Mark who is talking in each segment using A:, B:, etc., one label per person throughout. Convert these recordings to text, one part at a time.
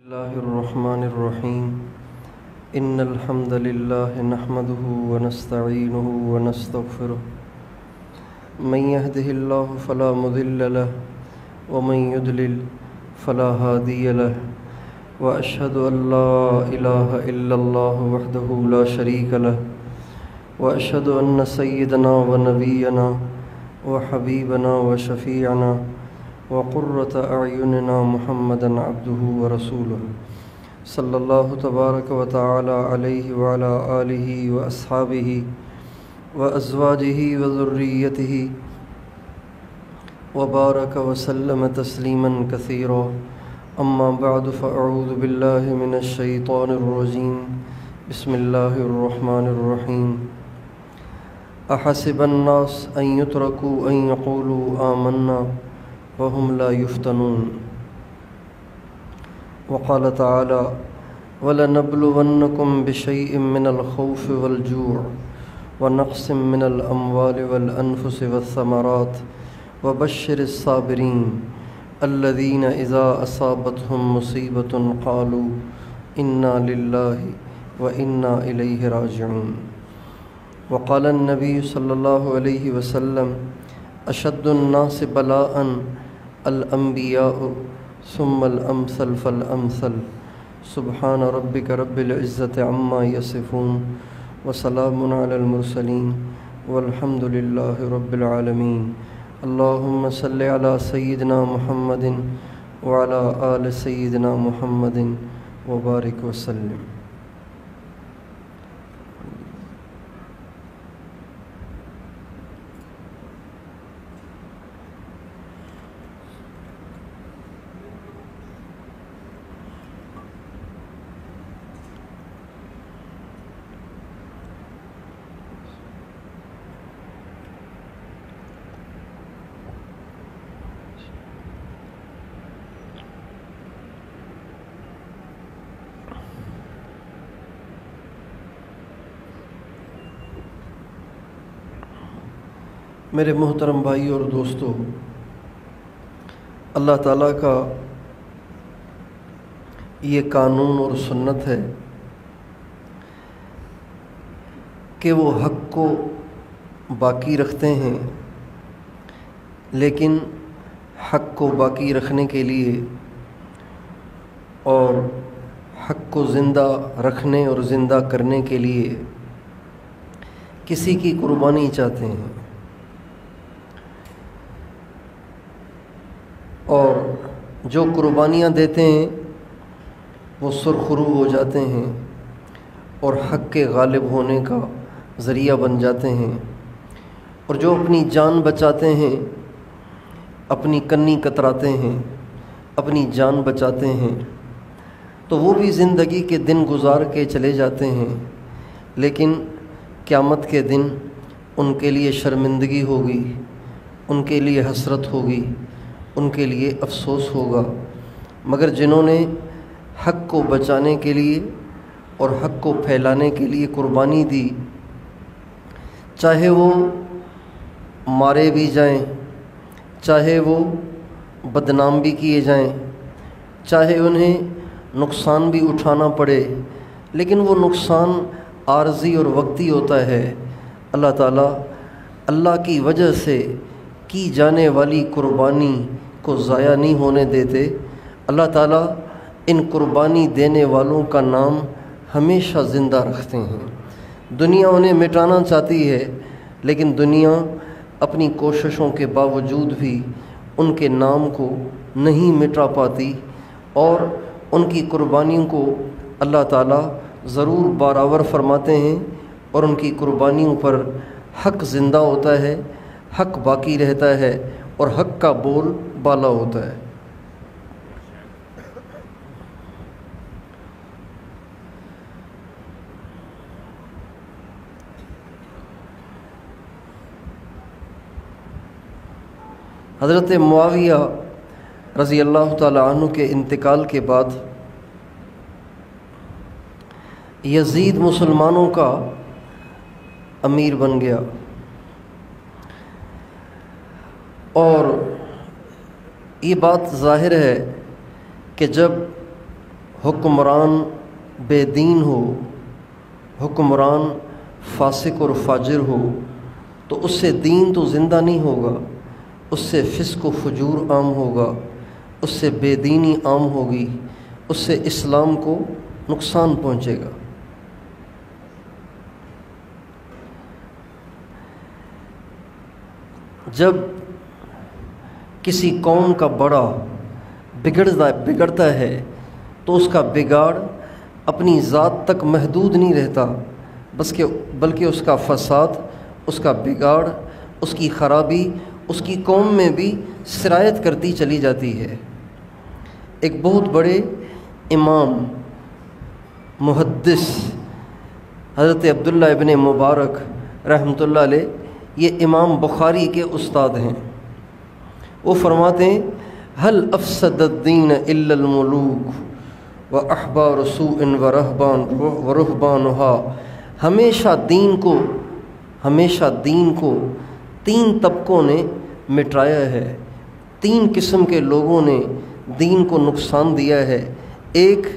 A: الله الرحمن الرحيم إن الحمد لله نحمده ونستعينه ونستغفره من يهده الله فلا مضل له ومن يضلل فلا هادي له وأشهد أن لا إله إلا الله وحده لا شريك له وأشهد أن سيدنا ونبينا وحبيبنا وشفيعنا وقرة أعيننا محمدًا عبده ورسوله صلى الله تبارك وتعالى عليه وعلى آله وأصحابه وأزواجه وذريته وبارك وسلم تسليمًا كثيرا أما بعد فأعوذ بالله من الشيطان الرجيم بسم الله الرحمن الرحيم أحسب الناس أن يتركوا أن يقولوا آمنا وهم لا يفتنون وقال تعالى وَلَنَبْلُوَنَّكُمْ بِشَيْءٍ مِّنَ الْخَوْفِ وَالْجُوعِ وَنَقْصٍ مِّنَ الْأَمْوَالِ وَالْأَنفُسِ وَالثَّمَرَاتِ وَبَشِّرِ الصَّابِرِينَ الَّذِينَ إِذَا أَصَابَتْهُم مُّصِيبَةٌ قَالُوا إِنَّا لِلَّهِ وَإِنَّا إِلَيْهِ رَاجِعُونَ وقال النبي صلى الله عليه وسلم أشد الناس بلاءً الأنبياء ثم الأمثل فالأمثل سبحان ربك رب العزة عما يصفون وسلام على المرسلين والحمد لله رب العالمين اللهم صل على سيدنا محمد وعلى آل سيدنا محمد وبارك وسلم. میرے محترم بھائی اور دوستو، اللہ تعالیٰ کا یہ قانون اور سنت ہے کہ وہ حق کو باقی رکھتے ہیں، لیکن حق کو باقی رکھنے کے لیے اور حق کو زندہ رکھنے اور زندہ کرنے کے لیے کسی کی قربانی چاہتے ہیں، اور جو قربانیاں دیتے ہیں وہ سرخرو ہو جاتے ہیں اور حق کے غالب ہونے کا ذریعہ بن جاتے ہیں، اور جو اپنی جان بچاتے ہیں، اپنی کنی کتراتے ہیں، اپنی جان بچاتے ہیں، تو وہ بھی زندگی کے دن گزار کے چلے جاتے ہیں، لیکن قیامت کے دن ان کے لیے شرمندگی ہوگی، ان کے لیے حسرت ہوگی، ان کے لیے افسوس ہوگا۔ مگر جنہوں نے حق کو بچانے کے لیے اور حق کو پھیلانے کے لیے قربانی دی، چاہے وہ مارے بھی جائیں، چاہے وہ بدنام بھی کیے جائیں، چاہے انہیں نقصان بھی اٹھانا پڑے، لیکن وہ نقصان عارضی اور وقتی ہوتا ہے۔ اللہ تعالیٰ اللہ کی وجہ سے کی جانے والی قربانی کو ضائع نہیں ہونے دیتے۔ اللہ تعالیٰ ان قربانی دینے والوں کا نام ہمیشہ زندہ رکھتے ہیں۔ دنیا انہیں مٹانا چاہتی ہے، لیکن دنیا اپنی کوششوں کے باوجود بھی ان کے نام کو نہیں مٹا پاتی، اور ان کی قربانیوں کو اللہ تعالیٰ ضرور برابر فرماتے ہیں، اور ان کی قربانیوں پر حق زندہ ہوتا ہے، حق باقی رہتا ہے، اور حق کا بول بالا ہوتا ہے۔ حضرت معاویہ رضی اللہ تعالی عنہ کے انتقال کے بعد یزید مسلمانوں کا امیر بن گیا، اور یہ بات ظاہر ہے کہ جب حکمران بے دین ہو، حکمران فاسق اور فاجر ہو تو اس سے دین تو زندہ نہیں ہوگا، اس سے فسق و فجور عام ہوگا، اس سے بے دینی عام ہوگی، اس سے اسلام کو نقصان پہنچے گا۔ جب کسی قوم کا بڑا بگڑتا ہے تو اس کا بگاڑ اپنی ذات تک محدود نہیں رہتا، بلکہ اس کا فساد، اس کا بگاڑ، اس کی خرابی اس کی قوم میں بھی سرایت کرتی چلی جاتی ہے۔ ایک بہت بڑے امام محدث حضرت عبداللہ ابن مبارک رحمۃ اللہ علیہ، یہ امام بخاری کے استاد ہیں۔ وہ فرماتے ہیں هل افسد الدین الا الملوک واحبار سوء ورهبانها، ہمیشہ دین کو تین طبقوں نے مٹایا ہے، تین قسم کے لوگوں نے دین کو نقصان دیا ہے۔ ایک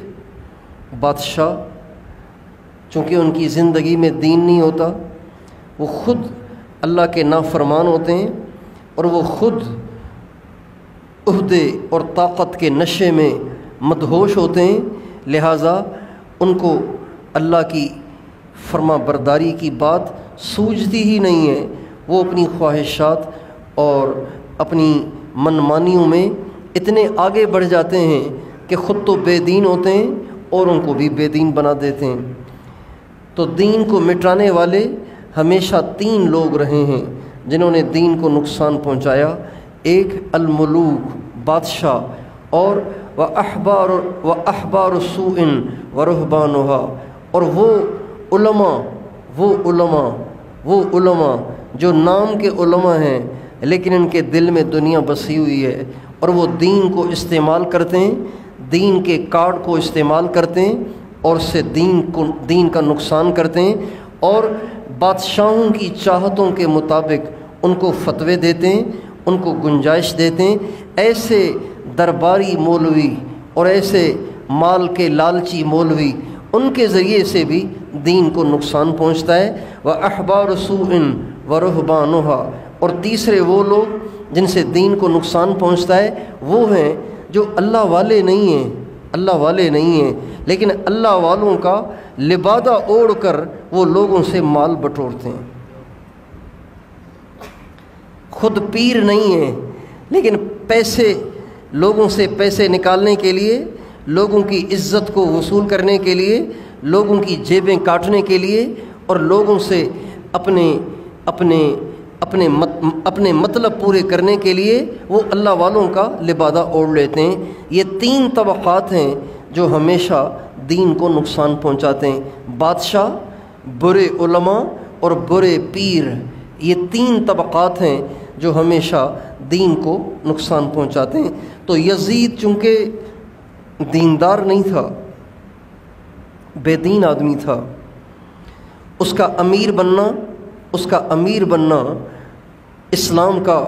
A: بادشاہ، چونکہ ان کی زندگی میں دین نہیں ہوتا، وہ خود اللہ کے نافرمان ہوتے ہیں اور وہ خود عہدے اور طاقت کے نشے میں مدہوش ہوتے ہیں، لہٰذا ان کو اللہ کی فرما برداری کی بات سوجتی ہی نہیں ہے۔ وہ اپنی خواہشات اور اپنی منمانیوں میں اتنے آگے بڑھ جاتے ہیں کہ خود تو بے دین ہوتے ہیں اور ان کو بھی بے دین بنا دیتے ہیں۔ تو دین کو مٹانے والے ہمیشہ تین لوگ رہے ہیں جنہوں نے دین کو نقصان پہنچایا۔ ایک الملوک، بادشاہ، اور احبار سوء ورهبانها، اور وہ علماء جو نام کے علماء ہیں لیکن ان کے دل میں دنیا بسی ہوئی ہے، اور وہ دین کو استعمال کرتے ہیں، دین کے کارڈ کو استعمال کرتے ہیں اور اس سے دین کا نقصان کرتے ہیں، اور بادشاہوں کی چاہتوں کے مطابق ان کو فتوے دیتے ہیں، ان کو گنجائش دیتے ہیں۔ ایسے درباری مولوی اور ایسے مال کے لالچی مولوی، ان کے ذریعے سے بھی دین کو نقصان پہنچتا ہے۔ وَأَحْبَارُ سُوءٍ وَرُهْبَانُهَا، اور تیسرے وہ لوگ جن سے دین کو نقصان پہنچتا ہے وہ ہیں جو اللہ والے نہیں ہیں لیکن اللہ والوں کا لبادہ اوڑھ کر وہ لوگوں سے مال بٹورتے ہیں۔ خود پیر نہیں ہیں لیکن لوگوں سے پیسے نکالنے کے لیے، لوگوں کی عزت کو وصول کرنے کے لیے، لوگوں کی جیبیں کاٹنے کے لیے اور لوگوں سے اپنے مطلب پورے کرنے کے لیے وہ اللہ والوں کا لبادہ اوڑھ لیتے ہیں۔ یہ تین طبقات ہیں جو ہمیشہ دین کو نقصان پہنچاتے ہیں، بادشاہ، برے علماء اور برے پیر۔ یہ تین طبقات ہیں جو ہمیشہ دین کو نقصان پہنچاتے ہیں۔ تو یزید چونکہ دیندار نہیں تھا، بے دین آدمی تھا، اس کا امیر بننا اسلام کا،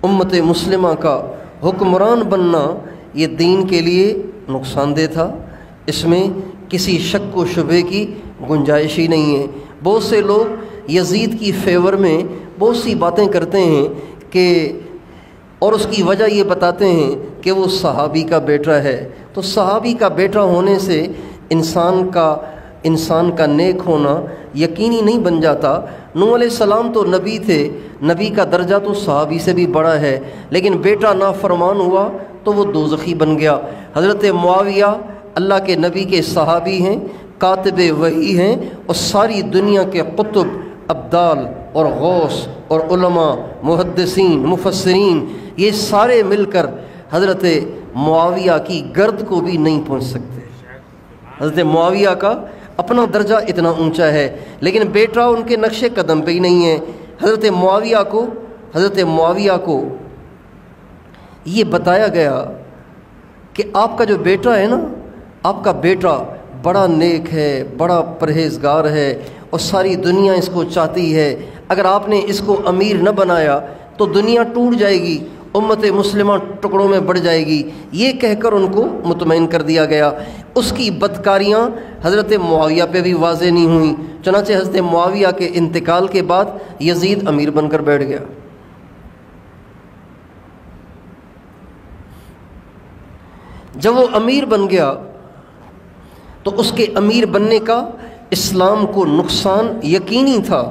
A: امت مسلمہ کا حکمران بننا، یہ دین کے لیے نقصان دہ تھا، اس میں کسی شک و شبہ کی گنجائش ہی نہیں ہے۔ بہت سے لوگ یزید کی فیور میں بہت سی باتیں کرتے ہیں اور اس کی وجہ یہ بتاتے ہیں کہ وہ صحابی کا بیٹا ہے۔ تو صحابی کا بیٹا ہونے سے انسان کا نیک ہونا یقینی نہیں بن جاتا۔ نوح علیہ السلام تو نبی تھے، نبی کا درجہ تو صحابی سے بھی بڑا ہے، لیکن بیٹا نافرمان ہوا تو وہ دوزخی بن گیا۔ حضرت معاویہ اللہ کے نبی کے صحابی ہیں، کاتب وحی ہیں، اور ساری دنیا کے قطب، ابدال اور غوث اور علماء، محدثین، مفسرین، یہ سارے مل کر حضرت معاویہ کی گرد کو بھی نہیں پہنچ سکتے۔ حضرت معاویہ کا اپنا درجہ اتنا اونچا ہے لیکن بیٹا ان کے نقش قدم پہ ہی نہیں ہے۔ حضرت معاویہ کو یہ بتایا گیا کہ آپ کا جو بیٹا ہے نا، آپ کا بیٹا بڑا نیک ہے، بڑا پرہیزگار ہے اور ساری دنیا اس کو چاہتی ہے، اگر آپ نے اس کو امیر نہ بنایا تو دنیا ٹوٹ جائے گی امت مسلمہ ٹکڑوں میں بڑھ جائے گی، یہ کہہ کر ان کو مطمئن کر دیا گیا۔ اس کی بدکاریاں حضرت معاویہ پہ بھی واضح نہیں ہوئیں، چنانچہ حضرت معاویہ کے انتقال کے بعد یزید امیر بن کر بیٹھ گیا۔ جب وہ امیر بن گیا تو اس کے امیر بننے کا اسلام کو نقصان یقینی تھا،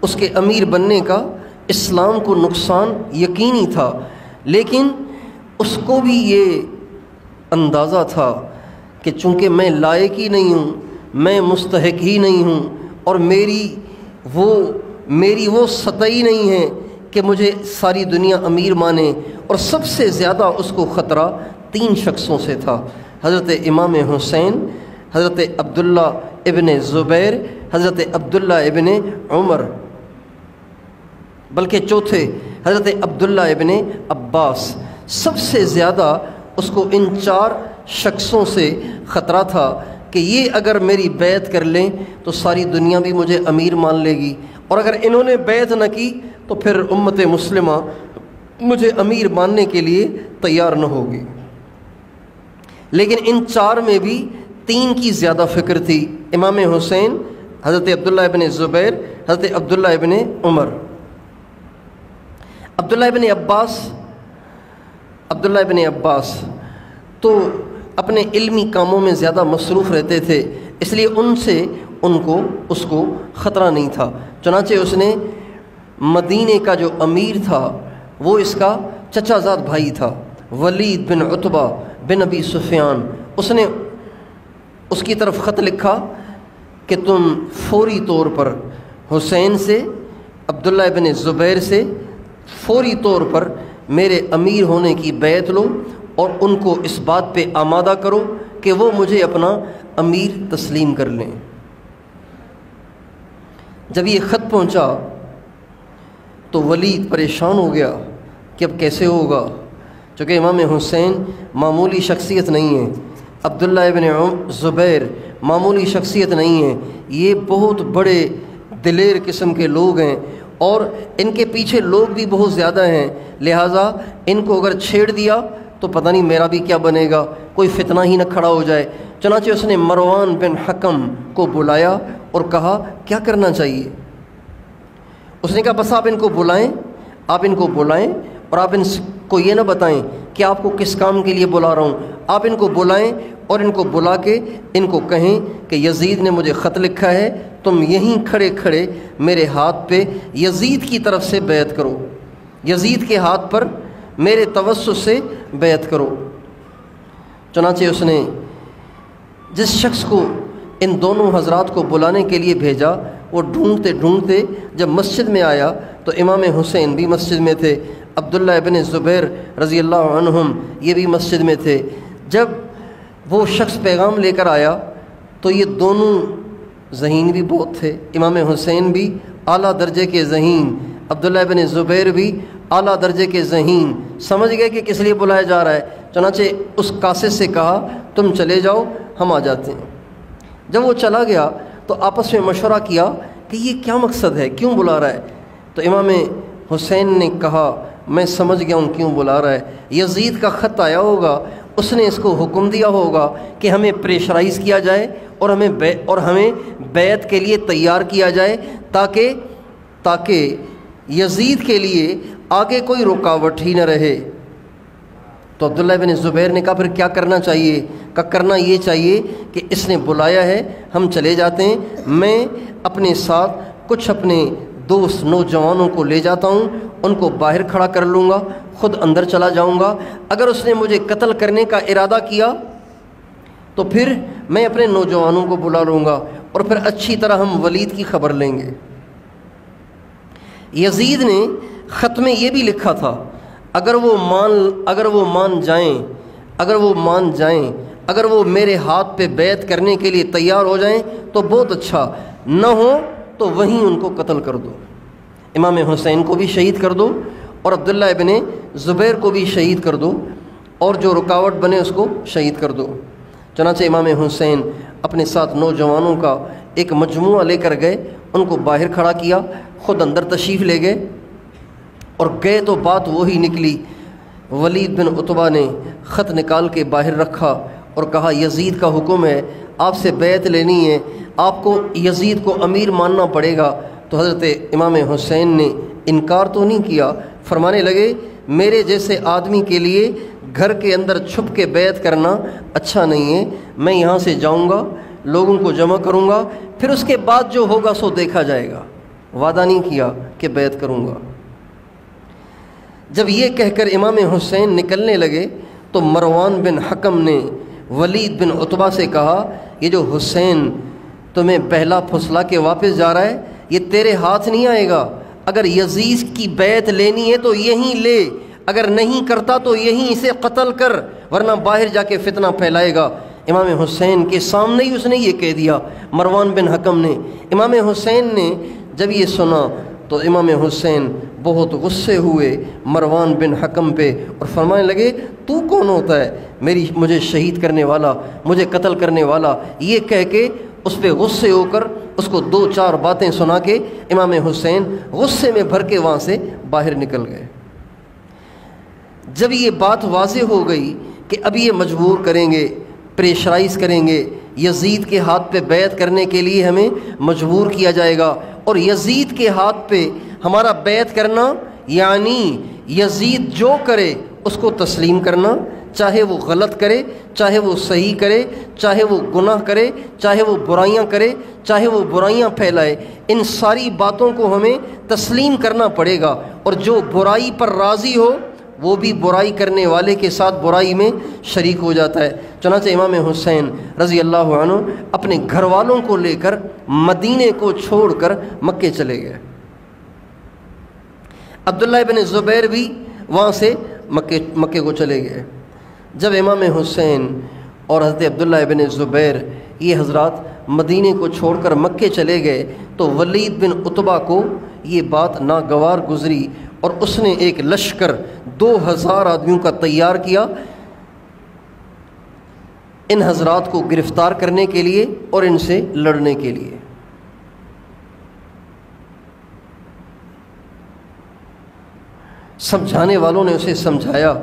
A: اس کے امیر بننے کا اسلام کو نقصان یقینی تھا، لیکن اس کو بھی یہ اندازہ تھا کہ چونکہ میں لائق ہی نہیں ہوں، میں مستحق ہی نہیں ہوں، اور میری وہ سطح ہی نہیں ہے کہ مجھے ساری دنیا امیر مانے۔ اور سب سے زیادہ اس کو خطرہ 3 شخصوں سے تھا، حضرت امام حسین، حضرت عبداللہ ابن زبیر، حضرت عبداللہ ابن عمر، بلکہ چوتھے حضرت عبداللہ ابن عباس۔ سب سے زیادہ اس کو ان 4 شخصوں سے خطرہ تھا کہ یہ اگر میری بیعت کر لیں تو ساری دنیا بھی مجھے امیر مان لے گی، اور اگر انہوں نے بیعت نہ کی تو پھر امت مسلمہ مجھے امیر ماننے کے لیے تیار نہ ہوگی۔ لیکن ان 4 میں بھی 3 کی زیادہ فکر تھی، امام حسین، حضرت عبداللہ ابن زبیر، حضرت عبداللہ ابن عمر۔ عبداللہ ابن عباس تو اپنے علمی کاموں میں زیادہ مصروف رہتے تھے، اس لیے اس کو خطرہ نہیں تھا۔ چنانچہ اس نے مدینے کا جو امیر تھا وہ اس کا چچا زاد بھائی تھا، ولید بن عتبہ بن ابی سفیان۔ اس نے اس کی طرف خط لکھا کہ تم فوری طور پر حسین سے، عبداللہ ابن زبیر سے فوری طور پر میرے امیر ہونے کی بیعت لو، اور ان کو اس بات پہ آمادہ کرو کہ وہ مجھے اپنا امیر تسلیم کر لیں۔ جب یہ خط پہنچا تو ولید پریشان ہو گیا کہ اب کیسے ہوگا، چونکہ امام حسین معمولی شخصیت نہیں ہے، عبداللہ ابن زبیر معمولی شخصیت نہیں ہے، یہ بہت بڑے دلیر قسم کے لوگ ہیں، اور ان کے پیچھے لوگ بھی بہت زیادہ ہیں، لہٰذا ان کو اگر چھیڑ دیا تو پتہ نہیں میرا بھی کیا بنے گا، کوئی فتنہ ہی نہ کھڑا ہو جائے۔ چنانچہ اس نے مروان بن حکم کو بلایا اور کہا کیا کرنا چاہیے۔ اس نے کہا بس آپ ان کو بلائیں اور آپ ان کو یہ نہ بتائیں کہ آپ کو کس کام کے لیے بلا رہا ہوں، آپ ان کو بلائیں اور ان کو بلا کے ان کو کہیں کہ یزید نے مجھے خط لکھا ہے، تم یہیں کھڑے کھڑے میرے ہاتھ پہ یزید کی طرف سے بیعت کرو، یزید کے ہاتھ پر میرے توسط سے بیعت کرو۔ چنانچہ اس نے جس شخص کو ان دونوں حضرات کو بلانے کے لیے بھیجا، وہ ڈھونڈتے ڈھونڈتے جب مسجد میں آیا تو امام حسین بھی مسجد میں تھے، عبداللہ ابن زبیر رضی اللہ عنہم یہ بھی مسجد میں تھے۔ جب وہ شخص پیغام لے کر آیا تو یہ دونوں ذہین بھی بہت تھے، امام حسین بھی اعلیٰ درجے کے ذہین، عبداللہ ابن زبیر بھی اعلیٰ درجے کے ذہین، سمجھ گئے کہ کس لیے بلایا جا رہا ہے۔ چنانچہ اس قاصد سے کہا تم چلے جاؤ، ہم آ جاتے ہیں۔ جب وہ چلا گیا تو آپس میں مشورہ کیا کہ یہ کیا مقصد ہے، کیوں بلا رہا ہے؟ تو امام حسین نے کہا میں سمجھ گیا ہوں کیوں بلا رہا ہے، یزید کا خط آیا ہوگا، اس نے اس کو حکم دیا ہوگا کہ ہمیں پریشرائز کیا جائے اور ہمیں بیعت کے لیے تیار کیا جائے تاکہ یزید کے لیے آگے کوئی رکاوٹ ہی نہ رہے۔ تو عبداللہ بن زبیر نے کہا پھر کیا کرنا چاہیے؟ کہ کرنا یہ چاہیے کہ اس نے بلایا ہے، ہم چلے جاتے ہیں، میں اپنے ساتھ کچھ اپنے دوست نوجوانوں کو لے جاتا ہوں، ان کو باہر کھڑا کر لوں گا، خود اندر چلا جاؤں گا، اگر اس نے مجھے قتل کرنے کا ارادہ کیا تو پھر میں اپنے نوجوانوں کو بلا لوں گا اور پھر اچھی طرح ہم ولید کی خبر لیں گے۔ یزید نے خط میں یہ بھی لکھا تھا اگر وہ مان جائیں اگر وہ میرے ہاتھ پہ بیعت کرنے کے لیے تیار ہو جائیں تو بہت اچھا، نہ ہو تو وہیں ان کو قتل کر دو، امام حسین کو بھی شہید کر دو اور عبداللہ ابن زبیر کو بھی شہید کر دو، اور جو رکاوٹ بنے اس کو شہید کر دو۔ چنانچہ امام حسین اپنے ساتھ نوجوانوں کا ایک مجموعہ لے کر گئے، ان کو باہر کھڑا کیا، خود اندر تشریف لے گئے اور گئے تو بات وہی نکلی۔ ولید بن عتبہ نے خط نکال کے باہر رکھا اور کہا یزید کا حکم ہے، آپ سے بیعت لینی ہے، آپ کو یزید کو امیر ماننا پڑے گا۔ تو حضرت امام حسین نے انکار تو نہیں کیا، فرمانے لگے میرے جیسے آدمی کے لیے گھر کے اندر چھپ کے بیعت کرنا اچھا نہیں ہے، میں یہاں سے جاؤں گا، لوگوں کو جمع کروں گا، پھر اس کے بعد جو ہوگا سو دیکھا جائے گا۔ وعدہ نہیں کیا کہ بیعت کروں گا۔ جب یہ کہہ کر امام حسین نکلنے لگے تو مروان بن حکم نے ولید بن عتبہ سے کہا یہ جو حسین تمہیں پہلا پھسلا کے واپس جا رہا ہے یہ تیرے ہاتھ نہیں آئے گا، اگر یزید کی بیعت لینی ہے تو یہیں لے، اگر نہیں کرتا تو یہیں اسے قتل کر، ورنہ باہر جا کے فتنہ پھیلائے گا۔ امام حسین کے سامنے ہی اس نے یہ کہہ دیا، مروان بن حکم نے۔ امام حسین نے جب یہ سنا تو امام حسین بہت غصے ہوئے مروان بن حکم پہ اور فرمانے لگے تو کون ہوتا ہے مجھے شہید کرنے والا، مجھے قتل کرنے والا؟ یہ کہہ کے اس پہ غصے ہو کر اس کو 2-4 باتیں سنا کے امام حسین غصے میں بھر کے وہاں سے باہر نکل گئے۔ جب یہ بات واضح ہو گئی کہ اب یہ مجبور کریں گے، پریشرائز کریں گے، یزید کے ہاتھ پہ بیعت کرنے کے لیے ہمیں مجبور کیا جائے گا، اور یزید کے ہاتھ پہ ہمارا بیعت کرنا یعنی یزید جو کرے اس کو تسلیم کرنا، چاہے وہ غلط کرے، چاہے وہ صحیح کرے، چاہے وہ گناہ کرے، چاہے وہ برائیاں کرے، چاہے وہ برائیاں پھیلائے، ان ساری باتوں کو ہمیں تسلیم کرنا پڑے گا، اور جو برائی پر راضی ہو وہ بھی برائی کرنے والے کے ساتھ برائی میں شریک ہو جاتا ہے۔ چنانچہ امام حسین رضی اللہ عنہ اپنے گھر والوں کو لے کر مدینے کو چھوڑ کر مکے چلے گئے۔ عبداللہ بن زبیر بھی وہاں سے مکے کو چلے گئے۔ جب امام حسین اور حضرت عبداللہ بن زبیر یہ حضرات مدینے کو چھوڑ کر مکے چلے گئے تو ولید بن عتبہ کو یہ بات ناگوار گزری، اور اس نے ایک لشکر 2000 آدمیوں کا تیار کیا ان حضرات کو گرفتار کرنے کے لیے اور ان سے لڑنے کے لیے۔ سمجھانے والوں نے اسے سمجھایا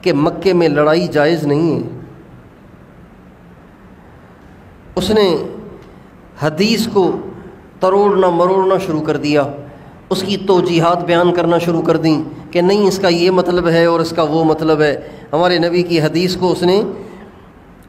A: کہ مکے میں لڑائی جائز نہیں ہے۔ اس نے حدیث کو تروڑنا مروڑنا شروع کر دیا، اس کی توجیحات بیان کرنا شروع کر دیں کہ نہیں اس کا یہ مطلب ہے اور اس کا وہ مطلب ہے۔ ہمارے نبی کی حدیث کو اس نے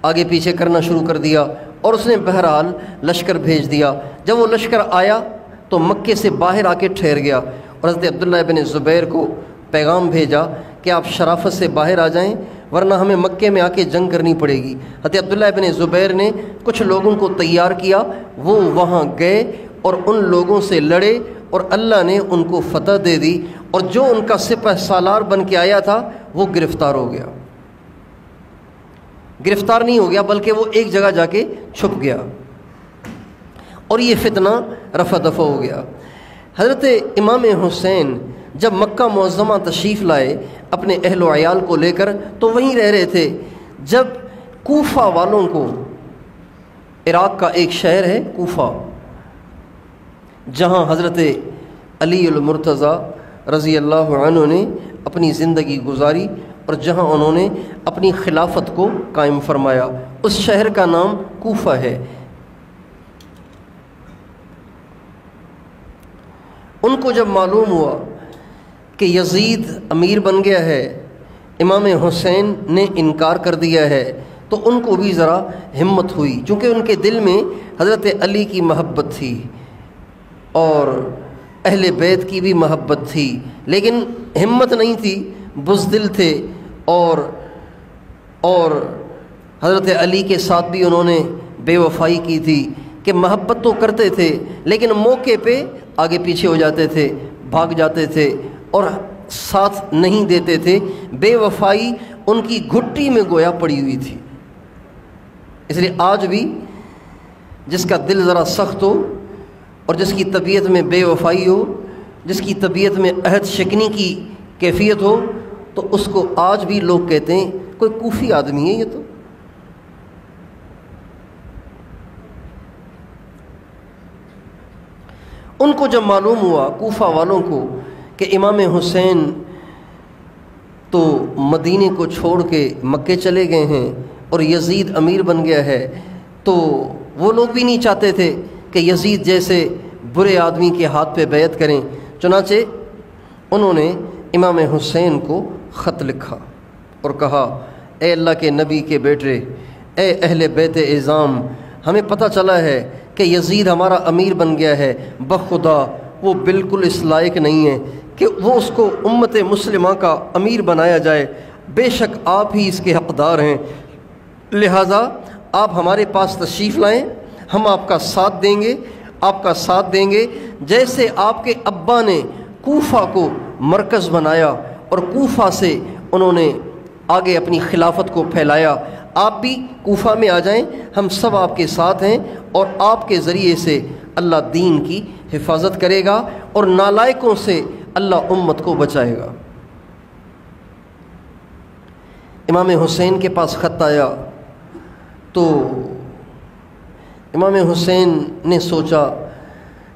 A: آگے پیچھے کرنا شروع کر دیا، اور اس نے بہرحال لشکر بھیج دیا۔ جب وہ لشکر آیا تو مکے سے باہر آ کے ٹھہر گیا، اور حضرت عبداللہ بن زبیر کو پیغام بھیجا کہ آپ شرافت سے باہر آ جائیں ورنہ ہمیں مکے میں آ کے جنگ کرنی پڑے گی۔ حضرت عبداللہ بن زبیر نے کچھ لوگوں کو تیار کیا، وہ وہاں گئے اور ان لوگوں سے لڑے، اور اللہ نے ان کو فتح دے دی، اور جو ان کا سپہ سالار بن کے آیا تھا وہ گرفتار ہو گیا۔ گرفتار نہیں ہو گیا بلکہ وہ ایک جگہ جا کے چھپ گیا، اور یہ فتنہ رفع دفع ہو گیا۔ حضرت امام حسین جب مکہ معظمہ تشریف لائے اپنے اہل و عیال کو لے کر تو وہیں رہ رہے تھے، جب کوفہ والوں کو، عراق کا ایک شہر ہے کوفہ جہاں حضرت علی المرتضیٰ رضی اللہ عنہ نے اپنی زندگی گزاری اور جہاں انہوں نے اپنی خلافت کو قائم فرمایا، اس شہر کا نام کوفہ ہے۔ ان کو جب معلوم ہوا کہ یزید امیر بن گیا ہے، امام حسین نے انکار کر دیا ہے، تو ان کو بھی ذرا ہمت ہوئی، چونکہ ان کے دل میں حضرت علی کی محبت تھی اور اہل بیت کی بھی محبت تھی، لیکن ہمت نہیں تھی، بزدل تھے، اور حضرت علی کے ساتھ بھی انہوں نے بے وفائی کی تھی کہ محبت تو کرتے تھے لیکن موقع پہ آگے پیچھے ہو جاتے تھے، بھاگ جاتے تھے اور ساتھ نہیں دیتے تھے۔ بے وفائی ان کی گھٹی میں گویا پڑی ہوئی تھی۔ اس لیے آج بھی جس کا دل ذرا سخت ہو اور جس کی طبیعت میں بے وفائی ہو، جس کی طبیعت میں عہد شکنی کی کیفیت ہو، تو اس کو آج بھی لوگ کہتے ہیں کوئی کوفی آدمی ہے یہ تو۔ ان کو جب معلوم ہوا کوفہ والوں کو کہ امام حسین تو مدینے کو چھوڑ کے مکے چلے گئے ہیں اور یزید امیر بن گیا ہے، تو وہ لوگ بھی نہیں چاہتے تھے کہ یزید جیسے برے آدمی کے ہاتھ پہ بیعت کریں۔ چنانچہ انہوں نے امام حسین کو خط لکھا اور کہا، اے اللہ کے نبی کے بیٹے، اے اہل بیت اعظام، ہمیں پتہ چلا ہے کہ یزید ہمارا امیر بن گیا ہے، بخدا وہ بالکل اس لائق نہیں ہے کہ وہ اس کو امت مسلمہ کا امیر بنایا جائے، بے شک آپ ہی اس کے حقدار ہیں، لہٰذا آپ ہمارے پاس تشریف لائیں، ہم آپ کا ساتھ دیں گے، آپ کا ساتھ دیں گے۔ جیسے آپ کے ابا نے کوفہ کو مرکز بنایا اور کوفہ سے انہوں نے آگے اپنی خلافت کو پھیلایا، آپ بھی کوفہ میں آ جائیں، ہم سب آپ کے ساتھ ہیں، اور آپ کے ذریعے سے اللہ دین کی حفاظت کرے گا اور نالائقوں سے اللہ امت کو بچائے گا۔ امام حسین کے پاس خط آیا تو امام حسین نے سوچا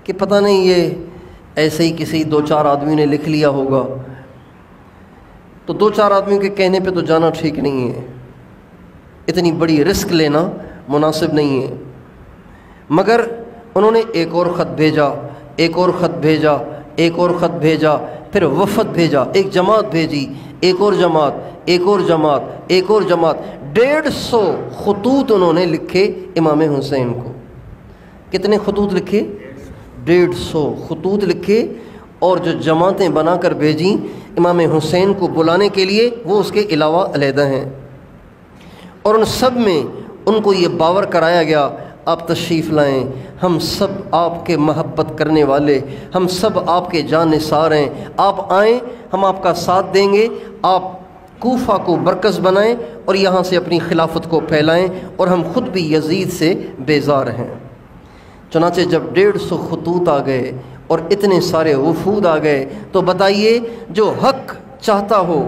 A: کہ پتہ نہیں یہ ایسے ہی کسی دو چار آدمی نے لکھ لیا ہوگا، تو دو چار آدمیوں کے کہنے پہ تو جانا ٹھیک نہیں ہے، اتنی بڑی رسک لینا مناسب نہیں ہے۔ مگر انہوں نے ایک اور خط بھیجا، ایک اور خط بھیجا، ایک اور خط بھیجا، پھر وفد بھیجا، ایک جماعت بھیجی، ایک اور جماعت، ایک اور جماعت، ایک اور جماعت، 150 خطوط انہوں نے لکھے امام حسین کو۔ کتنے خطوط لکھے؟ 150 خطوط لکھے، اور جو جماعتیں بنا کر بھیجیں امام حسین کو بلانے کے لیے، وہ اس کے علاوہ علیحدہ ہیں، اور ان سب میں ان کو یہ باور کرایا گیا آپ تشریف لائیں، ہم سب آپ کے محبت کرنے والے، ہم سب آپ کے جاں نثار ہیں، آپ آئیں، ہم آپ کا ساتھ دیں گے، آپ کوفہ کو مرکز بنائیں اور یہاں سے اپنی خلافت کو پھیلائیں، اور ہم خود بھی یزید سے بیزار ہیں۔ چنانچہ جب 150 خطوط آ گئے اور اتنے سارے وفود آ گئے، تو بتائیے جو حق چاہتا ہو،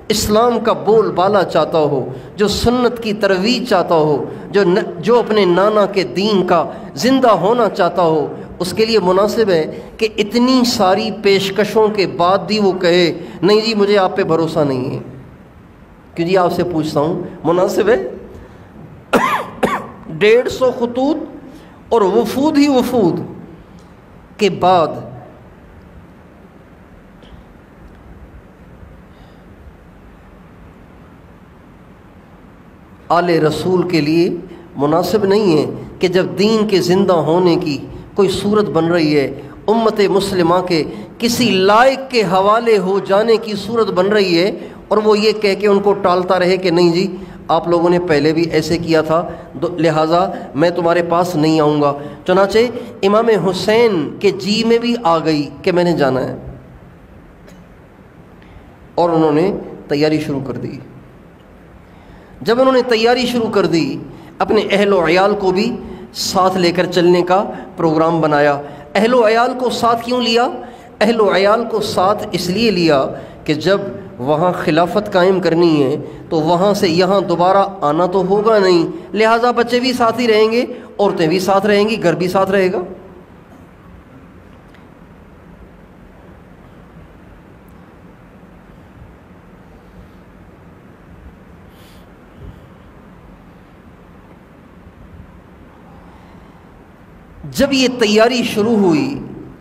A: اسلام کا بول بالا چاہتا ہو، جو سنت کی ترویج چاہتا ہو، جو اپنے نانا کے دین کا زندہ ہونا چاہتا ہو، اس کے لیے مناسب ہے کہ اتنی ساری پیشکشوں کے بعد بھی وہ کہے نہیں جی مجھے آپ پہ بھروسہ نہیں ہے؟ کیوں جی آپ سے پوچھتا ہوں، مناسب ہے؟ 150 خطوط اور وفود ہی وفود کے بعد آل رسول کے لیے مناسب نہیں ہے کہ جب دین کے زندہ ہونے کی کوئی صورت بن رہی ہے، امت مسلمہ کے کسی لائق کے حوالے ہو جانے کی صورت بن رہی ہے، اور وہ یہ کہہ کے ان کو ٹالتا رہے کہ نہیں جی آپ لوگوں نے پہلے بھی ایسے کیا تھا، لہٰذا میں تمہارے پاس نہیں آؤں گا۔ چنانچہ امام حسین کے جی میں بھی آ گئی کہ میں نے جانا ہے، اور انہوں نے تیاری شروع کر دی۔ جب انہوں نے تیاری شروع کر دی، اپنے اہل و عیال کو بھی ساتھ لے کر چلنے کا پروگرام بنایا۔ اہل و عیال کو ساتھ کیوں لیا؟ اہل و عیال کو ساتھ اس لیے لیا کہ جب وہاں خلافت قائم کرنی ہے تو وہاں سے یہاں دوبارہ آنا تو ہوگا نہیں، لہٰذا بچے بھی ساتھ ہی رہیں گے، عورتیں بھی ساتھ رہیں گی، گھر بھی ساتھ رہے گا۔ جب یہ تیاری شروع ہوئی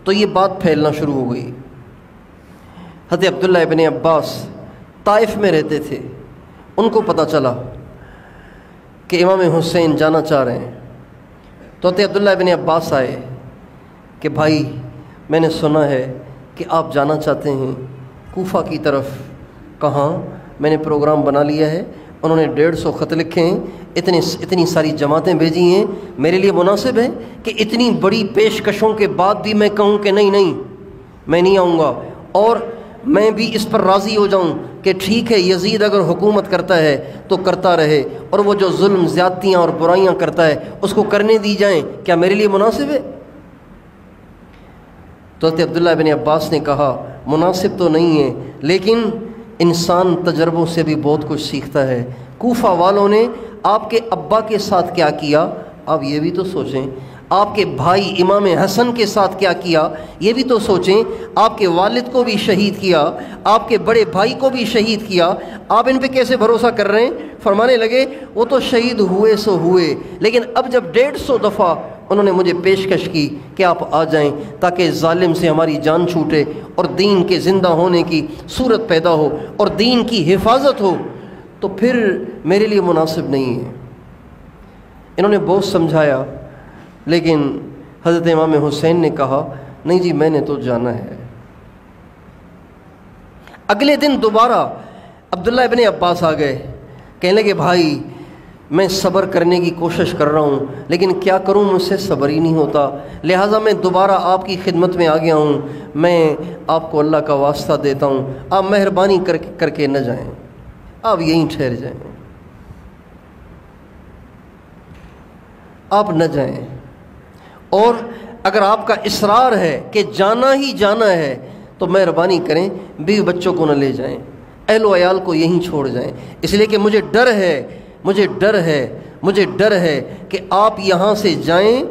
A: تو یہ بات پھیلنا شروع ہو گئی۔ حضرت عبداللہ ابن عباس طائف میں رہتے تھے، ان کو پتہ چلا کہ امام حسین جانا چاہ رہے ہیں، تو حضرت عبداللہ ابن عباس آئے کہ بھائی میں نے سنا ہے کہ آپ جانا چاہتے ہیں کوفہ کی طرف۔ کہاں؟ میں نے پروگرام بنا لیا ہے، انہوں نے 150 خط لکھے ہیں، اتنی ساری جماعتیں بھیجی ہیں، میرے لیے مناسب ہے کہ اتنی بڑی پیشکشوں کے بعد بھی میں کہوں کہ نہیں میں نہیں آؤں گا، اور میں بھی اس پر راضی ہو جاؤں کہ ٹھیک ہے یزید اگر حکومت کرتا ہے تو کرتا رہے، اور وہ جو ظلم زیادتیاں اور برائیاں کرتا ہے اس کو کرنے دی جائیں، کیا میرے لیے مناسب ہے؟ تو حضرت عبداللہ ابن عباس نے کہا مناسب تو نہیں ہے، لیکن انسان تجربوں سے بھی بہت کچھ سیکھتا ہے۔ کوفہ والوں نے آپ کے ابا کے ساتھ کیا کیا، آپ یہ بھی تو سوچیں، آپ کے بھائی امام حسن کے ساتھ کیا کیا یہ بھی تو سوچیں۔ آپ کے والد کو بھی شہید کیا، آپ کے بڑے بھائی کو بھی شہید کیا، آپ ان پہ کیسے بھروسہ کر رہے ہیں؟ فرمانے لگے وہ تو شہید ہوئے سو ہوئے، لیکن اب جب 150 دفعہ انہوں نے مجھے پیشکش کی کہ آپ آ جائیں تاکہ ظالم سے ہماری جان چھوٹے اور دین کے زندہ ہونے کی صورت پیدا ہو اور دین کی حفاظت ہو، تو پھر میرے لیے مناسب نہیں ہے۔ انہوں نے بہت سمجھایا، لیکن حضرت امام حسین نے کہا نہیں جی میں نے تو جانا ہے۔ اگلے دن دوبارہ عبداللہ ابن عباس آ گئے، کہنے لگے بھائی میں صبر کرنے کی کوشش کر رہا ہوں لیکن کیا کروں، مجھ سے صبر ہی نہیں ہوتا، لہٰذا میں دوبارہ آپ کی خدمت میں آ گیا ہوں، میں آپ کو اللہ کا واسطہ دیتا ہوں، آپ مہربانی کر کے نہ جائیں، آپ یہیں ٹھہر جائیں، آپ نہ جائیں، اور اگر آپ کا اصرار ہے کہ جانا ہی جانا ہے تو مہربانی کریں بیوی بچوں کو نہ لے جائیں، اہل و عیال کو یہیں چھوڑ جائیں، اس لیے کہ مجھے ڈر ہے کہ آپ یہاں سے جائیں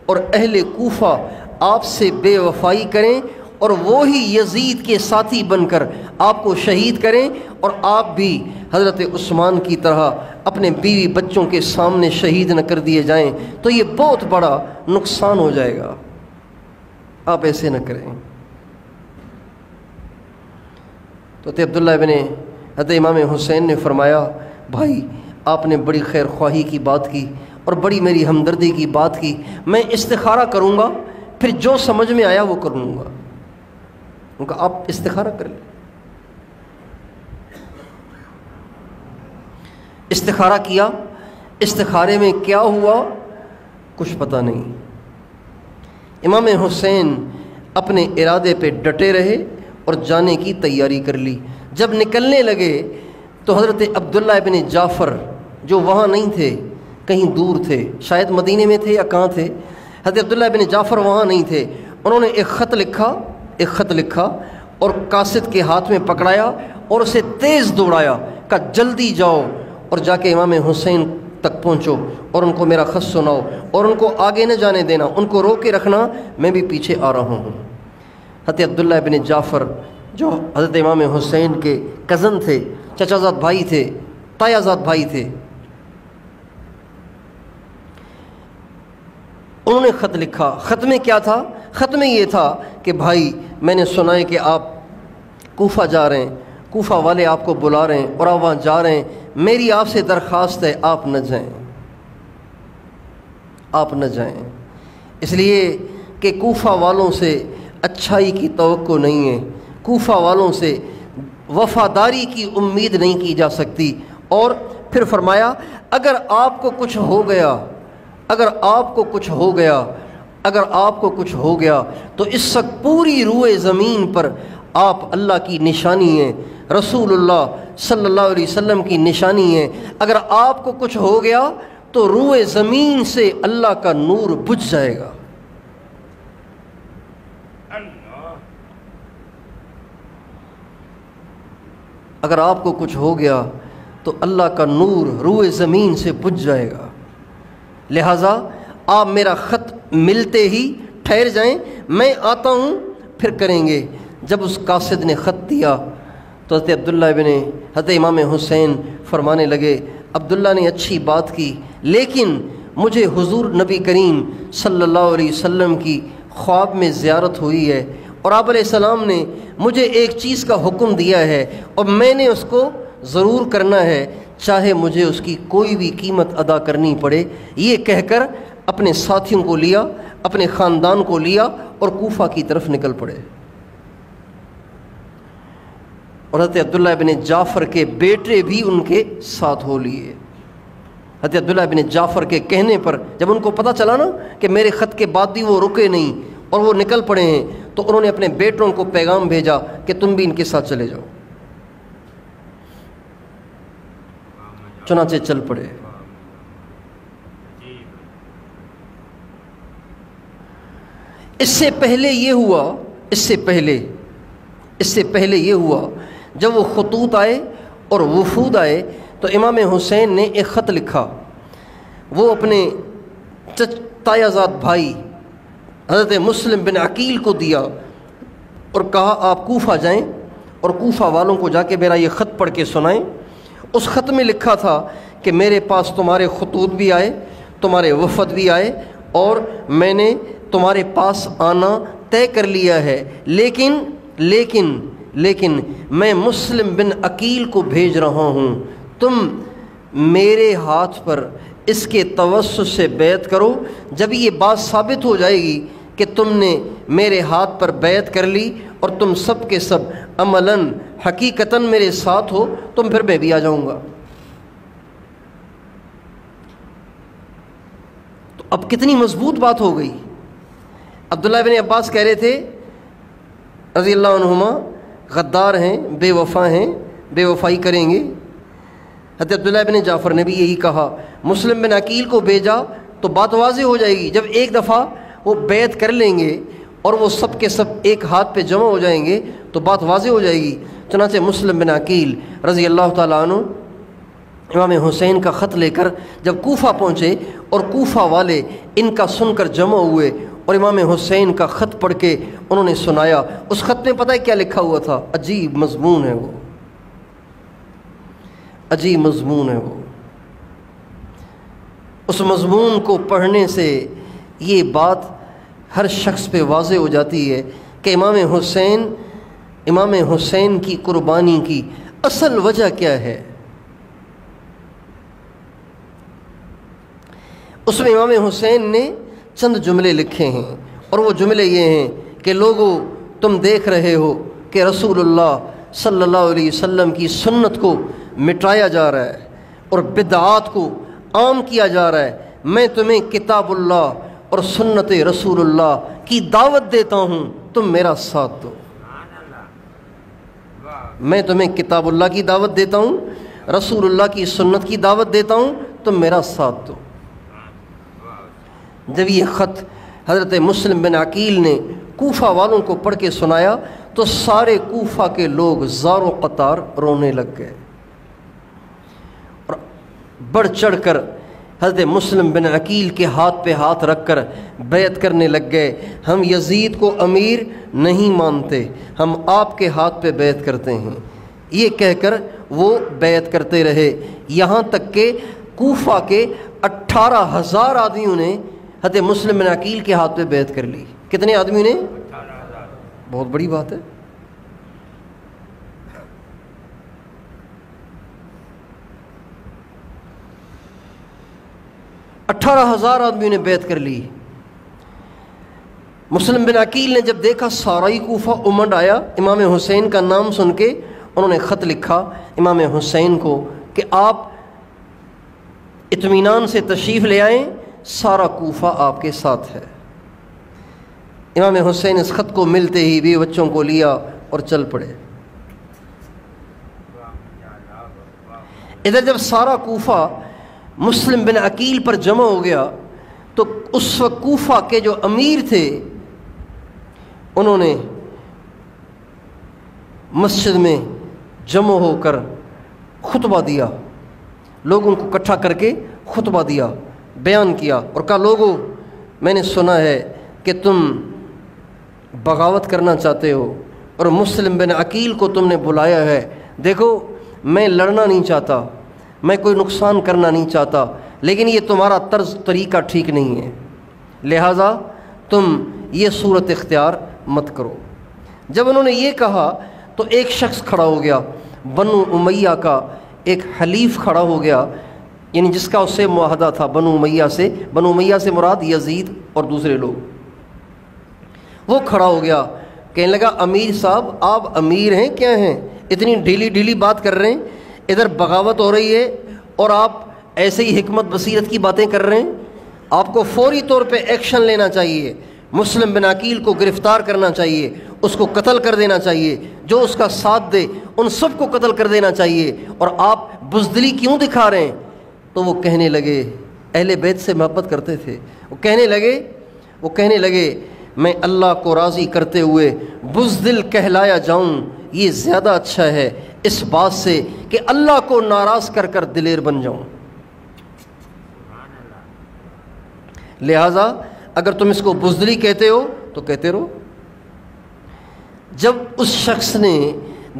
A: اور اہل کوفہ آپ سے بے وفائی کریں اور وہی یزید کے ساتھی بن کر آپ کو شہید کریں اور آپ بھی حضرت عثمان کی طرح اپنے بیوی بچوں کے سامنے شہید نہ کر دیے جائیں، تو یہ بہت بڑا نقصان ہو جائے گا، آپ ایسے نہ کریں۔ تو عبداللہ ابن حضرت امام حسین نے فرمایا بھائی آپ نے بڑی خیر خواہی کی بات کی اور بڑی میری ہمدردی کی بات کی، میں استخارہ کروں گا، پھر جو سمجھ میں آیا وہ کروں گا۔ ان کا آپ استخارہ کر لیں۔ استخارہ کیا، استخارے میں کیا ہوا کچھ پتہ نہیں۔ امام حسین اپنے ارادے پہ ڈٹے رہے اور جانے کی تیاری کر لی۔ جب نکلنے لگے تو حضرت عبداللہ ابن جعفر جو وہاں نہیں تھے، کہیں دور تھے، شاید مدینے میں تھے یا کہاں تھے، حضرت عبداللہ ابن جعفر وہاں نہیں تھے، انہوں نے ایک خط لکھا اور قاصد کے ہاتھ میں پکڑایا اور اسے تیز دوڑایا، کہا جلدی جاؤ اور جا کے امام حسین تک پہنچو اور ان کو میرا خط سناؤ اور ان کو آگے نہ جانے دینا، ان کو رو کے رکھنا، میں بھی پیچھے آ رہا ہوں۔ حضرت عبداللہ ابن جعفر جو حضرت امام حسین کے کزن تھے، چچا زاد بھائی تھے، تایا زاد بھائی تھے، انہوں نے خط لکھا۔ خط میں کیا تھا؟ خط میں یہ تھا کہ بھائی میں نے سنا ہے کہ آپ کوفہ جا رہے ہیں، کوفہ والے آپ کو بلا رہے ہیں اور آپ وہاں جا رہے ہیں، میری آپ سے درخواست ہے آپ نہ جائیں، آپ نہ جائیں، اس لیے کہ کوفہ والوں سے اچھائی کی توقع نہیں ہے، کوفہ والوں سے وفاداری کی امید نہیں کی جا سکتی۔ اور پھر فرمایا اگر آپ کو کچھ ہو گیا تو اس وقت پوری روئے زمین پر آپ اللہ کی نشانی ہیں، رسول اللہ صلی اللہ علیہ وسلم کی نشانی ہے، اگر آپ کو کچھ ہو گیا تو روئے زمین سے اللہ کا نور بجھ جائے گا۔ اگر آپ کو کچھ ہو گیا تو اللہ کا نور روئے زمین سے بجھ جائے گا، لہٰذا آپ میرا خط ملتے ہی ٹھہر جائیں، میں آتا ہوں پھر کریں گے۔ جب اس قاصد نے خط دیا تو حضرت امام حسین فرمانے لگے عبداللہ نے اچھی بات کی، لیکن مجھے حضور نبی کریم صلی اللہ علیہ وسلم کی خواب میں زیارت ہوئی ہے اور آپ علیہ السلام نے مجھے ایک چیز کا حکم دیا ہے اور میں نے اس کو ضرور کرنا ہے، چاہے مجھے اس کی کوئی بھی قیمت ادا کرنی پڑے۔ یہ کہہ کر اپنے ساتھیوں کو لیا، اپنے خاندان کو لیا اور کوفہ کی طرف نکل پڑے۔ اور حضرت عبداللہ ابن جعفر کے بیٹے بھی ان کے ساتھ ہو لیے۔ حضرت عبداللہ ابن جعفر کے کہنے پر جب ان کو پتہ چلا نا کہ میرے خط کے بعد بھی وہ رکے نہیں اور وہ نکل پڑے ہیں، تو انہوں نے اپنے بیٹوں کو پیغام بھیجا کہ تم بھی ان کے ساتھ چلے جاؤ، چنانچہ چل پڑے۔ اس سے پہلے یہ ہوا جب وہ خطوط آئے اور وفود آئے تو امام حسین نے ایک خط لکھا، وہ اپنے تایازاد بھائی حضرت مسلم بن عقیل کو دیا اور کہا آپ کوفہ جائیں اور کوفہ والوں کو جا کے میرا یہ خط پڑھ کے سنائیں۔ اس خط میں لکھا تھا کہ میرے پاس تمہارے خطوط بھی آئے، تمہارے وفد بھی آئے، اور میں نے تمہارے پاس آنا طے کر لیا ہے، لیکن میں مسلم بن عقیل کو بھیج رہا ہوں، تم میرے ہاتھ پر اس کے توسط سے بیعت کرو۔ جب یہ بات ثابت ہو جائے گی کہ تم نے میرے ہاتھ پر بیعت کر لی اور تم سب کے سب عملاً حقیقتاً میرے ساتھ ہو، تم پھر میں بھی آ جاؤں گا۔ تو اب کتنی مضبوط بات ہو گئی۔ عبداللہ بن عباس کہہ رہے تھے رضی اللہ عنہما غدار ہیں، بے وفا ہیں، بے وفائی کریں گے۔ حضرت عبداللہ بن جعفر نے بھی یہی کہا، مسلم بن عقیل کو بھیجا تو بات واضح ہو جائے گی۔ جب ایک دفعہ وہ بیعت کر لیں گے اور وہ سب کے سب ایک ہاتھ پہ جمع ہو جائیں گے تو بات واضح ہو جائے گی۔ چنانچہ مسلم بن عقیل رضی اللہ تعالیٰ عنہ امام حسین کا خط لے کر جب کوفہ پہنچے اور کوفہ والے ان کا سن کر جمع ہوئے اور امام حسین کا خط پڑھ کے انہوں نے سنایا۔ اس خط میں پتہ ہے کیا لکھا ہوا تھا؟ عجیب مضمون ہے وہ، عجیب مضمون ہے وہ۔ اس مضمون کو پڑھنے سے یہ بات ہر شخص پہ واضح ہو جاتی ہے کہ امام حسین کی قربانی کی اصل وجہ کیا ہے۔ اس میں امام حسین نے چند جملے لکھے ہیں، اور وہ جملے یہ ہیں کہ لوگو تم دیکھ رہے ہو کہ رسول اللہ صلی اللہ علیہ وسلم کی سنت کو مٹایا جا رہا ہے اور بدعات کو عام کیا جا رہا ہے۔ میں تمہیں کتاب اللہ اور سنت رسول اللہ کی دعوت دیتا ہوں، تم میرا ساتھ دو۔ میں تمہیں کتاب اللہ کی دعوت دیتا ہوں، رسول اللہ کی سنت کی دعوت دیتا ہوں، تم میرا ساتھ دو۔ جب یہ خط حضرت مسلم بن عقیل نے کوفہ والوں کو پڑھ کے سنایا تو سارے کوفہ کے لوگ زار و قطار رونے لگ گئے اور بڑھ چڑھ کر حضرت مسلم بن عقیل کے ہاتھ پہ ہاتھ رکھ کر بیعت کرنے لگ گئے۔ ہم یزید کو امیر نہیں مانتے، ہم آپ کے ہاتھ پہ بیعت کرتے ہیں، یہ کہہ کر وہ بیعت کرتے رہے، یہاں تک کہ کوفہ کے 18,000 آدمیوں نے حضرت مسلم بن عقیل کے ہاتھ پہ بیعت کر لی۔ کتنے آدمیوں نے؟ بہت بڑی بات ہے۔ 18,000 آدمیوں نے بیعت کر لی۔ مسلم بن عقیل نے جب دیکھا سارا ہی کوفہ امنڈ آیا، امام حسین کا نام سن کے انہوں نے خط لکھا امام حسین کو کہ آپ اطمینان سے تشریف لے آئیں، سارا کوفہ آپ کے ساتھ ہے۔ امام حسین اس خط کو ملتے ہی بیوی بچوں کو لیا اور چل پڑے۔ ادھر جب سارا کوفہ مسلم بن عقیل پر جمع ہو گیا تو اس وقت کوفہ کے جو امیر تھے انہوں نے مسجد میں جمع ہو کر خطبہ دیا، لوگوں کو اکٹھا کر کے خطبہ دیا، بیان کیا اور کہا لوگوں میں نے سنا ہے کہ تم بغاوت کرنا چاہتے ہو اور مسلم بن عقیل کو تم نے بلایا ہے، دیکھو میں لڑنا نہیں چاہتا، میں کوئی نقصان کرنا نہیں چاہتا، لیکن یہ تمہارا طرز طریقہ ٹھیک نہیں ہے، لہٰذا تم یہ صورت اختیار مت کرو۔ جب انہوں نے یہ کہا تو ایک شخص کھڑا ہو گیا، بنو امیہ کا ایک حلیف کھڑا ہو گیا، یعنی جس کا اس سے معاہدہ تھا بنو امیہ سے مراد یزید اور دوسرے لوگ۔ وہ کھڑا ہو گیا، کہنے لگا امیر صاحب آپ امیر ہیں کیا ہیں، اتنی ڈھیلی بات کر رہے ہیں، ادھر بغاوت ہو رہی ہے اور آپ ایسے ہی حکمت بصیرت کی باتیں کر رہے ہیں، آپ کو فوری طور پہ ایکشن لینا چاہیے، مسلم بن عقیل کو گرفتار کرنا چاہیے، اس کو قتل کر دینا چاہیے، جو اس کا ساتھ دے ان سب کو قتل کر دینا چاہیے، اور آپ بزدلی کیوں دکھا رہے ہیں؟ تو وہ کہنے لگے، اہل بیت سے محبت کرتے تھے، وہ کہنے لگے میں اللہ کو راضی کرتے ہوئے بزدل کہلایا جاؤں یہ زیادہ اچھا ہے اس بات سے کہ اللہ کو ناراض کر کر دلیر بن جاؤں۔ لہٰذا اگر تم اس کو بزدلی کہتے ہو تو کہتے رہو۔ جب اس شخص نے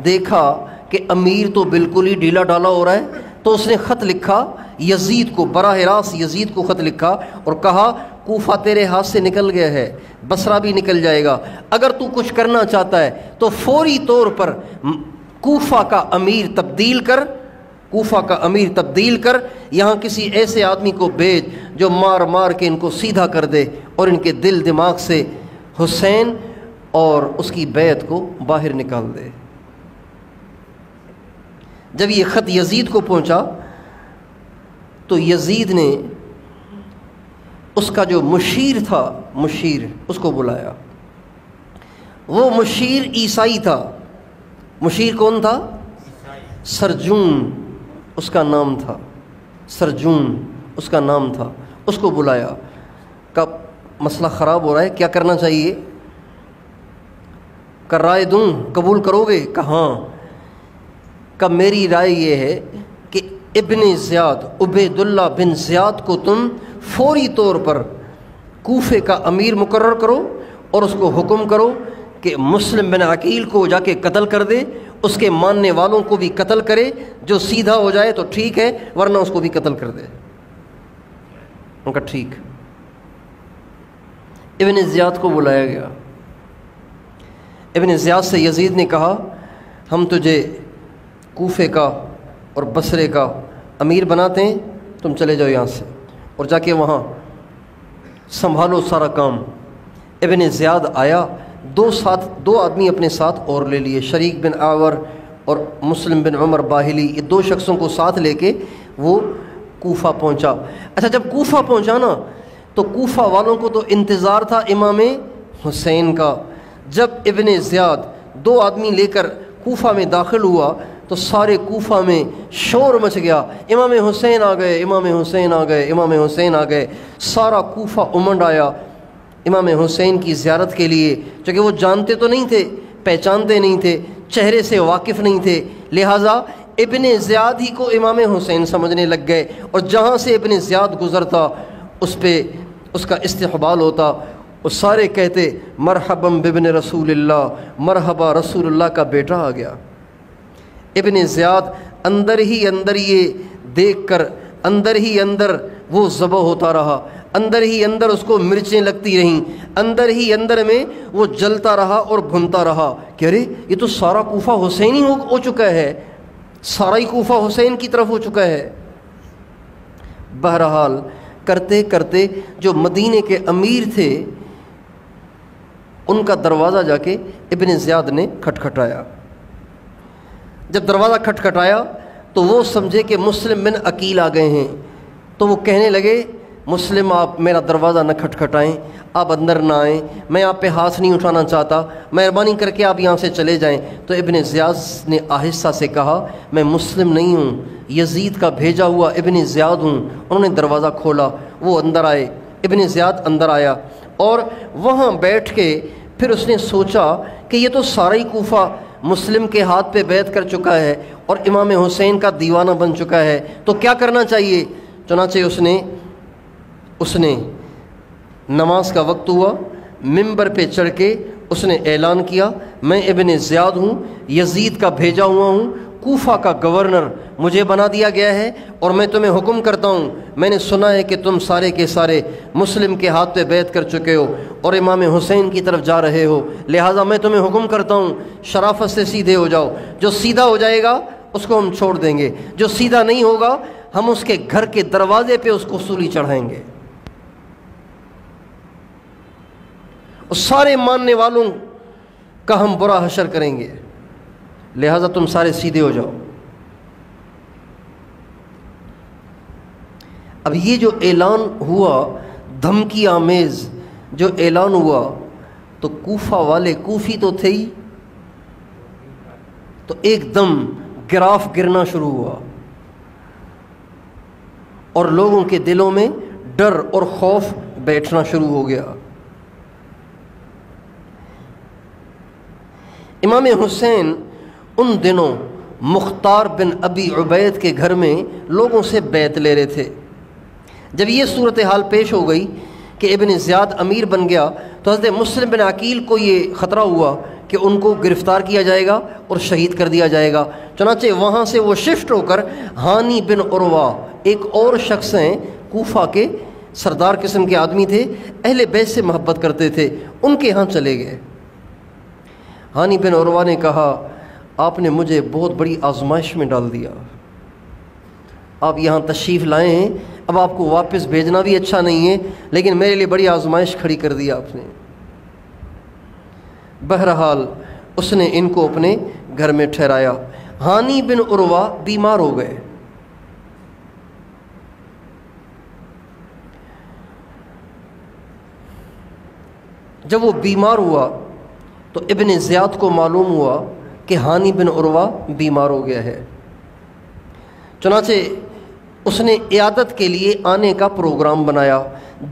A: دیکھا کہ امیر تو بالکل ہی ڈھیلا ڈالا ہو رہا ہے تو اس نے خط لکھا یزید کو، براہ راست یزید کو خط لکھا اور کہا کوفہ تیرے ہاتھ سے نکل گیا ہے، بصرہ بھی نکل جائے گا، اگر تو کچھ کرنا چاہتا ہے تو فوری طور پر کوفہ کا امیر تبدیل کر، کوفہ کا امیر تبدیل کر، یہاں کسی ایسے آدمی کو بھیج جو مار مار کے ان کو سیدھا کر دے اور ان کے دل دماغ سے حسین اور اس کی بیعت کو باہر نکال دے۔ جب یہ خط یزید کو پہنچا تو یزید نے اس کا جو مشیر تھا، مشیر اس کو بلایا۔ وہ مشیر عیسائی تھا۔ مشیر کون تھا؟ سرجون اس کا نام تھا، سرجون اس کا نام تھا۔ اس کو بلایا، کہا مسئلہ خراب ہو رہا ہے، کیا کرنا چاہیے؟ کہ رائے دوں، قبول کرو گے؟ کہ ہاں۔ کہ میری رائے یہ ہے کہ ابن زیاد، عبید اللہ بن زیاد کو تم فوری طور پر کوفے کا امیر مقرر کرو اور اس کو حکم کرو کہ مسلم بن عقیل کو جا کے قتل کر دے، اس کے ماننے والوں کو بھی قتل کرے، جو سیدھا ہو جائے تو ٹھیک ہے ورنہ اس کو بھی قتل کر دے۔ ان کا ٹھیک۔ ابن زیاد کو بلایا گیا۔ ابن زیاد سے یزید نے کہا ہم تجھے کوفے کا اور بصرے کا امیر بناتے ہیں، تم چلے جاؤ یہاں سے اور جا کے وہاں سنبھالو سارا کام۔ ابن زیاد آیا، دو آدمی اپنے ساتھ اور لے لیے، شریک بن آور اور مسلم بن عمر باہلی، یہ دو شخصوں کو ساتھ لے کے وہ کوفہ پہنچا۔ اچھا جب کوفہ پہنچا نا تو کوفہ والوں کو تو انتظار تھا امام حسین کا۔ جب ابن زیاد دو آدمی لے کر کوفہ میں داخل ہوا تو سارے کوفہ میں شور مچ گیا، امام حسین آ گئے، امام حسین آ گئے، امام حسین آ گئے۔ سارا کوفہ امنڈ آیا امام حسین کی زیارت کے لیے، چونکہ وہ جانتے تو نہیں تھے، پہچانتے نہیں تھے، چہرے سے واقف نہیں تھے، لہٰذا ابن زیاد ہی کو امام حسین سمجھنے لگ گئے، اور جہاں سے ابن زیاد گزرتا اس پہ اس کا استقبال ہوتا، وہ سارے کہتے مرحبا بابن رسول اللہ، مرحبا رسول اللہ کا بیٹا آ گیا۔ ابن زیاد اندر ہی اندر یہ دیکھ کر اندر ہی اندر وہ ذبح ہوتا رہا، اندر ہی اندر اس کو مرچیں لگتی رہیں، اندر ہی اندر میں وہ جلتا رہا اور بھنتا رہا کہ ارے یہ تو سارا کوفہ حسینی ہو چکا ہے، سارا ہی کوفہ حسین کی طرف ہو چکا ہے۔ بہرحال کرتے کرتے جو مدینے کے امیر تھے ان کا دروازہ جا کے ابن زیاد نے کھٹکھٹایا۔ جب دروازہ کھٹکھٹایا تو وہ سمجھے کہ مسلم بن عقیل آ گئے ہیں، تو وہ کہنے لگے مسلم آپ میرا دروازہ نہ کھٹکھٹائیں، آپ اندر نہ آئیں، میں آپ پہ ہاتھ نہیں اٹھانا چاہتا، مہربانی کر کے آپ یہاں سے چلے جائیں۔ تو ابن زیاد نے آہستہ سے کہا میں مسلم نہیں ہوں، یزید کا بھیجا ہوا ابن زیاد ہوں۔ انہوں نے دروازہ کھولا، وہ اندر آئے، ابن زیاد اندر آیا اور وہاں بیٹھ کے پھر اس نے سوچا کہ یہ تو سارا ہی کوفہ مسلم کے ہاتھ پہ بیعت کر چکا ہے اور امام حسین کا دیوانہ بن چکا ہے، تو کیا کرنا چاہیے؟ چنانچہ اس نے نماز کا وقت ہوا، منبر پہ چڑھ کے اس نے اعلان کیا میں ابن زیاد ہوں، یزید کا بھیجا ہوا ہوں، کوفہ کا گورنر مجھے بنا دیا گیا ہے، اور میں تمہیں حکم کرتا ہوں، میں نے سنا ہے کہ تم سارے کے سارے مسلم کے ہاتھ پہ بیعت کر چکے ہو اور امام حسین کی طرف جا رہے ہو، لہٰذا میں تمہیں حکم کرتا ہوں شرافت سے سیدھے ہو جاؤ، جو سیدھا ہو جائے گا اس کو ہم چھوڑ دیں گے، جو سیدھا نہیں ہوگا ہم اس کے گھر کے دروازے پہ اس کو سولی چڑھائیں گے، اور سارے ماننے والوں کا ہم برا حشر کریں گے، لہٰذا تم سارے سیدھے ہو جاؤ۔ اب یہ جو اعلان ہوا، دھمکی آمیز جو اعلان ہوا، تو کوفہ والے کوفی تو تھے ہی، تو ایک دم گراف گرنا شروع ہوا اور لوگوں کے دلوں میں ڈر اور خوف بیٹھنا شروع ہو گیا۔ امام حسین ان دنوں مختار بن ابی عبید کے گھر میں لوگوں سے بیعت لے رہے تھے۔ جب یہ صورتحال پیش ہو گئی کہ ابن زیاد امیر بن گیا تو حضرت مسلم بن عقیل کو یہ خطرہ ہوا کہ ان کو گرفتار کیا جائے گا اور شہید کر دیا جائے گا۔ چنانچہ وہاں سے وہ شفٹ ہو کر ہانی بن عروہ، ایک اور شخص ہیں، کوفہ کے سردار قسم کے آدمی تھے، اہل بیت سے محبت کرتے تھے، ان کے ہاں چلے گئے۔ ہانی بن عروہ نے کہا آپ نے مجھے بہت بڑی آزمائش میں ڈال دیا، آپ یہاں تشریف لائے ہیں، اب آپ کو واپس بھیجنا بھی اچھا نہیں ہے، لیکن میرے لیے بڑی آزمائش کھڑی کر دی آپ نے۔ بہرحال اس نے ان کو اپنے گھر میں ٹھہرایا۔ ہانی بن عروہ بیمار ہو گئے۔ جب وہ بیمار ہوا تو ابن زیاد کو معلوم ہوا کہ ہانی بن عروہ بیمار ہو گیا ہے۔ چنانچہ اس نے عیادت کے لیے آنے کا پروگرام بنایا۔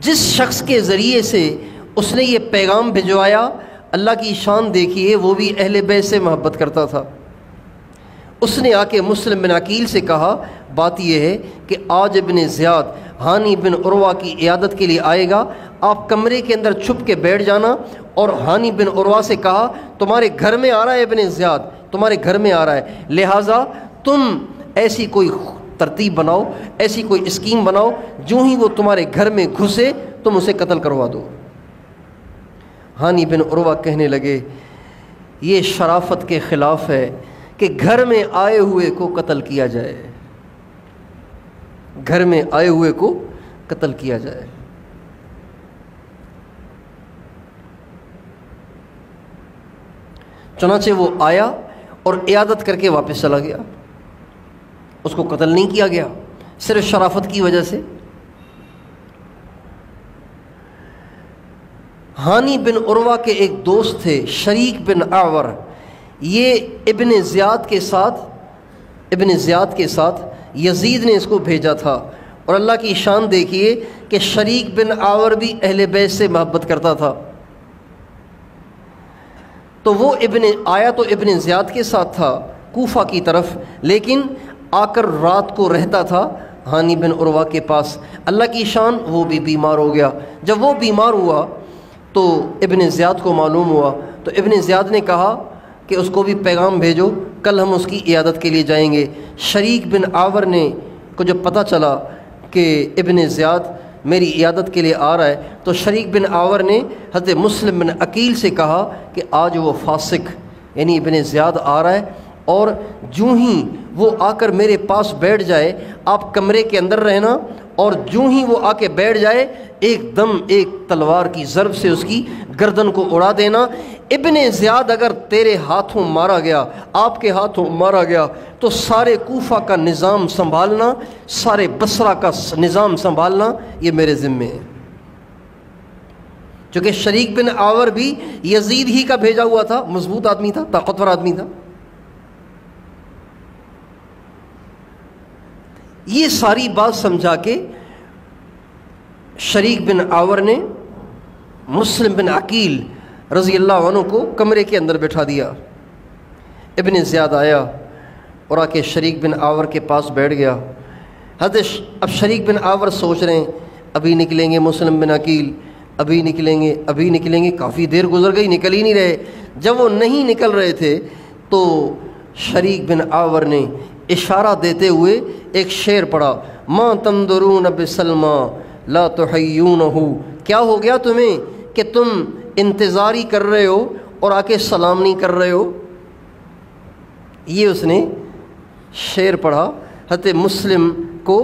A: جس شخص کے ذریعے سے اس نے یہ پیغام بھجوایا، اللہ کی شان دیکھیے، وہ بھی اہل بیت سے محبت کرتا تھا۔ اس نے آ کے مسلم بن عقیل سے کہا بات یہ ہے کہ آج ابن زیاد ہانی بن عروہ کی عیادت کے لیے آئے گا، آپ کمرے کے اندر چھپ کے بیٹھ جانا، اور ہانی بن عروہ سے کہا تمہارے گھر میں آ رہا ہے ابن زیاد، تمہارے گھر میں آ رہا ہے، لہٰذا تم ایسی کوئی ترتیب بناؤ، ایسی کوئی اسکیم بناؤ، جو ہی وہ تمہارے گھر میں گھسے تم اسے قتل کروا دو۔ ہانی بن عروہ کہنے لگے یہ شرافت کے خلاف ہے کہ گھر میں آئے ہوئے کو قتل کیا جائے، گھر میں آئے ہوئے کو قتل کیا جائے۔ چنانچہ وہ آیا اور عیادت کر کے واپس چلا گیا، اس کو قتل نہیں کیا گیا، صرف شرافت کی وجہ سے۔ ہانی بن عروہ کے ایک دوست تھے شریک بن اعور، یہ ابن زیاد کے ساتھ یزید نے اس کو بھیجا تھا، اور اللہ کی شان دیکھیے کہ شریک بن اعور بھی اہل بیت سے محبت کرتا تھا۔ تو وہ آیا تو ابن زیاد کے ساتھ تھا کوفہ کی طرف، لیکن آ کر رات کو رہتا تھا ہانی بن عروہ کے پاس۔ اللہ کی شان وہ بھی بیمار ہو گیا۔ جب وہ بیمار ہوا تو ابن زیاد کو معلوم ہوا، تو ابن زیاد نے کہا کہ اس کو بھی پیغام بھیجو، کل ہم اس کی عیادت کے لیے جائیں گے۔ شریک بن اعور نے کو جب پتہ چلا کہ ابن زیاد میری عیادت کے لیے آ رہا ہے، تو شریک بن اعور نے حضرت مسلم بن عقیل سے کہا کہ آج وہ فاسق یعنی ابن زیاد آ رہا ہے، اور جو ہی وہ آ کر میرے پاس بیٹھ جائے آپ کمرے کے اندر رہنا، اور جو ہی وہ آ کے بیٹھ جائے ایک دم ایک تلوار کی ضرب سے اس کی گردن کو اڑا دینا۔ ابن زیاد اگر تیرے ہاتھوں مارا گیا، آپ کے ہاتھوں مارا گیا، تو سارے کوفہ کا نظام سنبھالنا، سارے بصرہ کا نظام سنبھالنا یہ میرے ذمے ہے۔ چونکہ شریک بن اعور بھی یزید ہی کا بھیجا ہوا تھا، مضبوط آدمی تھا، طاقتور آدمی تھا۔ یہ ساری بات سمجھا کے شریک بن اعور نے مسلم بن عقیل رضی اللہ عنہ کو کمرے کے اندر بٹھا دیا۔ ابن زیاد آیا اور آ کے شریک بن اعور کے پاس بیٹھ گیا۔ اب شریک بن اعور سوچ رہے ہیں ابھی نکلیں گے مسلم بن عقیل، ابھی نکلیں گے، کافی دیر گزر گئی، نکل ہی نہیں رہے۔ جب وہ نہیں نکل رہے تھے تو شریک بن اعور نے اشارہ دیتے ہوئے ایک شعر پڑھا، ما تنظرون بسلمى لا تحیونہ، کیا ہو گیا تمہیں کہ تم انتظاری کر رہے ہو اور آ کے سلام نہیں کر رہے ہو۔ یہ اس نے شعر پڑھا حضرت مسلم کو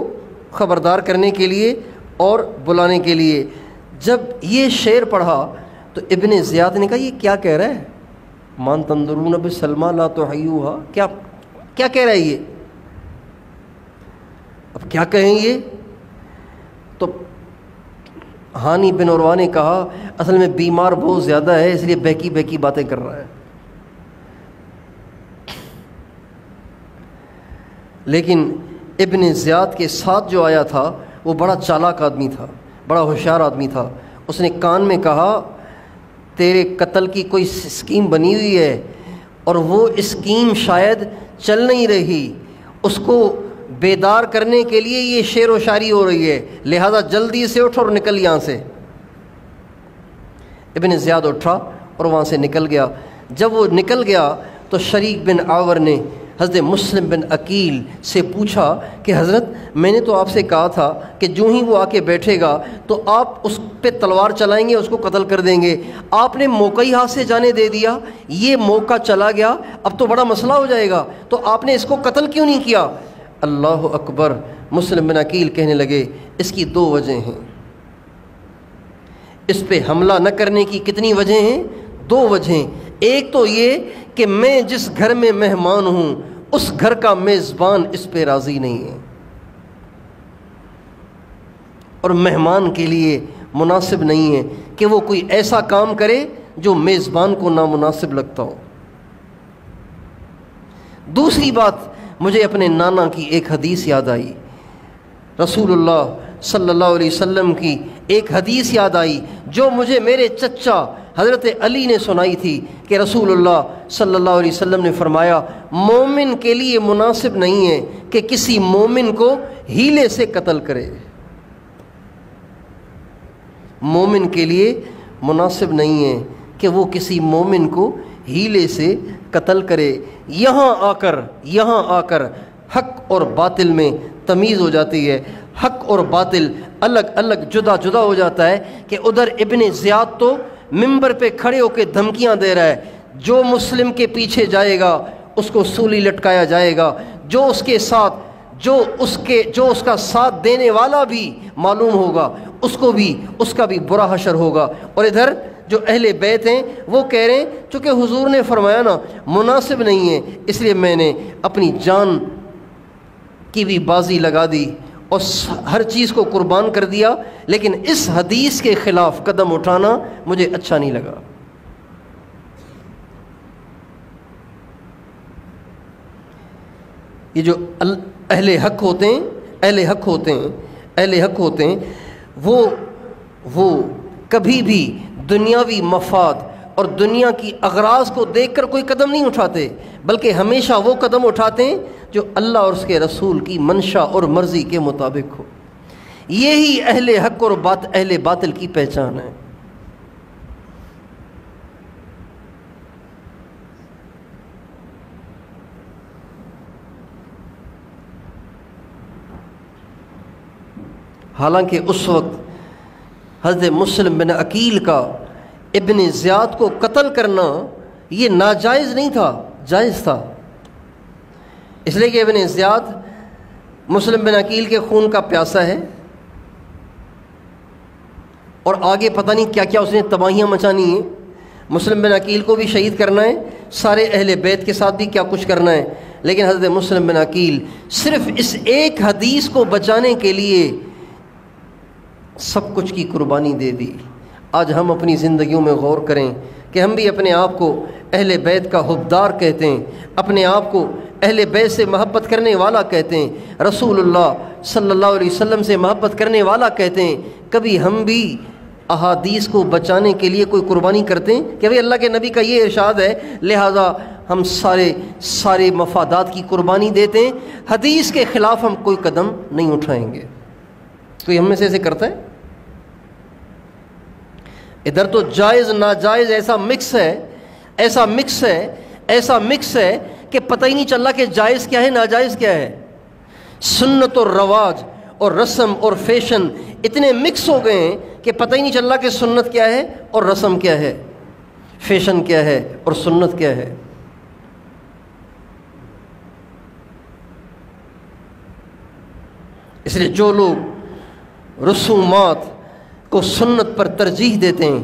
A: خبردار کرنے کے لیے اور بلانے کے لیے۔ جب یہ شعر پڑھا تو ابن زیاد نے کہا یہ کیا کہہ رہا ہے، مان تنظرون بسلمى لا تحیوہا، کیا کہہ رہا ہے یہ، اب کیا کہیں یہ؟ تو ہانی بن عروہ نے کہا اصل میں بیمار بہت زیادہ ہے، اس لیے بہکی باتیں کر رہا ہے۔ لیکن ابن زیاد کے ساتھ جو آیا تھا وہ بڑا چالاک آدمی تھا، بڑا ہوشیار آدمی تھا۔ اس نے کان میں کہا تیرے قتل کی کوئی اسکیم بنی ہوئی ہے، اور وہ اسکیم شاید چل نہیں رہی، اس کو بیدار کرنے کے لیے یہ شعر و شاعری ہو رہی ہے، لہذا جلدی سے اٹھ اور نکل یہاں سے۔ ابن زیاد اٹھا اور وہاں سے نکل گیا۔ جب وہ نکل گیا تو شریک بن عاور نے حضرت مسلم بن عقیل سے پوچھا کہ حضرت میں نے تو آپ سے کہا تھا کہ جو ہی وہ آ کے بیٹھے گا تو آپ اس پہ تلوار چلائیں گے، اس کو قتل کر دیں گے، آپ نے موقع ہی ہاتھ سے جانے دے دیا، یہ موقع چلا گیا، اب تو بڑا مسئلہ ہو جائے گا، تو آپ نے اس کو قتل کیوں نہیں کیا؟ اللہ اکبر۔ مسلم بن عقیل کہنے لگے اس کی دو وجہ ہیں، اس پہ حملہ نہ کرنے کی کتنی وجہ ہیں؟ دو وجہیں۔ ایک تو یہ کہ میں جس گھر میں مہمان ہوں اس گھر کا میزبان اس پہ راضی نہیں ہے، اور مہمان کے لیے مناسب نہیں ہے کہ وہ کوئی ایسا کام کرے جو میزبان کو نامناسب لگتا ہو۔ دوسری بات، مجھے اپنے نانا کی ایک حدیث یاد آئی، رسول اللہ صلی اللہ علیہ وسلم کی ایک حدیث یاد آئی جو مجھے میرے چچا حضرت علی نے سنائی تھی کہ رسول اللہ صلی اللہ علیہ وسلم نے فرمایا مومن کے لیے مناسب نہیں ہے کہ کسی مومن کو ہیلے سے قتل کرے۔ مومن کے لیے مناسب نہیں ہے کہ وہ کسی مومن کو ہیلے سے قتل کرے۔ یہاں آ کر حق اور باطل میں تمیز ہو جاتی ہے، حق اور باطل الگ الگ جدا جدا ہو جاتا ہے کہ ادھر ابن زیاد تو ممبر پہ کھڑے ہو کے دھمکیاں دے رہا ہے، جو مسلم کے پیچھے جائے گا اس کو سولی لٹکایا جائے گا، جو اس کے ساتھ جو اس کا ساتھ دینے والا بھی معلوم ہوگا اس کو بھی اس کا بھی برا حشر ہوگا۔ اور ادھر جو اہل بیت ہیں وہ کہہ رہے ہیں چونکہ حضور نے فرمایا نا مناسب نہیں ہے، اس لیے میں نے اپنی جان کی بھی بازی لگا دی اور ہر چیز کو قربان کر دیا، لیکن اس حدیث کے خلاف قدم اٹھانا مجھے اچھا نہیں لگا۔ یہ جو اہل حق ہوتے ہیں وہ کبھی بھی دنیاوی مفاد اور دنیا کی اغراض کو دیکھ کر کوئی قدم نہیں اٹھاتے، بلکہ ہمیشہ وہ قدم اٹھاتے ہیں جو اللہ اور اس کے رسول کی منشا اور مرضی کے مطابق ہو۔ یہی اہل حق اور اہل باطل کی پہچان ہے۔ حالانکہ اس وقت حضرت مسلم بن عقیل کا ابن زیاد کو قتل کرنا یہ ناجائز نہیں تھا، جائز تھا، اس لیے کہ ابن زیاد مسلم بن عقیل کے خون کا پیاسا ہے، اور آگے پتہ نہیں کیا کیا اس نے تباہیاں مچانی ہیں۔ مسلم بن عقیل کو بھی شہید کرنا ہے، سارے اہل بیت کے ساتھ بھی کیا کچھ کرنا ہے، لیکن حضرت مسلم بن عقیل صرف اس ایک حدیث کو بچانے کے لیے سب کچھ کی قربانی دے دی۔ آج ہم اپنی زندگیوں میں غور کریں کہ ہم بھی اپنے آپ کو اہل بیت کا حبدار کہتے ہیں، اپنے آپ کو اہل بیت سے محبت کرنے والا کہتے ہیں، رسول اللہ صلی اللہ علیہ وسلم سے محبت کرنے والا کہتے ہیں، کبھی ہم بھی احادیث کو بچانے کے لیے کوئی قربانی کرتے ہیں کہ بھئی اللہ کے نبی کا یہ ارشاد ہے لہٰذا ہم سارے مفادات کی قربانی دیتے ہیں، حدیث کے خلاف ہم کوئی قدم نہیں اٹھائیں گے؟ کوئی ہم میں سے ایسے کرتا ہے؟ ادھر تو جائز ناجائز ایسا مکس ہے کہ پتہ ہی نہیں چلا کہ جائز کیا ہے ناجائز کیا ہے۔ سنت اور رواج اور رسم اور فیشن اتنے مکس ہو گئے ہیں کہ پتہ ہی نہیں چلا کہ سنت کیا ہے اور رسم کیا ہے، فیشن کیا ہے اور سنت کیا ہے۔ اس لیے جو لوگ رسومات کو سنت پر ترجیح دیتے ہیں،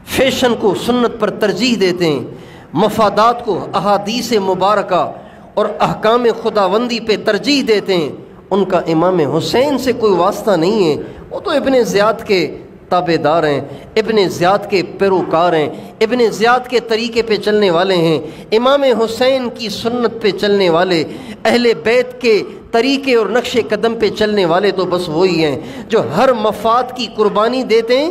A: فیشن کو سنت پر ترجیح دیتے ہیں، مفادات کو احادیث مبارکہ اور احکام خداوندی پہ ترجیح دیتے ہیں، ان کا امام حسین سے کوئی واسطہ نہیں ہے، وہ تو ابن زیاد کے تابع دار ہیں، ابن زیاد کے پیروکار ہیں، ابن زیاد کے طریقے پہ چلنے والے ہیں، امام حسین کی سنت پہ چلنے والے، اہل بیت کے طریقے اور نقش قدم پہ چلنے والے تو بس وہی ہیں جو ہر مفاد کی قربانی دیتے ہیں،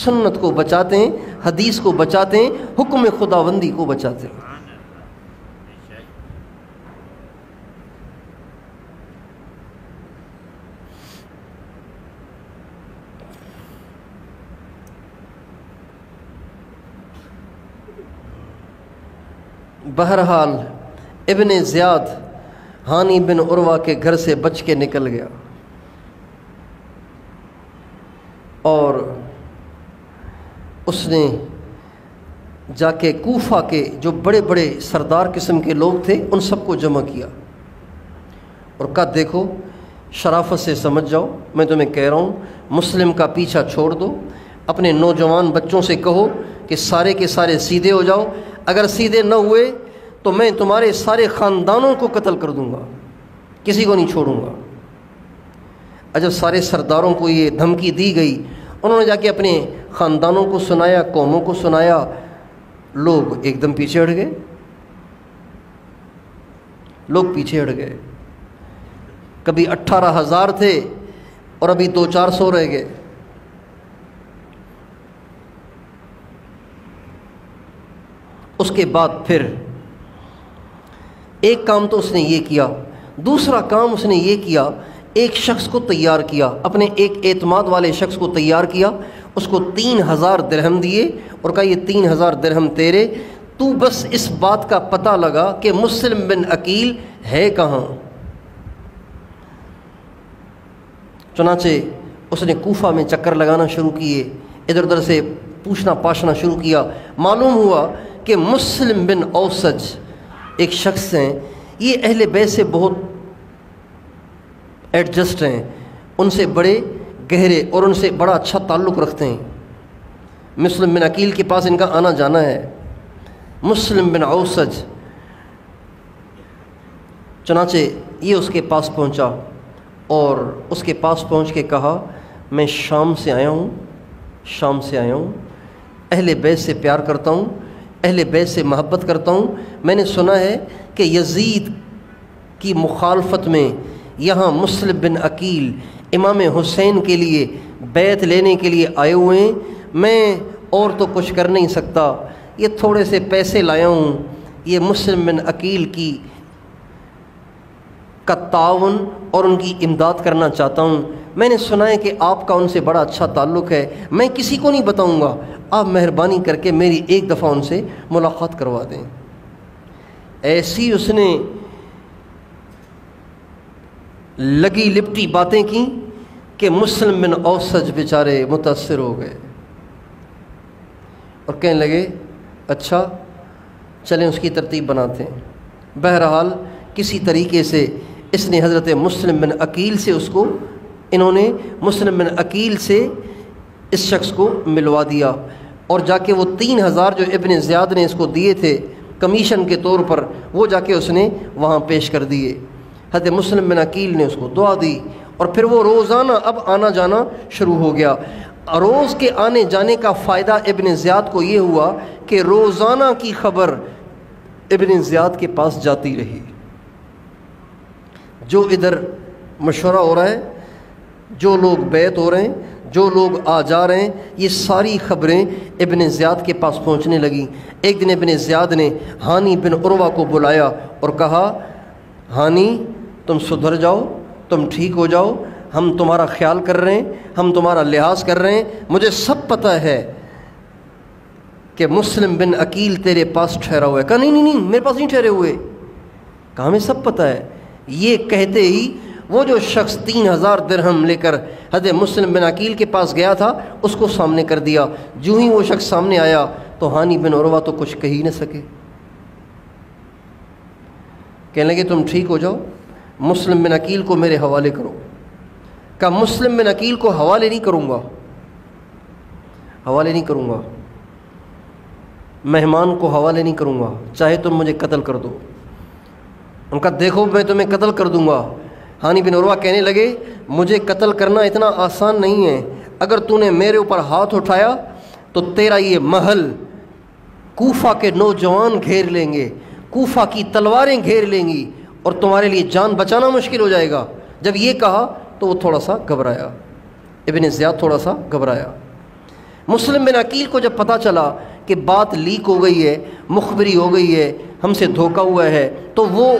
A: سنت کو بچاتے ہیں، حدیث کو بچاتے ہیں، حکم خداوندی کو بچاتے ہیں۔ بہرحال ابن زیاد ہانی بن عروہ کے گھر سے بچ کے نکل گیا اور اس نے جا کے کوفہ کے جو بڑے بڑے سردار قسم کے لوگ تھے ان سب کو جمع کیا اور کہا دیکھو شرافت سے سمجھ جاؤ، میں تمہیں کہہ رہا ہوں مسلم کا پیچھا چھوڑ دو، اپنے نوجوان بچوں سے کہو کہ سارے کے سارے سیدھے ہو جاؤ، اگر سیدھے نہ ہوئے تو میں تمہارے سارے خاندانوں کو قتل کر دوں گا، کسی کو نہیں چھوڑوں گا۔ جب سارے سرداروں کو یہ دھمکی دی گئی، انہوں نے جا کے اپنے خاندانوں کو سنایا، قوموں کو سنایا، لوگ ایک دم پیچھے ہٹ گئے، لوگ پیچھے ہٹ گئے۔ کبھی 18,000 تھے اور ابھی 200-400 رہ گئے۔ اس کے بعد پھر ایک کام تو اس نے یہ کیا، دوسرا کام اس نے یہ کیا، ایک شخص کو تیار کیا، اپنے ایک اعتماد والے شخص کو تیار کیا، اس کو 3,000 درہم دیے اور کہا یہ 3,000 درہم تیرے، تو بس اس بات کا پتہ لگا کہ مسلم بن عقیل ہے کہاں۔ چنانچہ اس نے کوفہ میں چکر لگانا شروع کیے، ادھر ادھر سے پوچھنا پاشنا شروع کیا۔ معلوم ہوا کہ مسلم بن اوسج ایک شخص ہیں، یہ اہل بیت سے بہت ایڈجسٹ ہیں، ان سے بڑے گہرے اور ان سے بڑا اچھا تعلق رکھتے ہیں۔ مسلم بن عقیل کے پاس ان کا آنا جانا ہے۔ مسلم بن اوسج چنانچہ یہ اس کے پاس پہنچا اور اس کے پاس پہنچ کے کہا میں شام سے آیا ہوں، اہل بیت سے پیار کرتا ہوں، اہل بیت سے محبت کرتا ہوں۔ میں نے سنا ہے کہ یزید کی مخالفت میں یہاں مسلم بن عقیل امام حسین کے لیے بیعت لینے کے لیے آئے ہوئے ہیں، میں اور تو کچھ کر نہیں سکتا، یہ تھوڑے سے پیسے لایا ہوں، یہ مسلم بن عقیل کا تعاون اور ان کی امداد کرنا چاہتا ہوں۔ میں نے سنا ہے کہ آپ کا ان سے بڑا اچھا تعلق ہے، میں کسی کو نہیں بتاؤں گا، آپ مہربانی کر کے میری ایک دفعہ ان سے ملاقات کروا دیں۔ ایسی اس نے لگی لپٹی باتیں کی کہ مسلم بن اوسج بیچارے متاثر ہو گئے اور کہنے لگے اچھا چلیں اس کی ترتیب بناتے ہیں۔ بہرحال کسی طریقے سے اس نے حضرت مسلم بن عقیل سے انہوں نے مسلم بن عقیل سے اس شخص کو ملوا دیا اور جا کے وہ 3,000 جو ابن زیاد نے اس کو دیے تھے کمیشن کے طور پر، وہ جا کے اس نے وہاں پیش کر دیے۔ حضرت مسلم بن عقیل نے اس کو دعا دی اور پھر وہ روزانہ اب آنا جانا شروع ہو گیا۔ روز کے آنے جانے کا فائدہ ابن زیاد کو یہ ہوا کہ روزانہ کی خبر ابن زیاد کے پاس جاتی رہی، جو ادھر مشورہ ہو رہا ہے، جو لوگ بیعت ہو رہے ہیں، جو لوگ آ جا رہے ہیں، یہ ساری خبریں ابن زیاد کے پاس پہنچنے لگیں۔ ایک دن ابن زیاد نے ہانی بن عروہ کو بلایا اور کہا ہانی تم سدھر جاؤ، تم ٹھیک ہو جاؤ، ہم تمہارا خیال کر رہے ہیں، ہم تمہارا لحاظ کر رہے ہیں، مجھے سب پتہ ہے کہ مسلم بن عقیل تیرے پاس ٹھہرا ہوا ہے۔ کہا نہیں میرے پاس نہیں ٹھہرے ہوئے، کہا ہمیں سب پتہ ہے۔ یہ کہتے ہی وہ جو شخص 3,000 درہم لے کر حضرت مسلم بن عقیل کے پاس گیا تھا اس کو سامنے کر دیا۔ جو ہی وہ شخص سامنے آیا تو ہانی بن عروہ تو کچھ کہہ ہی نہ سکے، کہنے لگے تم ٹھیک ہو جاؤ، مسلم بن عقیل کو میرے حوالے کرو۔ کہا مسلم بن عقیل کو حوالے نہیں کروں گا، مہمان کو حوالے نہیں کروں گا، چاہے تم مجھے قتل کر دو۔ ان کا دیکھو میں تمہیں قتل کر دوں گا۔ ہانی بن عروہ کہنے لگے مجھے قتل کرنا اتنا آسان نہیں ہے، اگر تو نے میرے اوپر ہاتھ اٹھایا تو تیرا یہ محل کوفہ کے نوجوان گھیر لیں گے، کوفہ کی تلواریں گھیر لیں گی اور تمہارے لیے جان بچانا مشکل ہو جائے گا۔ جب یہ کہا تو وہ تھوڑا سا گھبرایا، ابن زیاد تھوڑا سا گھبرایا۔ مسلم بن عقیل کو جب پتہ چلا کہ بات لیک ہو گئی ہے، مخبری ہو گئی ہے، ہم سے دھوکہ ہوا ہے، تو وہ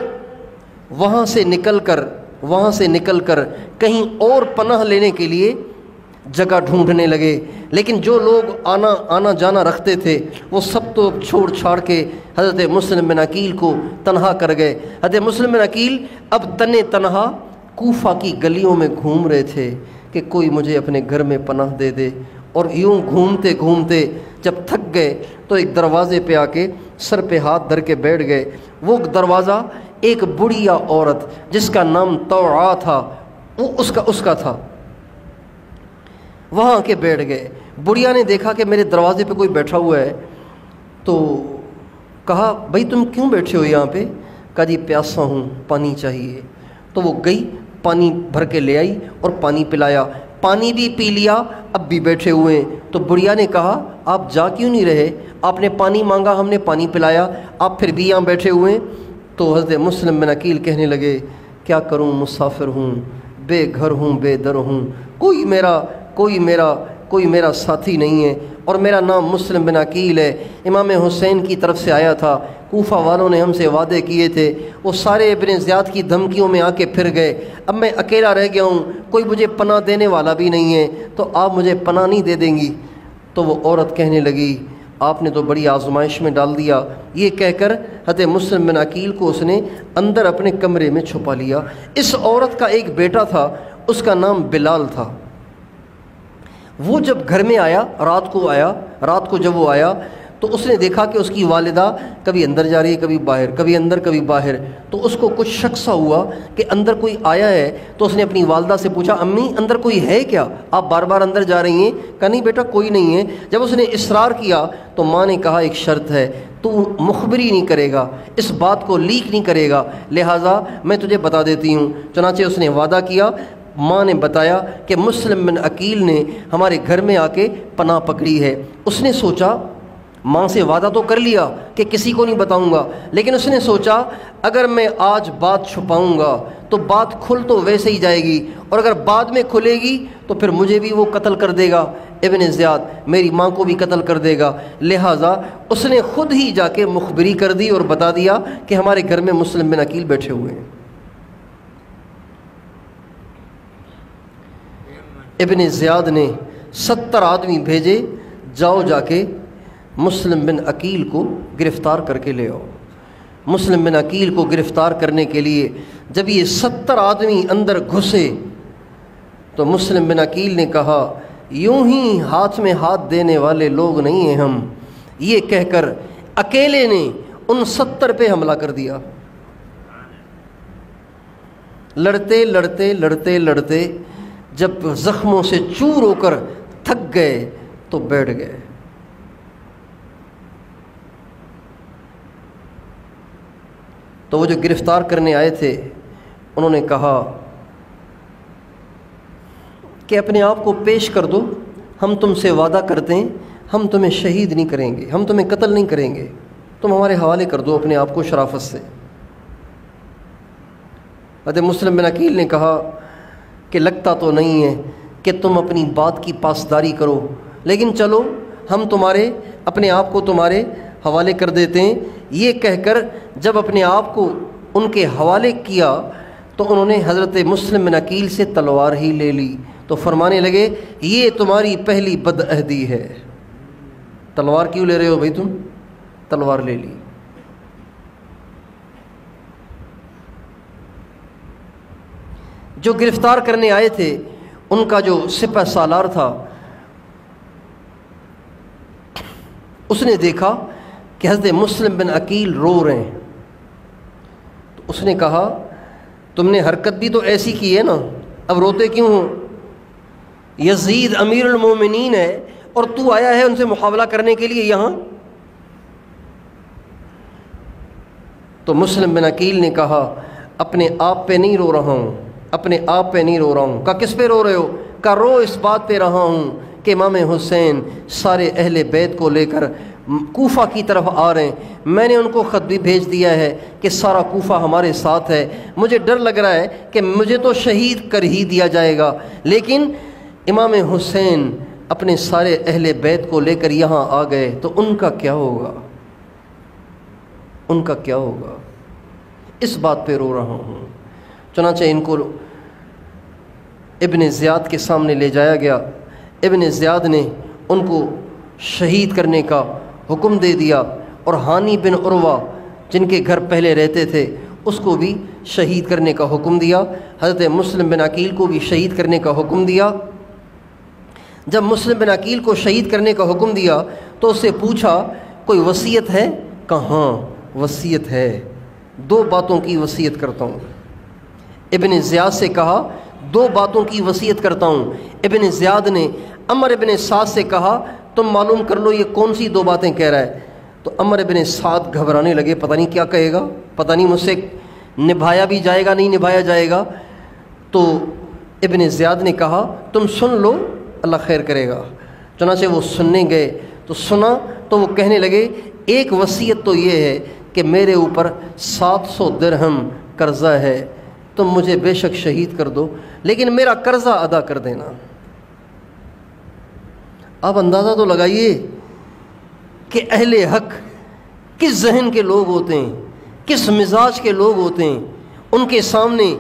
A: وہاں سے نکل کر کہیں اور پناہ لینے کے لیے جگہ ڈھونڈنے لگے، لیکن جو لوگ آنا جانا رکھتے تھے وہ سب تو چھوڑ چھاڑ کے حضرت مسلم بن عقیل کو تنہا کر گئے۔ حضرت مسلم بن عقیل اب تنہا کوفہ کی گلیوں میں گھوم رہے تھے کہ کوئی مجھے اپنے گھر میں پناہ دے دے، اور یوں گھومتے گھومتے جب تھک گئے تو ایک دروازے پہ آ کے سر پہ ہاتھ دھر کے بیٹھ گئے۔ وہ دروازہ ایک بڑھیا عورت جس کا نام طوعا تھا، وہ اس کا تھا، وہاں کے بیٹھ گئے۔ بڑھیا نے دیکھا کہ میرے دروازے پہ کوئی بیٹھا ہوا ہے تو کہا بھائی تم کیوں بیٹھے ہو یہاں پہ؟ کہا جی پیاسا ہوں، پانی چاہیے۔ تو وہ گئی، پانی بھر کے لے آئی اور پانی پلایا، پانی بھی پی لیا، اب بھی بیٹھے ہوئے ہیں۔ تو بڑھیا نے کہا آپ جا کیوں نہیں رہے؟ آپ نے پانی مانگا، ہم نے پانی پلایا، آپ پھر بھی یہاں بیٹھے ہوئے ہیں۔ تو حضرت مسلم بن عقیل کہنے لگے کیا کروں، مسافر ہوں، بے گھر ہوں، بے در ہوں، کوئی میرا ساتھی نہیں ہے، اور میرا نام مسلم بن عقیل ہے، امام حسین کی طرف سے آیا تھا، کوفہ والوں نے ہم سے وعدے کیے تھے، وہ سارے ابن زیاد کی دھمکیوں میں آ کے پھر گئے، اب میں اکیلا رہ گیا ہوں، کوئی مجھے پناہ دینے والا بھی نہیں ہے، تو آپ مجھے پناہ نہیں دے دیں گی؟ تو وہ عورت کہنے لگی آپ نے تو بڑی آزمائش میں ڈال دیا۔ یہ کہہ کر حضرت مسلم بن عقیل کو اس نے اندر اپنے کمرے میں چھپا لیا۔ اس عورت کا ایک بیٹا تھا، اس کا نام بلال تھا۔ وہ جب گھر میں آیا، رات کو جب وہ آیا تو اس نے دیکھا کہ اس کی والدہ کبھی اندر جا رہی ہے، کبھی باہر، کبھی اندر کبھی باہر، تو اس کو کچھ شک سا ہوا کہ اندر کوئی آیا ہے۔ تو اس نے اپنی والدہ سے پوچھا امی اندر کوئی ہے کیا؟ آپ بار بار اندر جا رہی ہیں۔ کہا نہیں بیٹا کوئی نہیں ہے۔ جب اس نے اصرار کیا تو ماں نے کہا ایک شرط ہے، تو مخبری نہیں کرے گا، اس بات کو لیک نہیں کرے گا، لہٰذا میں تجھے بتا دیتی ہوں۔ چنانچہ اس نے وعدہ کیا۔ ماں نے بتایا کہ مسلم بن عقیل نے ہمارے گھر میں آ کے پناہ پکڑی ہے۔ اس نے سوچا، ماں سے وعدہ تو کر لیا کہ کسی کو نہیں بتاؤں گا، لیکن اس نے سوچا اگر میں آج بات چھپاؤں گا تو بات کھل تو ویسے ہی جائے گی، اور اگر بعد میں کھلے گی تو پھر مجھے بھی وہ قتل کر دے گا، ابن زیاد میری ماں کو بھی قتل کر دے گا، لہٰذا اس نے خود ہی جا کے مخبری کر دی اور بتا دیا کہ ہمارے گھر میں مسلم بن عقیل بیٹھے ہوئے ہیں۔ ابن زیاد نے 70 آدمی بھیجے، جاؤ جا کے مسلم بن عقیل کو گرفتار کر کے لے آؤ۔ مسلم بن عقیل کو گرفتار کرنے کے لیے جب یہ 70 آدمی اندر گھسے تو مسلم بن عقیل نے کہا یوں ہی ہاتھ میں ہاتھ دینے والے لوگ نہیں ہیں ہم، یہ کہہ کر اکیلے نے ان 70 پہ حملہ کر دیا۔ لڑتے لڑتے لڑتے لڑتے جب زخموں سے چور ہو کر تھک گئے تو بیٹھ گئے۔ تو وہ جو گرفتار کرنے آئے تھے انہوں نے کہا کہ اپنے آپ کو پیش کر دو، ہم تم سے وعدہ کرتے ہیں ہم تمہیں شہید نہیں کریں گے، ہم تمہیں قتل نہیں کریں گے، تم ہمارے حوالے کر دو اپنے آپ کو شرافت سے۔ حضرت مسلم بن عقیل نے کہا کہ لگتا تو نہیں ہے کہ تم اپنی بات کی پاسداری کرو، لیکن چلو ہم اپنے آپ کو تمہارے حوالے کر دیتے ہیں۔ یہ کہہ کر جب اپنے آپ کو ان کے حوالے کیا تو انہوں نے حضرت مسلم بن عقیل سے تلوار ہی لے لی، تو فرمانے لگے یہ تمہاری پہلی بدعہدی ہے، تلوار کیوں لے رہے ہو بھائی، تم تلوار لے لی۔ جو گرفتار کرنے آئے تھے ان کا جو سپہ سالار تھا اس نے دیکھا کہ حضرت مسلم بن عقیل رو رہے ہیں، تو اس نے کہا تم نے حرکت بھی تو ایسی کی ہے نا، اب روتے کیوں ہو؟ یزید امیر المومنین ہے اور تو آیا ہے ان سے مقابلہ کرنے کے لیے یہاں۔ تو مسلم بن عقیل نے کہا اپنے آپ پہ نہیں رو رہا ہوں، اپنے آپ پہ نہیں رو رہا ہوں۔ کہا کس پہ رو رہے ہو؟ کہا رو اس بات پہ رہا ہوں کہ امام حسین سارے اہل بیت کو لے کر کوفہ کی طرف آ رہے ہیں، میں نے ان کو خط بھی بھیج دیا ہے کہ سارا کوفہ ہمارے ساتھ ہے، مجھے ڈر لگ رہا ہے کہ مجھے تو شہید کر ہی دیا جائے گا، لیکن امام حسین اپنے سارے اہل بیت کو لے کر یہاں آ گئے تو ان کا کیا ہوگا، ان کا کیا ہوگا، اس بات پہ رو رہا ہوں۔ چنانچہ ان کو ابن زیاد کے سامنے لے جایا گیا۔ ابن زیاد نے ان کو شہید کرنے کا حکم دے دیا، اور ہانی بن عروہ جن کے گھر پہلے رہتے تھے اس کو بھی شہید کرنے کا حکم دیا، حضرت مسلم بن عقیل کو بھی شہید کرنے کا حکم دیا۔ جب مسلم بن عقیل کو شہید کرنے کا حکم دیا تو اس سے پوچھا کوئی وصیت ہے؟ کہاں وصیت ہے، 2 باتوں کی وصیت کرتا ہوں۔ ابن زیاد سے کہا 2 باتوں کی وصیت کرتا ہوں۔ ابن زیاد نے عمر ابن سعد سے کہا تم معلوم کر لو یہ کون سی 2 باتیں کہہ رہا ہے۔ تو عمر ابن سعد گھبرانے لگے، پتہ نہیں کیا کہے گا، پتہ نہیں مجھ سے نبھایا بھی جائے گا نہیں نبھایا جائے گا۔ تو ابن زیاد نے کہا تم سن لو اللہ خیر کرے گا۔ چنانچہ وہ سننے گئے تو سنا تو وہ کہنے لگے ایک وصیت تو یہ ہے کہ میرے اوپر 700 درہم قرضہ ہے، تم مجھے بے شک شہید کر دو لیکن میرا قرضہ ادا کر دینا۔ آپ اندازہ تو لگائیے کہ اہل حق کس ذہن کے لوگ ہوتے ہیں، کس مزاج کے لوگ ہوتے ہیں۔ ان کے سامنے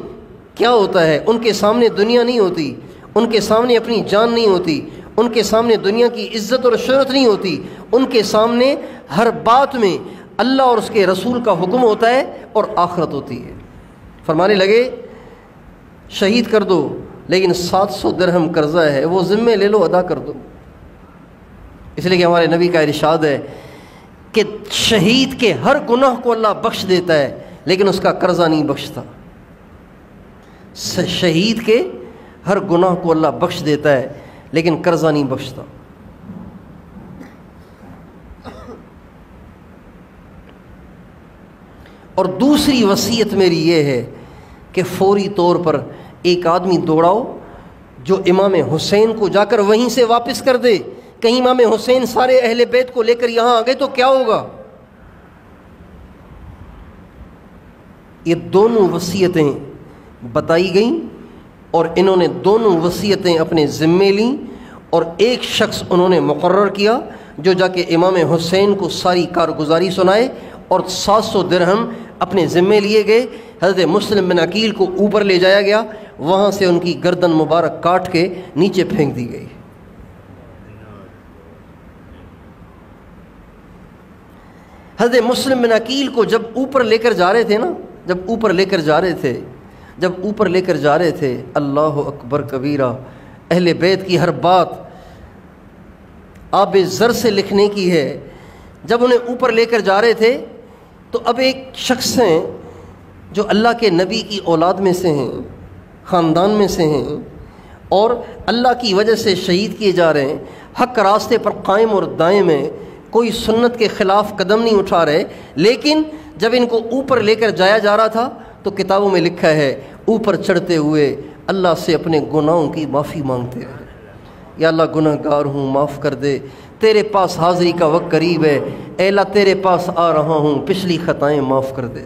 A: کیا ہوتا ہے؟ ان کے سامنے دنیا نہیں ہوتی، ان کے سامنے اپنی جان نہیں ہوتی، ان کے سامنے دنیا کی عزت اور شہرت نہیں ہوتی، ان کے سامنے ہر بات میں اللہ اور اس کے رسول کا حکم ہوتا ہے اور آخرت ہوتی ہے۔ فرمانے لگے شہید کر دو لیکن 700 درہم قرضہ ہے وہ ذمے لے لو ادا کر دو۔ اس لیے کہ ہمارے نبی کا ارشاد ہے کہ شہید کے ہر گناہ کو اللہ بخش دیتا ہے لیکن اس کا قرضہ نہیں بخشتا۔ شہید کے ہر گناہ کو اللہ بخش دیتا ہے لیکن قرضہ نہیں بخشتا۔ اور دوسری وصیت میری یہ ہے کہ فوری طور پر ایک آدمی دوڑاؤ جو امام حسین کو جا کر وہیں سے واپس کر دے۔ کہیں امام حسین سارے اہل بیت کو لے کر یہاں آ گئے تو کیا ہوگا؟ یہ دونوں وصیتیں بتائی گئیں اور انہوں نے دونوں وصیتیں اپنے ذمے لیں، اور ایک شخص انہوں نے مقرر کیا جو جا کے امام حسین کو ساری کارگزاری سنائے، اور 700 درہم اپنے ذمے لیے گئے۔ حضرت مسلم بن عقیل کو اوپر لے جایا گیا، وہاں سے ان کی گردن مبارک کاٹ کے نیچے پھینک دی گئی۔ حضرت مسلم بن عقیل کو جب اوپر لے کر جا رہے تھے جب اوپر لے کر جا رہے تھے اللہ اکبر کبیرہ، اہل بیت کی ہر بات آب زر سے لکھنے کی ہے۔ جب انہیں اوپر لے کر جا رہے تھے تو اب ایک شخص ہیں جو اللہ کے نبی کی اولاد میں سے ہیں، خاندان میں سے ہیں، اور اللہ کی وجہ سے شہید کیے جا رہے ہیں، حق راستے پر قائم اور دائم ہیں، کوئی سنت کے خلاف قدم نہیں اٹھا رہے۔ لیکن جب ان کو اوپر لے کر جایا جا رہا تھا تو کتابوں میں لکھا ہے اوپر چڑھتے ہوئے اللہ سے اپنے گناہوں کی معافی مانگتے رہے، یا اللہ گناہ گار ہوں معاف کر دے، تیرے پاس حاضری کا وقت قریب ہے، اے اللہ تیرے پاس آ رہا ہوں، پچھلی خطائیں معاف کر دے۔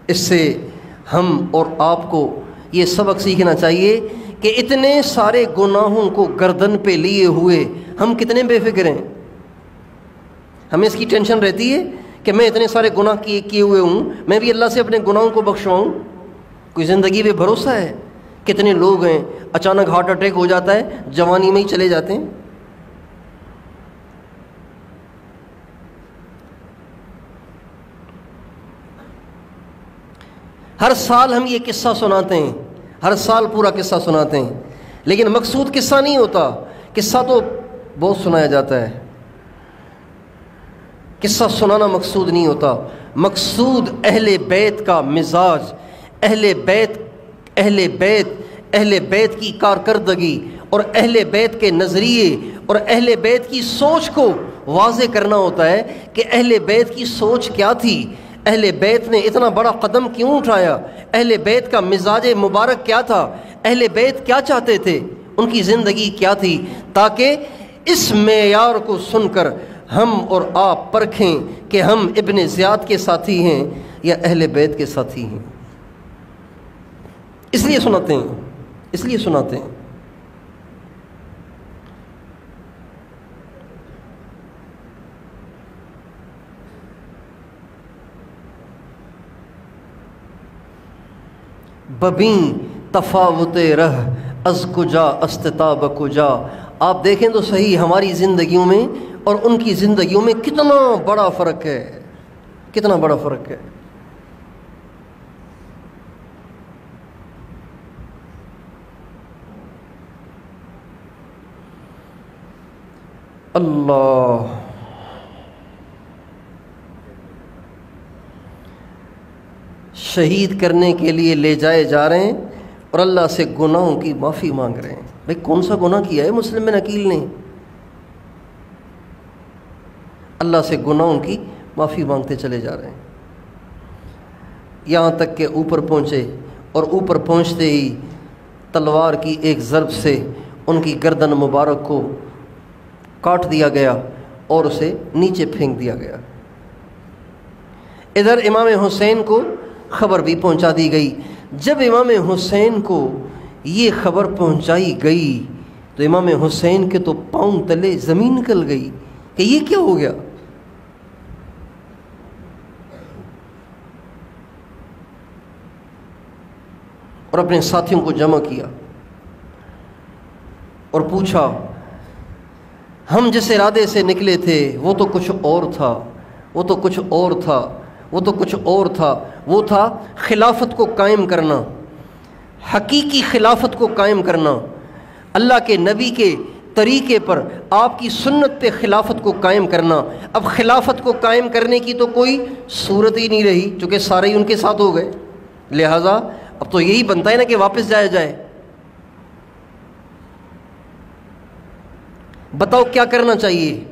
A: اس سے ہم اور آپ کو یہ سبق سیکھنا چاہیے کہ اتنے سارے گناہوں کو گردن پہ لیے ہوئے ہم کتنے بے فکر ہیں۔ ہمیں اس کی ٹینشن رہتی ہے کہ میں اتنے سارے گناہ کیے ہوئے ہوں، میں بھی اللہ سے اپنے گناہوں کو بخشواؤں۔ کوئی زندگی پہ بھروسہ ہے؟ کتنے لوگ ہیں اچانک ہارٹ اٹیک ہو جاتا ہے، جوانی میں ہی چلے جاتے ہیں۔ ہر سال ہم یہ قصہ سناتے ہیں، ہر سال پورا قصہ سناتے ہیں، لیکن مقصود قصہ نہیں ہوتا۔ قصہ تو بہت سنایا جاتا ہے، قصہ سنانا مقصود نہیں ہوتا۔ مقصود اہل بیت کا مزاج، اہل بیت کی کارکردگی اور اہل بیت کے نظریے اور اہل بیت کی سوچ کو واضح کرنا ہوتا ہے کہ اہل بیت کی سوچ کیا تھی، اہل بیت نے اتنا بڑا قدم کیوں اٹھایا، اہل بیت کا مزاج مبارک کیا تھا، اہل بیت کیا چاہتے تھے، ان کی زندگی کیا تھی، تاکہ اس معیار کو سن کر ہم اور آپ پرکھیں کہ ہم ابن زیاد کے ساتھی ہیں یا اہل بیت کے ساتھی ہیں۔ اس لیے سناتے ہیں۔ ببیں تفاوت رہ از کجا استتاب کجا۔ آپ دیکھیں تو صحیح ہماری زندگیوں میں اور ان کی زندگیوں میں کتنا بڑا فرق ہے، کتنا بڑا فرق ہے۔ اللہ شہید کرنے کے لیے لے جائے جا رہے ہیں اور اللہ سے گناہوں کی معافی مانگ رہے ہیں۔ بھئی کون سا گناہ کیا ہے مسلم بن عقیل نے؟ اللہ سے گناہوں کی معافی مانگتے چلے جا رہے ہیں، یہاں تک کہ اوپر پہنچے، اور اوپر پہنچتے ہی تلوار کی ایک ضرب سے ان کی گردن مبارک کو کاٹ دیا گیا اور اسے نیچے پھینک دیا گیا۔ ادھر امام حسین کو خبر بھی پہنچا دی گئی۔ جب امام حسین کو یہ خبر پہنچائی گئی تو امام حسین کے تو پاؤں تلے زمین نکل گئی کہ یہ کیا ہو گیا۔ اور اپنے ساتھیوں کو جمع کیا اور پوچھا، ہم جس ارادے سے نکلے تھے وہ تو کچھ اور تھا، وہ تو کچھ اور تھا، وہ تو کچھ اور تھا۔ وہ تھا خلافت کو قائم کرنا، حقیقی خلافت کو قائم کرنا، اللہ کے نبی کے طریقے پر، آپ کی سنت پہ خلافت کو قائم کرنا۔ اب خلافت کو قائم کرنے کی تو کوئی صورت ہی نہیں رہی، چونکہ سارے ہی ان کے ساتھ ہو گئے، لہٰذا اب تو یہی بنتا ہے نا کہ واپس جایا جائے۔ بتاؤ کیا کرنا چاہیے؟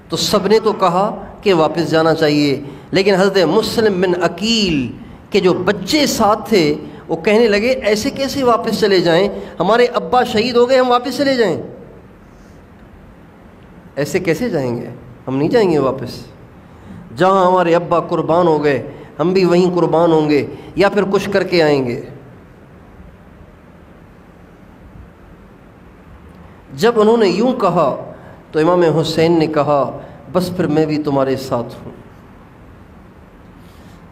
A: تو سب نے تو کہا کہ واپس جانا چاہیے، لیکن حضرت مسلم بن عقیل کے جو بچے ساتھ تھے وہ کہنے لگے ایسے کیسے واپس چلے جائیں، ہمارے ابا شہید ہو گئے، ہم واپس چلے جائیں؟ ایسے کیسے جائیں گے، ہم نہیں جائیں گے واپس۔ جہاں ہمارے ابا قربان ہو گئے ہم بھی وہیں قربان ہوں گے، یا پھر کچھ کر کے آئیں گے۔ جب انہوں نے یوں کہا تو امام حسین نے کہا بس پھر میں بھی تمہارے ساتھ ہوں،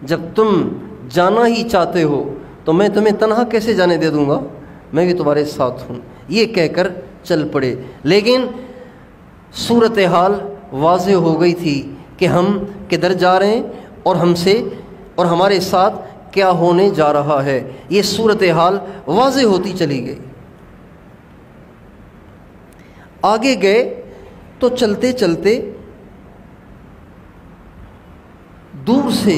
A: جب تم جانا ہی چاہتے ہو تو میں تمہیں تنہا کیسے جانے دے دوں گا، میں بھی تمہارے ساتھ ہوں، یہ کہہ کر چل پڑے۔ لیکن صورتحال واضح ہو گئی تھی کہ ہم کدھر جا رہے ہیں اور ہم سے اور ہمارے ساتھ کیا ہونے جا رہا ہے، یہ صورتحال واضح ہوتی چلی گئی۔ آگے گئے تو چلتے چلتے دور سے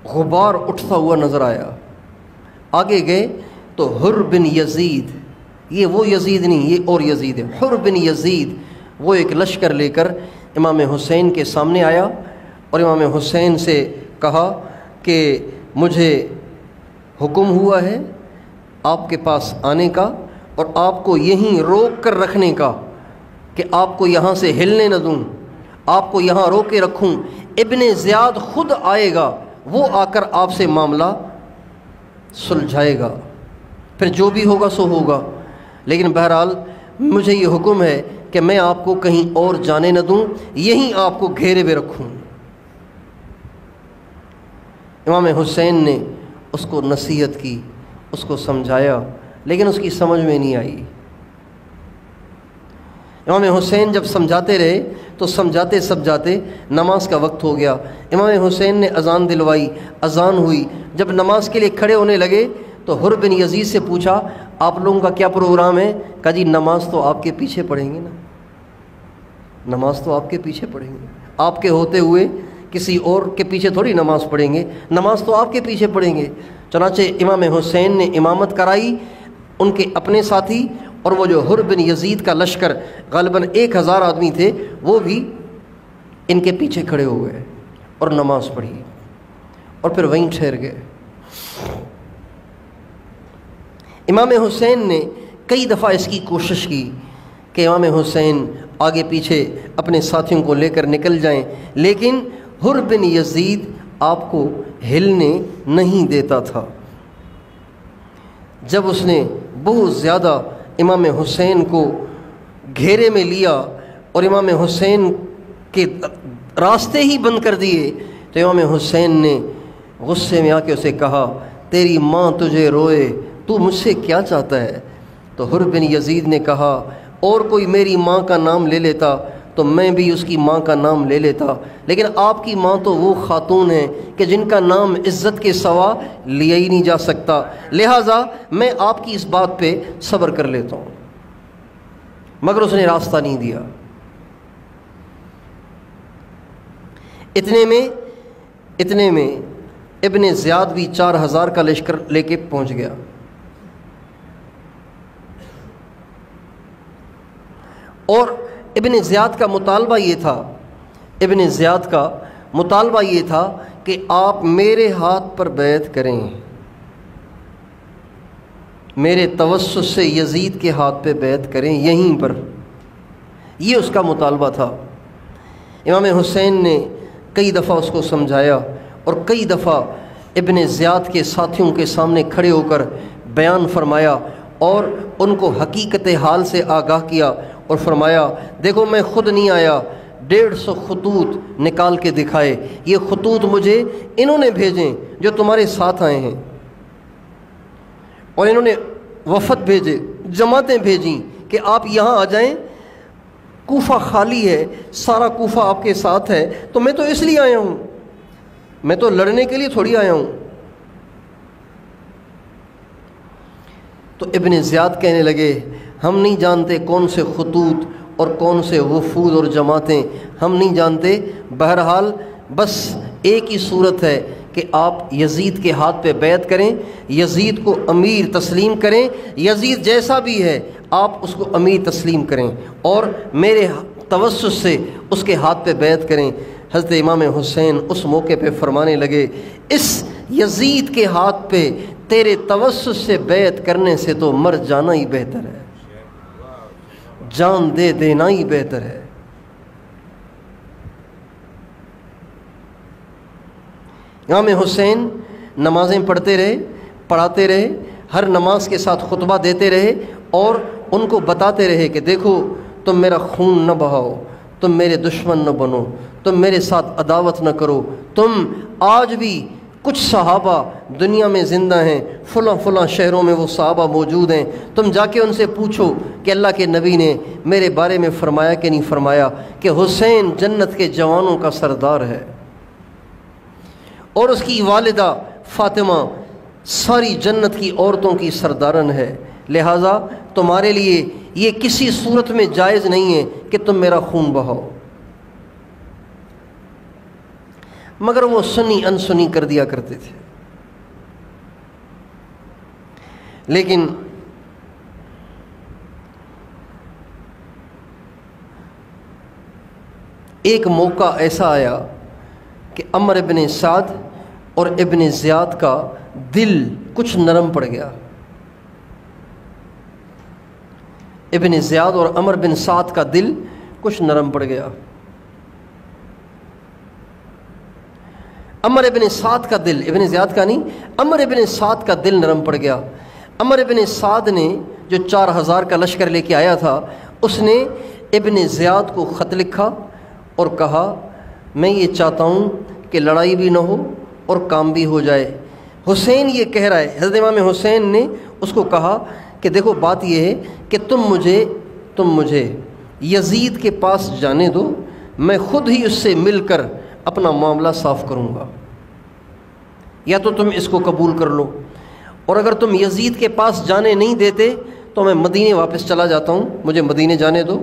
A: غبار اٹھتا ہوا نظر آیا۔ آگے گئے تو حر بن یزید، یہ وہ یزید نہیں، یہ اور یزید ہے، حر بن یزید، وہ ایک لشکر لے کر امام حسین کے سامنے آیا اور امام حسین سے کہا کہ مجھے حکم ہوا ہے آپ کے پاس آنے کا اور آپ کو یہیں روک کر رکھنے کا، کہ آپ کو یہاں سے ہلنے نہ دوں، آپ کو یہاں روکے رکھوں۔ ابن زیاد خود آئے گا، وہ آ کر آپ سے معاملہ سلجھائے گا، پھر جو بھی ہوگا سو ہوگا، لیکن بہرحال مجھے یہ حکم ہے کہ میں آپ کو کہیں اور جانے نہ دوں، یہیں آپ کو گھیرے میں رکھوں۔ امام حسین نے اس کو نصیحت کی، اس کو سمجھایا، لیکن اس کی سمجھ میں نہیں آئی۔ امام حسین جب سمجھاتے رہے تو سمجھاتے سمجھاتے نماز کا وقت ہو گیا۔ امام حسین نے اذان دلوائی، اذان ہوئی، جب نماز کے لیے کھڑے ہونے لگے تو حر بن یزید سے پوچھا آپ لوگوں کا کیا پروگرام ہے؟ کہا جی نماز تو آپ کے پیچھے پڑھیں گے نا، نماز تو آپ کے پیچھے پڑھیں گے، آپ کے ہوتے ہوئے کسی اور کے پیچھے تھوڑی نماز پڑھیں گے، نماز تو آپ کے پیچھے پڑھیں گے۔ چنانچہ امام حسین نے امامت کرائی، ان کے اپنے ساتھی اور وہ جو حر بن یزید کا لشکر غالباً 1000 آدمی تھے وہ بھی ان کے پیچھے کھڑے ہو گئے اور نماز پڑھی اور پھر وہیں ٹھہر گئے۔ امام حسین نے کئی دفعہ اس کی کوشش کی کہ امام حسین آگے پیچھے اپنے ساتھیوں کو لے کر نکل جائیں، لیکن حر بن یزید آپ کو ہلنے نہیں دیتا تھا۔ جب اس نے بہت زیادہ امام حسین کو گھیرے میں لیا اور امام حسین کے راستے ہی بند کر دیے تو امام حسین نے غصے میں آ کے اسے کہا تیری ماں تجھے روئے، تو مجھ سے کیا چاہتا ہے؟ تو حر بن یزید نے کہا اور کوئی میری ماں کا نام لے لیتا تو میں بھی اس کی ماں کا نام لے لیتا، لیکن آپ کی ماں تو وہ خاتون ہیں کہ جن کا نام عزت کے سوا لیا ہی نہیں جا سکتا، لہٰذا میں آپ کی اس بات پہ صبر کر لیتا ہوں۔ مگر اس نے راستہ نہیں دیا۔ اتنے میں ابن زیاد بھی 4000 کا لشکر لے کے پہنچ گیا۔ اور ابن زیاد کا مطالبہ یہ تھا کہ آپ میرے ہاتھ پر بیعت کریں، میرے توسط سے یزید کے ہاتھ پہ بیعت کریں یہیں پر، یہ اس کا مطالبہ تھا۔ امام حسین نے کئی دفعہ اس کو سمجھایا اور کئی دفعہ ابن زیاد کے ساتھیوں کے سامنے کھڑے ہو کر بیان فرمایا اور ان کو حقیقت حال سے آگاہ کیا اور فرمایا دیکھو میں خود نہیں آیا، 150 خطوط نکال کے دکھائے، یہ خطوط مجھے انہوں نے بھیجیں جو تمہارے ساتھ آئے ہیں، اور انہوں نے وفد بھیجے، جماعتیں بھیجیں کہ آپ یہاں آ جائیں، کوفہ خالی ہے، سارا کوفہ آپ کے ساتھ ہے، تو میں تو اس لیے آیا ہوں، میں تو لڑنے کے لیے تھوڑی آیا ہوں۔ تو ابن زیاد کہنے لگے ہم نہیں جانتے کون سے خطوط اور کون سے وفود اور جماعتیں، ہم نہیں جانتے، بہرحال بس ایک ہی صورت ہے کہ آپ یزید کے ہاتھ پہ بیعت کریں، یزید کو امیر تسلیم کریں، یزید جیسا بھی ہے آپ اس کو امیر تسلیم کریں اور میرے توسط سے اس کے ہاتھ پہ بیعت کریں۔ حضرت امام حسین اس موقع پہ فرمانے لگے اس یزید کے ہاتھ پہ تیرے توسط سے بیعت کرنے سے تو مر جانا ہی بہتر ہے، جان دے دینا ہی بہتر ہے۔ امام حسین نمازیں پڑھتے رہے، پڑھاتے رہے، ہر نماز کے ساتھ خطبہ دیتے رہے اور ان کو بتاتے رہے کہ دیکھو تم میرا خون نہ بہاؤ، تم میرے دشمن نہ بنو، تم میرے ساتھ عداوت نہ کرو، تم آج بھی کچھ صحابہ دنیا میں زندہ ہیں، فلاں فلاں شہروں میں وہ صحابہ موجود ہیں، تم جا کے ان سے پوچھو کہ اللہ کے نبی نے میرے بارے میں فرمایا کہ نہیں فرمایا کہ حسین جنت کے جوانوں کا سردار ہے اور اس کی والدہ فاطمہ ساری جنت کی عورتوں کی سردارن ہے، لہٰذا تمہارے لیے یہ کسی صورت میں جائز نہیں ہے کہ تم میرا خون بہاؤ۔ مگر وہ سنی انسنی کر دیا کرتے تھے۔ لیکن ایک موقع ایسا آیا کہ عمر ابن سعد اور ابن زیاد کا دل کچھ نرم پڑ گیا۔ ابن زیاد اور عمر بن سعد کا دل کچھ نرم پڑ گیا۔ عمر ابن سعد کا دل، ابن زیاد کا نہیں، عمر ابن سعد کا دل نرم پڑ گیا۔ عمر ابن سعد نے جو 4000 کا لشکر لے کے آیا تھا، اس نے ابن زیاد کو خط لکھا اور کہا میں یہ چاہتا ہوں کہ لڑائی بھی نہ ہو اور کام بھی ہو جائے۔ حسین یہ کہہ رہا ہے، حضرت امام حسین نے اس کو کہا کہ دیکھو بات یہ ہے کہ تم مجھے یزید کے پاس جانے دو، میں خود ہی اس سے مل کر اپنا معاملہ صاف کروں گا، یا تو تم اس کو قبول کر لو، اور اگر تم یزید کے پاس جانے نہیں دیتے تو میں مدینے واپس چلا جاتا ہوں، مجھے مدینے جانے دو۔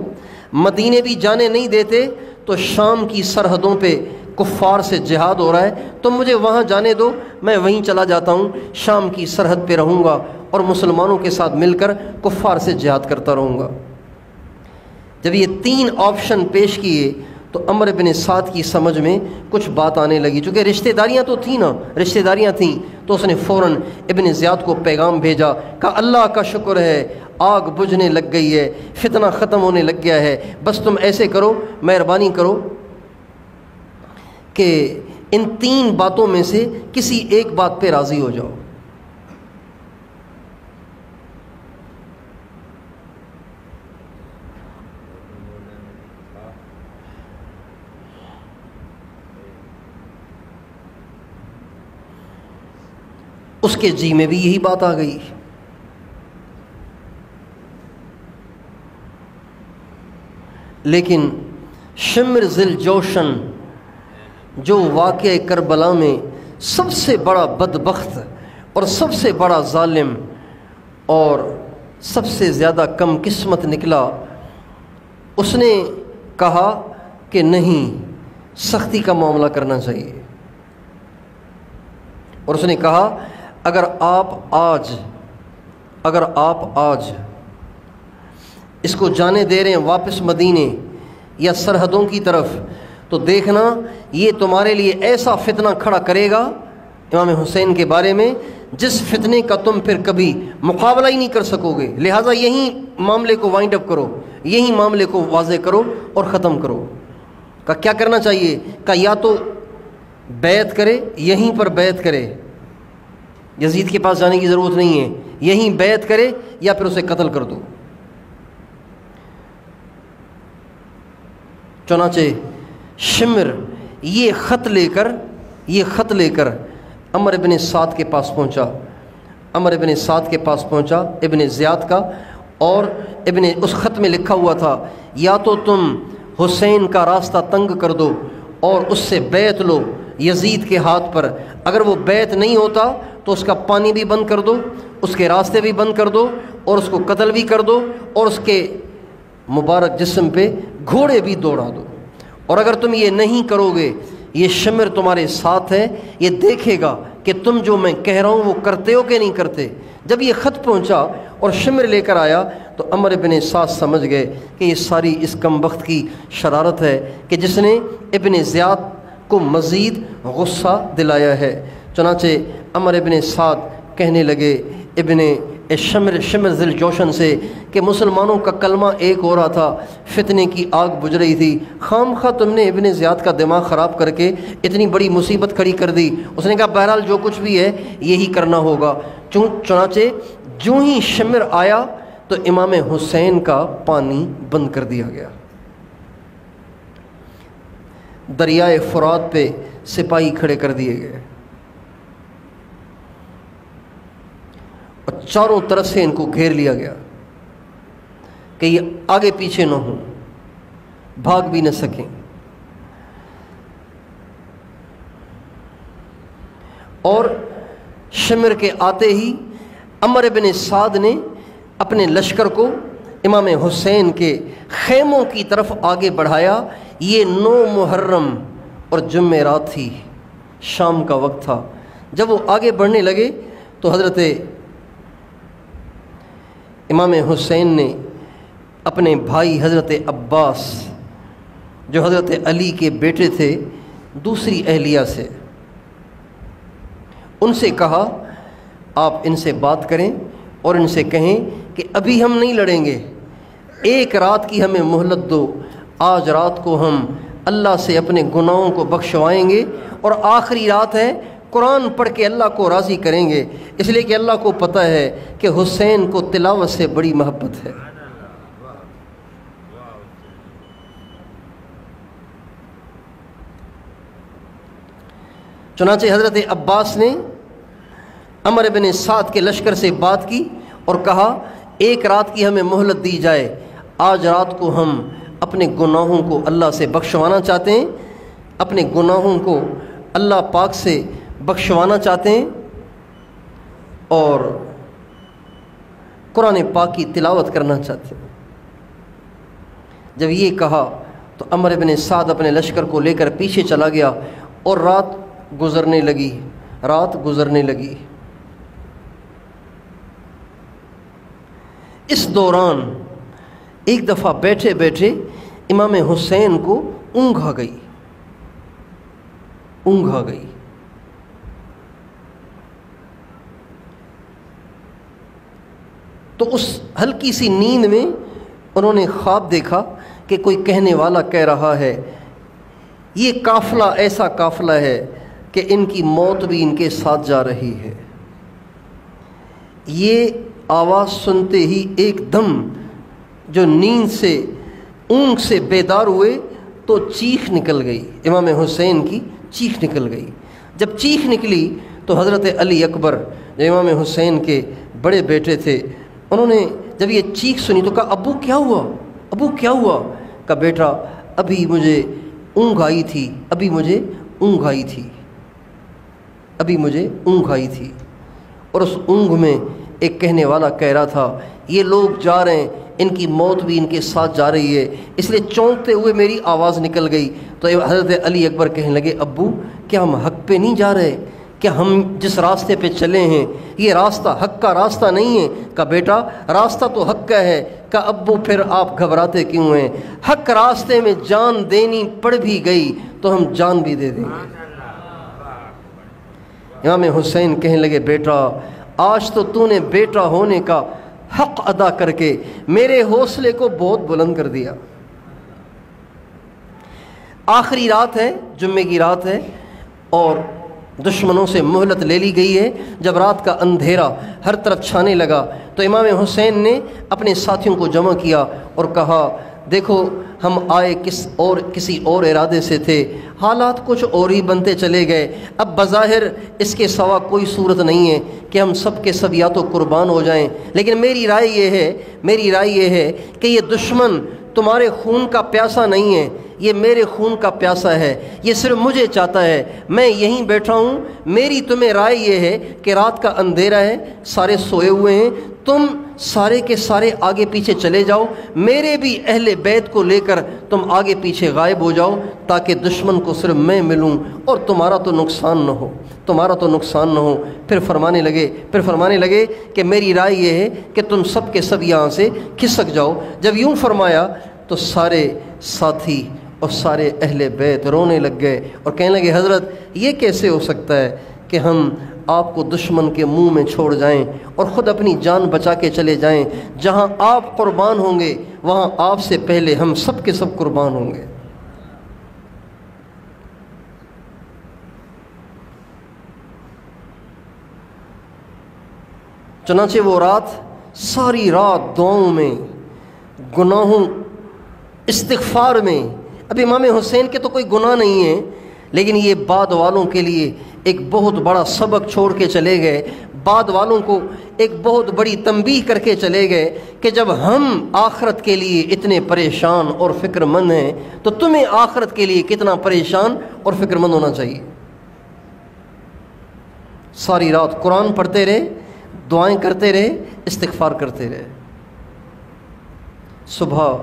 A: مدینے بھی جانے نہیں دیتے تو شام کی سرحدوں پہ کفار سے جہاد ہو رہا ہے، تم مجھے وہاں جانے دو، میں وہیں چلا جاتا ہوں، شام کی سرحد پہ رہوں گا اور مسلمانوں کے ساتھ مل کر کفار سے جہاد کرتا رہوں گا۔ جب یہ 3 آپشن پیش کیے تو عمر بن سعد کی سمجھ میں کچھ بات آنے لگی، چونکہ رشتہ داریاں تو تھیں نا، رشتہ داریاں تھیں، تو اس نے فوراً ابن زیاد کو پیغام بھیجا، کہا اللہ کا شکر ہے آگ بجھنے لگ گئی ہے، فتنہ ختم ہونے لگ گیا ہے، بس تم ایسے کرو، مہربانی کرو کہ ان 3 باتوں میں سے کسی ایک بات پہ راضی ہو جاؤ۔ اس اس کے جی میں بھی یہی بات آ گئی۔ لیکن شمر ذل جوشن جو واقعہ کربلا میں سب سے بڑا بدبخت اور سب سے بڑا ظالم اور سب سے زیادہ کم قسمت نکلا، اس نے کہا کہ نہیں، سختی کا معاملہ کرنا چاہیے، اور اس نے کہا اگر آپ آج اس کو جانے دے رہے ہیں واپس مدینے یا سرحدوں کی طرف، تو دیکھنا یہ تمہارے لیے ایسا فتنہ کھڑا کرے گا امام حسین کے بارے میں جس فتنے کا تم پھر کبھی مقابلہ ہی نہیں کر سکو گے، لہٰذا یہیں معاملے کو وائنڈ اپ کرو، یہیں معاملے کو واضح کرو اور ختم کرو۔ کہ کیا کرنا چاہیے؟ کہ یا تو بیعت کرے، یہیں پر بیعت کرے، یزید کے پاس جانے کی ضرورت نہیں ہے، یہیں بیعت کرے یا پھر اسے قتل کر دو۔ چنانچہ شمر یہ خط لے کر عمر ابن سعد کے پاس پہنچا، ابن زیاد کا، اور اس خط میں لکھا ہوا تھا یا تو تم حسین کا راستہ تنگ کر دو اور اس سے بیعت لو یزید کے ہاتھ پر، اگر وہ بیعت نہیں ہوتا تو اس کا پانی بھی بند کر دو، اس کے راستے بھی بند کر دو اور اس کو قتل بھی کر دو اور اس کے مبارک جسم پہ گھوڑے بھی دوڑا دو، اور اگر تم یہ نہیں کرو گے یہ شمر تمہارے ساتھ ہے، یہ دیکھے گا کہ تم جو میں کہہ رہا ہوں وہ کرتے ہو کہ نہیں کرتے۔ جب یہ خط پہنچا اور شمر لے کر آیا تو عمر بن سعد سمجھ گئے کہ یہ ساری اس کم بخت کی شرارت ہے کہ جس نے ابن زیاد کو مزید غصہ دلایا ہے۔ چنانچہ عمر بن سعد کہنے لگے شمر ذل جوشن سے کہ مسلمانوں کا کلمہ ایک ہو رہا تھا، فتنے کی آگ بجھ رہی تھی، خام خواہ تم نے ابن زیاد کا دماغ خراب کر کے اتنی بڑی مصیبت کھڑی کر دی۔ اس نے کہا بہرحال جو کچھ بھی ہے یہی کرنا ہوگا۔ چنانچہ جو ہی شمر آیا تو امام حسین کا پانی بند کر دیا گیا۔ دریائے فرات پہ سپاہی کھڑے کر دیے گئے اور چاروں طرف سے ان کو گھیر لیا گیا کہ یہ آگے پیچھے نہ ہوں، بھاگ بھی نہ سکیں۔ اور شمر کے آتے ہی عمر بن سعد نے اپنے لشکر کو امام حسین کے خیموں کی طرف آگے بڑھایا۔ یہ 9 محرم اور جمعرات تھی، شام کا وقت تھا۔ جب وہ آگے بڑھنے لگے تو حضرت امام حسین نے اپنے بھائی حضرت عباس جو حضرت علی کے بیٹے تھے دوسری اہلیہ سے، ان سے کہا آپ ان سے بات کریں اور ان سے کہیں کہ ابھی ہم نہیں لڑیں گے، ایک رات کی ہمیں مہلت دو، آج رات کو ہم اللہ سے اپنے گناہوں کو بخشوائیں گے اور آخری رات ہے، قرآن پڑھ کے اللہ کو راضی کریں گے، اس لیے کہ اللہ کو پتہ ہے کہ حسین کو تلاوت سے بڑی محبت ہے۔ چنانچہ حضرت عباس نے عمر بن سعد کے لشکر سے بات کی اور کہا ایک رات کی ہمیں مہلت دی جائے، آج رات کو ہم اپنے گناہوں کو اللہ سے بخشوانا چاہتے ہیں، اپنے گناہوں کو اللہ پاک سے بخشوانا چاہتے ہیں اور قرآن پاک کی تلاوت کرنا چاہتے ہیں۔ جب یہ کہا تو عمر بن سعد اپنے لشکر کو لے کر پیچھے چلا گیا اور رات گزرنے لگی۔ اس دوران ایک دفعہ بیٹھے بیٹھے امام حسین کو اونگھ آ گئی۔ تو اس ہلکی سی نیند میں انہوں نے خواب دیکھا کہ کوئی کہنے والا کہہ رہا ہے یہ قافلہ ایسا قافلہ ہے کہ ان کی موت بھی ان کے ساتھ جا رہی ہے۔ یہ آواز سنتے ہی ایک دم جو نیند سے اونگ سے بیدار ہوئے تو چیخ نکل گئی، امام حسین کی چیخ نکل گئی۔ جب چیخ نکلی تو حضرت علی اکبر جو امام حسین کے بڑے بیٹے تھے، انہوں نے جب یہ چیخ سنی تو کہا ابو کیا ہوا، ابو کیا ہوا؟ کہا بیٹا ابھی مجھے اونگ آئی تھی، ابھی مجھے اونگ آئی تھی، ابھی مجھے اونگ آئی تھی۔ اور اس اونگ میں ایک کہنے والا کہہ رہا تھا یہ لوگ جا رہے ہیں، ان کی موت بھی ان کے ساتھ جا رہی ہے، اس لیے چونکتے ہوئے میری آواز نکل گئی۔ تو حضرت علی اکبر کہنے لگے ابو کیا ہم حق پہ نہیں جا رہے؟ کیا ہم جس راستے پہ چلے ہیں یہ راستہ حق کا راستہ نہیں ہے؟ کہا بیٹا راستہ تو حق کا ہے۔ کہا ابو پھر آپ گھبراتے کیوں ہیں؟ حق راستے میں جان دینی پڑ بھی گئی تو ہم جان بھی دے دیں گے۔ امام حسین کہنے لگے بیٹا آج تو نے بیٹا ہونے کا حق ادا کر کے میرے حوصلے کو بہت بلند کر دیا۔ آخری رات ہے، جمعے کی رات ہے، اور دشمنوں سے مہلت لے لی گئی ہے۔ جب رات کا اندھیرا ہر طرف چھانے لگا تو امام حسین نے اپنے ساتھیوں کو جمع کیا اور کہا دیکھو ہم آئے کسی اور ارادے سے تھے، حالات کچھ اور ہی بنتے چلے گئے، اب بظاہر اس کے سوا کوئی صورت نہیں ہے کہ ہم سب کے سب یا تو قربان ہو جائیں، لیکن میری رائے یہ ہے کہ یہ دشمن تمہارے خون کا پیاسا نہیں ہے، یہ میرے خون کا پیاسا ہے، یہ صرف مجھے چاہتا ہے، میں یہیں بیٹھا ہوں۔ میری تمہیں رائے یہ ہے کہ رات کا اندھیرا ہے، سارے سوئے ہوئے ہیں، تم سارے کے سارے آگے پیچھے چلے جاؤ، میرے بھی اہل بیت کو لے کر تم آگے پیچھے غائب ہو جاؤ تاکہ دشمن کو صرف میں ملوں اور تمہارا تو نقصان نہ ہو۔ پھر فرمانے لگے کہ میری رائے یہ ہے کہ تم سب کے سب یہاں سے کھسک جاؤ۔ جب یوں فرمایا تو سارے ساتھی اور سارے اہل بیت رونے لگ گئے اور کہنے لگے حضرت یہ کیسے ہو سکتا ہے کہ ہم آپ کو دشمن کے منہ میں چھوڑ جائیں اور خود اپنی جان بچا کے چلے جائیں؟ جہاں آپ قربان ہوں گے وہاں آپ سے پہلے ہم سب کے سب قربان ہوں گے۔ چنانچہ وہ رات ساری رات دعاؤں میں، گناہوں، استغفار میں، اب امام حسین کے تو کوئی گناہ نہیں ہے لیکن یہ بعد والوں کے لیے ایک بہت بڑا سبق چھوڑ کے چلے گئے، بعد والوں کو ایک بہت بڑی تنبیہ کر کے چلے گئے کہ جب ہم آخرت کے لیے اتنے پریشان اور فکر مند ہیں تو تمہیں آخرت کے لیے کتنا پریشان اور فکر مند ہونا چاہیے۔ ساری رات قرآن پڑھتے رہے، دعائیں کرتے رہے، استغفار کرتے رہے۔ صبح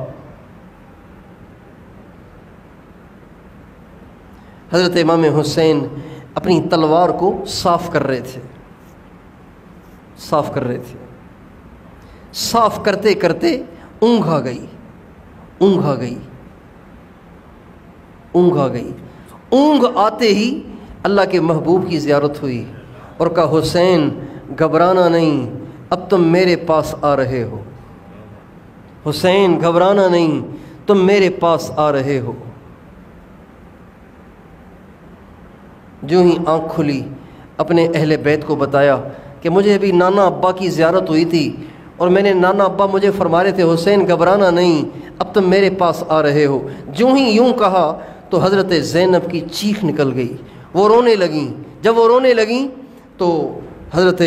A: حضرت امام حسین اپنی تلوار کو صاف کر رہے تھے، صاف کرتے کرتے اونگ آ گئی۔ اونگ آتے ہی اللہ کے محبوب کی زیارت ہوئی اور کہا حسین گھبرانا نہیں، اب تم میرے پاس آ رہے ہو، حسین گھبرانا نہیں، تم میرے پاس آ رہے ہو۔ جو ہی آنکھ کھلی اپنے اہل بیت کو بتایا کہ مجھے ابھی نانا ابا کی زیارت ہوئی تھی اور میں نے نانا ابا مجھے فرما رہے تھے حسین گھبرانا نہیں، اب تم میرے پاس آ رہے ہو۔ جو ہی یوں کہا تو حضرت زینب کی چیخ نکل گئی، وہ رونے لگیں۔ جب وہ رونے لگیں تو حضرت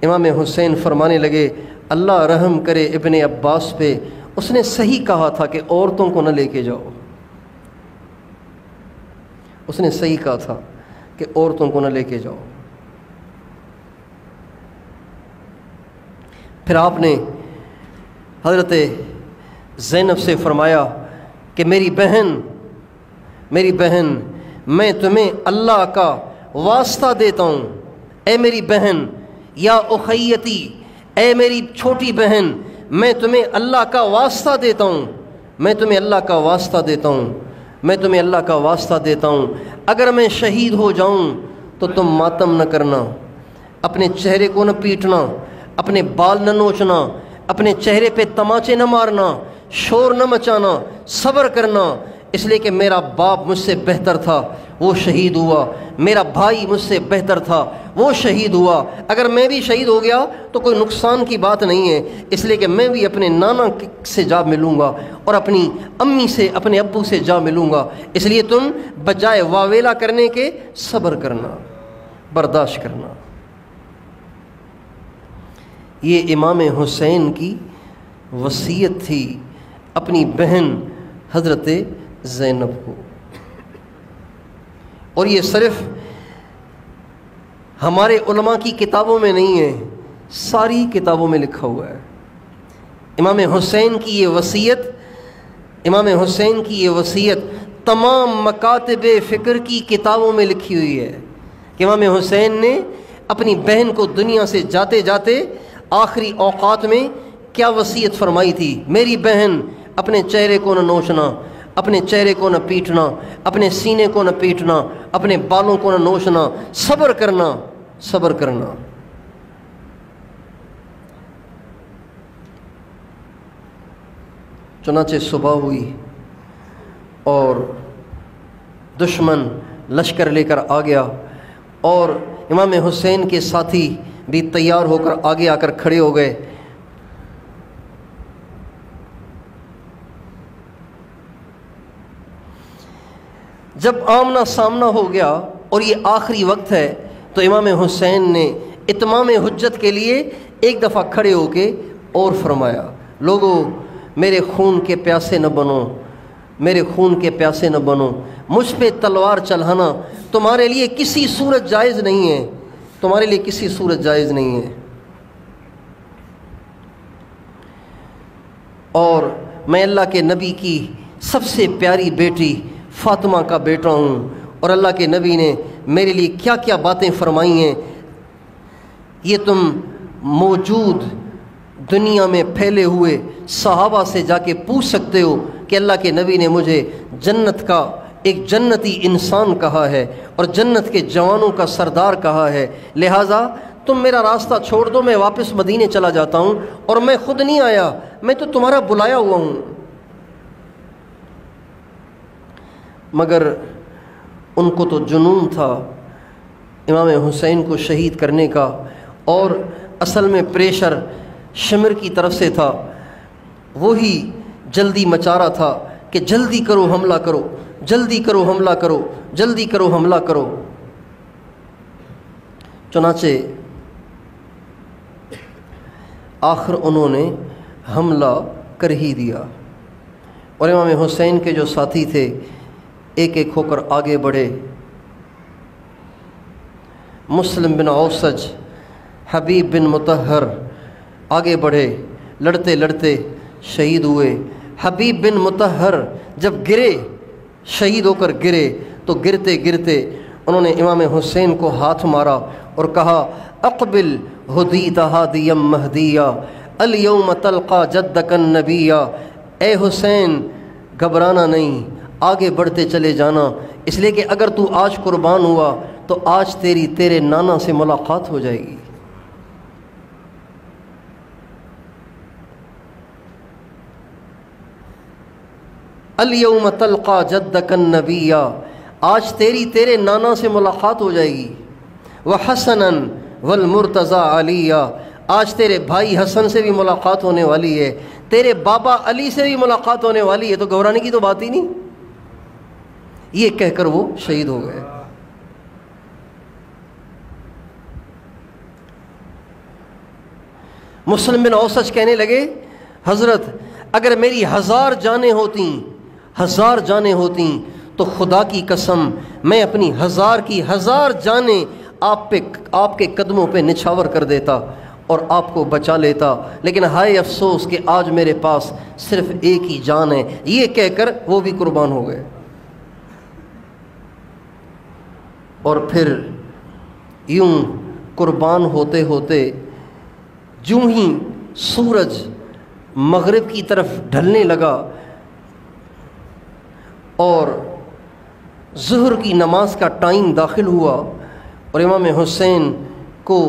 A: امام حسین فرمانے لگے اللہ رحم کرے ابن عباس پہ، اس نے صحیح کہا تھا کہ عورتوں کو نہ لے کے جاؤ، اس نے صحیح کہا تھا کہ عورتوں کو نہ لے کے جاؤ۔ پھر آپ نے حضرت زینب سے فرمایا کہ میری بہن میں تمہیں اللہ کا واسطہ دیتا ہوں، اے میری بہن، یا اخیتی، اے میری چھوٹی بہن، میں تمہیں اللہ کا واسطہ دیتا ہوں، اگر میں شہید ہو جاؤں تو تم ماتم نہ کرنا، اپنے چہرے کو نہ پیٹنا، اپنے بال نہ نوچنا، اپنے چہرے پہ تماچے نہ مارنا، شور نہ مچانا، صبر کرنا، اس لیے کہ میرا باپ مجھ سے بہتر تھا وہ شہید ہوا، میرا بھائی مجھ سے بہتر تھا وہ شہید ہوا، اگر میں بھی شہید ہو گیا تو کوئی نقصان کی بات نہیں ہے، اس لیے کہ میں بھی اپنے نانا سے جا ملوں گا اور اپنی امی سے، اپنے ابو سے جا ملوں گا، اس لیے تم بجائے واویلا کرنے کے صبر کرنا، برداشت کرنا۔ یہ امام حسین کی وصیت تھی اپنی بہن حضرت زینب کو، اور یہ صرف ہمارے علماء کی کتابوں میں نہیں ہے، ساری کتابوں میں لکھا ہوا ہے۔ امام حسین کی یہ وصیت، امام حسین کی یہ وصیت تمام مکاتب فکر کی کتابوں میں لکھی ہوئی ہے کہ امام حسین نے اپنی بہن کو دنیا سے جاتے جاتے آخری اوقات میں کیا وصیت فرمائی تھی۔ میری بہن، اپنے چہرے کو نہ نوچنا، اپنے چہرے کو نہ پیٹنا، اپنے سینے کو نہ پیٹنا، اپنے بالوں کو نہ نوچنا، صبر کرنا، صبر کرنا۔ چنانچہ صبح ہوئی اور دشمن لشکر لے کر آ گیا، اور امام حسین کے ساتھی بھی تیار ہو کر آگے آ کر کھڑے ہو گئے۔ جب آمنا سامنا ہو گیا اور یہ آخری وقت ہے، تو امام حسین نے اتمام حجت کے لیے ایک دفعہ کھڑے ہو کے اور فرمایا، لوگو میرے خون کے پیاسے نہ بنو، میرے خون کے پیاسے نہ بنو، مجھ پہ تلوار چلانا تمہارے لیے کسی صورت جائز نہیں ہے، تمہارے لیے کسی صورت جائز نہیں ہے۔ اور میں اللہ کے نبی کی سب سے پیاری بیٹی فاطمہ کا بیٹا ہوں، اور اللہ کے نبی نے میرے لیے کیا کیا باتیں فرمائی ہیں، یہ تم موجود دنیا میں پھیلے ہوئے صحابہ سے جا کے پوچھ سکتے ہو کہ اللہ کے نبی نے مجھے جنت کا ایک جنتی انسان کہا ہے اور جنت کے جوانوں کا سردار کہا ہے، لہٰذا تم میرا راستہ چھوڑ دو، میں واپس مدینے چلا جاتا ہوں، اور میں خود نہیں آیا، میں تو تمہارا بلایا ہوا ہوں۔ مگر ان کو تو جنون تھا امام حسین کو شہید کرنے کا، اور اصل میں پریشر شمر کی طرف سے تھا، وہی جلدی مچا رہا تھا کہ جلدی کرو حملہ کرو، جلدی کرو حملہ کرو، جلدی کرو حملہ کرو۔ چنانچہ آخر انہوں نے حملہ کر ہی دیا، اور امام حسین کے جو ساتھی تھے ایک ایک ہو کر آگے بڑھے۔ مسلم بن اوسج، حبیب بن مطہر آگے بڑھے، لڑتے لڑتے شہید ہوئے۔ حبیب بن مطہر جب گرے، شہید ہو کر گرے، تو گرتے گرتے انہوں نے امام حسین کو ہاتھ مارا اور کہا، اقبل ہدیت ہادیا مہدیا الیوم تلقا جدک النبیا، اے حسین گھبرانا نہیں، آگے بڑھتے چلے جانا، اس لیے کہ اگر تو آج قربان ہوا تو آج تیرے نانا سے ملاقات ہو جائے گی۔ الیوم تلقا جدک النبیا، آج تیرے نانا سے ملاقات ہو جائے گی۔ وحسنا والمرتضی علیہ، آج تیرے بھائی حسن سے بھی ملاقات ہونے والی ہے، تیرے بابا علی سے بھی ملاقات ہونے والی ہے، تو گھبرانے کی تو بات ہی نہیں۔ یہ کہہ کر وہ شہید ہو گئے۔ مسلم بن اوسج کہنے لگے، حضرت اگر میری 1000 جانیں ہوتیں، 1000 جانیں ہوتیں تو خدا کی قسم میں اپنی 1000 کی 1000 جانیں آپ کے قدموں پہ نچھاور کر دیتا اور آپ کو بچا لیتا، لیکن ہائے افسوس کہ آج میرے پاس صرف ایک ہی جان ہے۔ یہ کہہ کر وہ بھی قربان ہو گئے۔ اور پھر یوں قربان ہوتے ہوتے جوں ہی سورج مغرب کی طرف ڈھلنے لگا اور ظہر کی نماز کا ٹائم داخل ہوا، اور امام حسین کو